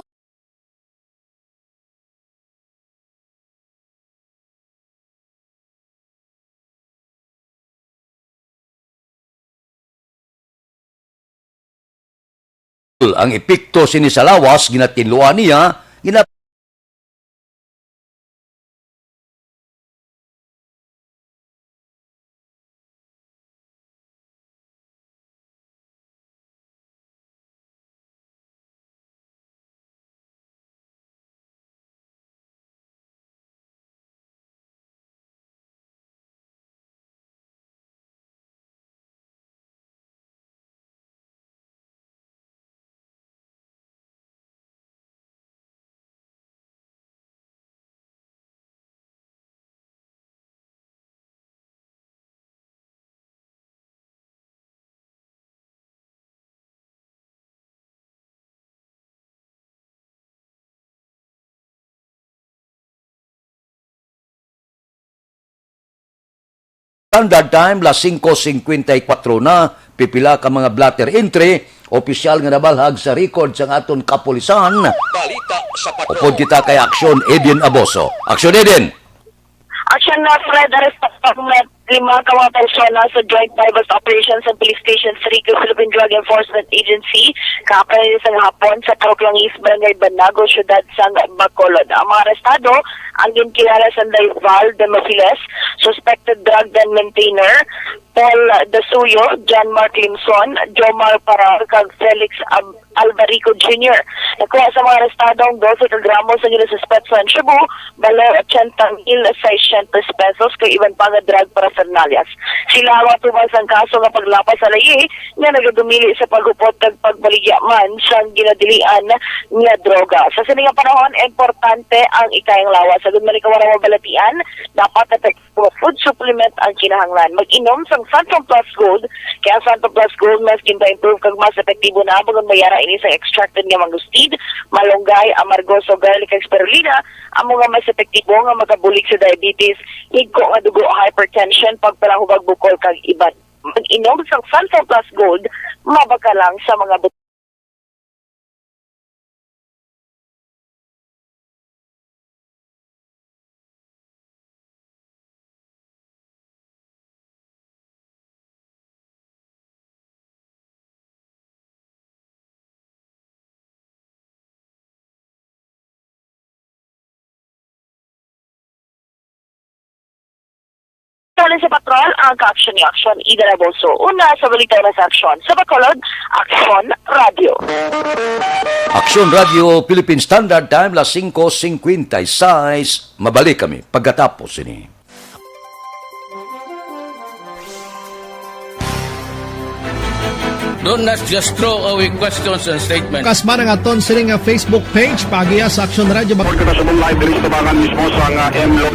Ang epekto sini sa lawas ginatinluan niya Standard Time, las 5:54 na, pipila ka mga blatter entry, opisyal nga nabalhag sa record sa aton kapulisan. Balita sa patrol. Upod kita kay Aksyon Eden Aboso. Aksyon Eden! Aksyon na Fred, arrest ng 5 kawang persona sa Joint Bypass Operations sa Police Station sa Rico Philippine Drug Enforcement Agency kapag sa hapon sa Taruklangis, Barangay Banago, Syudad sang Bacolod. Ang mga arestado ang ginkilala sa Val Demofiles, suspected drug den maintainer, Paul Dasuyo, John Mark Limson, Jomar Paral, kag Felix Albarico Jr. Nakuha sa mga arestado ang 12 kilogramo sa ginasuspect sa Cebu, baler 80,600 pesos kay iban pa nga drug paraphernalias. Sila ang matubang sa kaso nga paglapas sa layi nga nagadumili sa paghupot kag pagbaligyaman sa ginadilian nga droga. Sa sininga panahon, importante ang ikayang lawas. Sa gudman ikawarang mabalatian, dapat na food supplement ang kinahanglan. Mag-inom sa Santom Plus Gold, kaya Santom Plus Gold mas kinta-improve kag mas epektibo na bagon mayara ini sa extracted nga mangustid, malunggay, amargoso, garlic, kag spirulina, ang mga mas epektibo nga magabulik sa diabetes, higko nga dugo, hypertension, pagpalahubag bukol kag iban. Mag-inom sa Santom Plus Gold, mabaka lang sa mga sa patrol ang ka-aksyon ni Aksyon Ida Raboso. Una sa balita na sa aksyon. Sa Bacolod, Aksyon Radio. Aksyon Radio Philippine Standard Time, las 5:56. Mabalik kami pagkatapos ini. Don't not just throw away questions and statements. Kasma ng aton sining Facebook page pagiya sa Aksyon Radio Bacolod.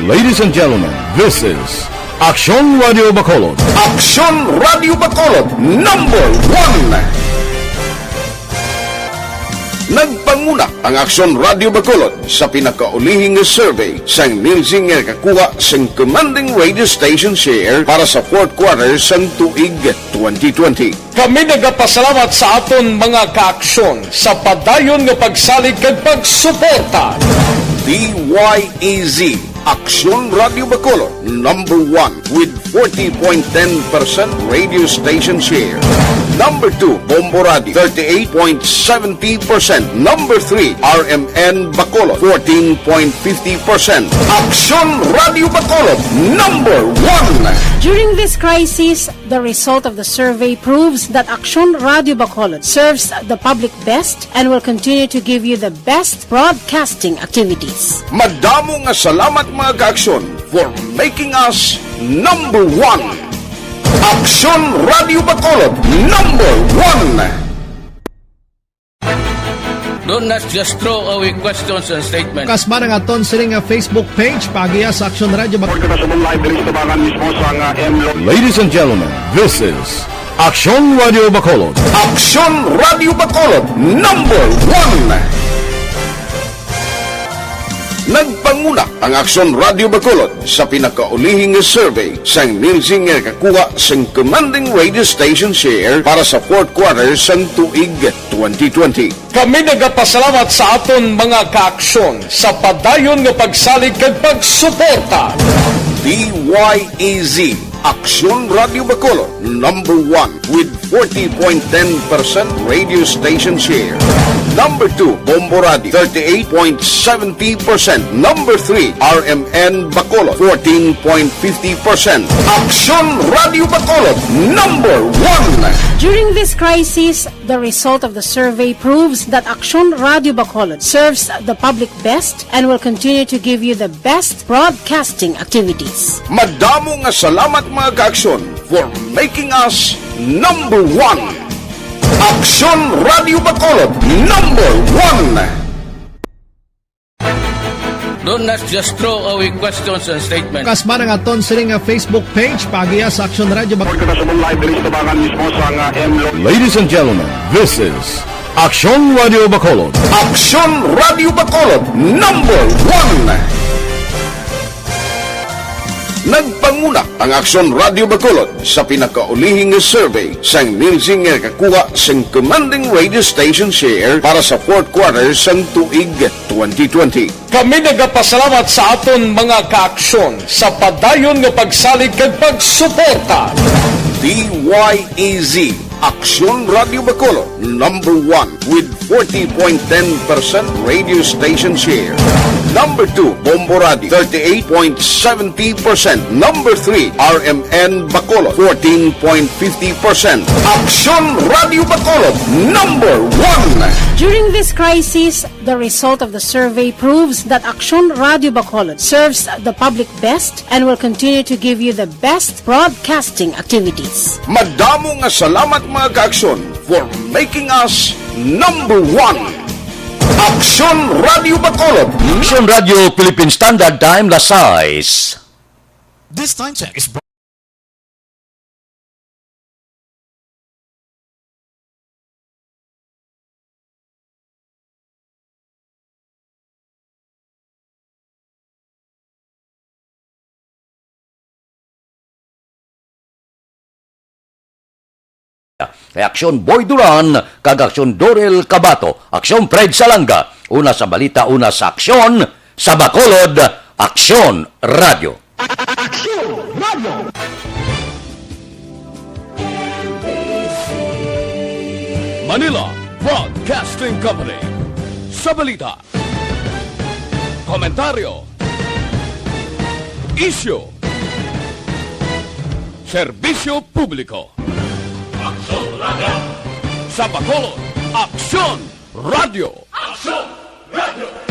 Ladies and gentlemen, this is Aksyon Radio Bacolod. Aksyon Radio Bacolod number 1. Nagpanguna ang Aksyon Radio Bacolod sa pinakaulihing survey sa Nilsing nga kakuha sa commanding radio station share para sa fourth quarter sang tuig 2020. Kami nagapasalamat sa aton mga kaaksyon sa padayon nga pagsalig kag pagsuporta. DYEZ Aksyon Radio Bacolod number 1 with 40.10% radio station share. Number 2, Bombo Radio, 38.70%. Number 3, RMN Bacolod, 14.50%. Aksyon Radio Bacolod, number 1. During this crisis, the result of the survey proves that Aksyon Radio Bacolod serves the public best and will continue to give you the best broadcasting activities. Madamo nga salamat mga kaaksyon for making us number 1. Aksyon Radio Bacolod number 1. Don't not just throw away questions and statements. Kasma ng aton sining Facebook page pagiya sa Aksyon Radio Bacolod. Ladies and gentlemen, this is Aksyon Radio Bacolod. Aksyon Radio Bacolod number 1. Nagpanguna ang Aksyon Radio Bacolod sa pinakaulihing survey sa Nilsing nga kakuha sa commanding radio station share para sa fourth quarter sang tuig 2020. Kami nagapasalamat sa aton mga kaaksyon sa padayon nga pagsalig kag pagsuporta. DYEZ Aksyon Radio Bacolod number 1 with 40.10% radio station share. Number 2, Bombo Radio, 38.70%. Number 3, RMN Bacolod, 14.50%. Aksyon Radio Bacolod, number 1. During this crisis, the result of the survey proves that Aksyon Radio Bacolod serves the public best and will continue to give you the best broadcasting activities. Madamo nga salamat mga kaaksyon for making us number 1. Aksyon Radio Bacolod number 1. Don't not just throw away questions and statements. Kasma ng aton sining Facebook page pagiya sa Aksyon Radio Bacolod. Ladies and gentlemen, this is Aksyon Radio Bacolod. Aksyon Radio Bacolod number 1. Nagpanguna ang Aksyon Radio Bacolod sa pinakaulihing survey sa Nilsing nga kakuha sa commanding radio station share para sa fourth quarter sang tuig 2020. Kami nagapasalamat sa aton mga kaaksyon sa padayon nga pagsalig kag pagsuporta. DYEZ Aksyon Radio Bacolod number 1 with 40.10% radio station share. Number 2, Bombo Radio, 38.70%. Number 3, RMN Bacolod, 14.50%. Aksyon Radio Bacolod number 1. During this crisis, the result of the survey proves that Aksyon Radio Bacolod serves the public best and will continue to give you the best broadcasting activities. Madamo nga salamat mga kaaksyon for making us number 1. Aksyon Radio Bacolod. Aksyon Radio Philippine Standard Time, Las 6. This time check is Aksyon Boy Duran, kag Aksyon Dorel Cabato, Aksyon Fred Salanga, una sa balita, una sa aksyon, sa Bacolod, Aksyon Radio. Aksyon Radio! Manila Broadcasting Company. Sa balita, komentaryo, issue, serbisyo publiko. Aksyon Radio! Sa Bacolod, Aksyon Radio! Aksyon Radio!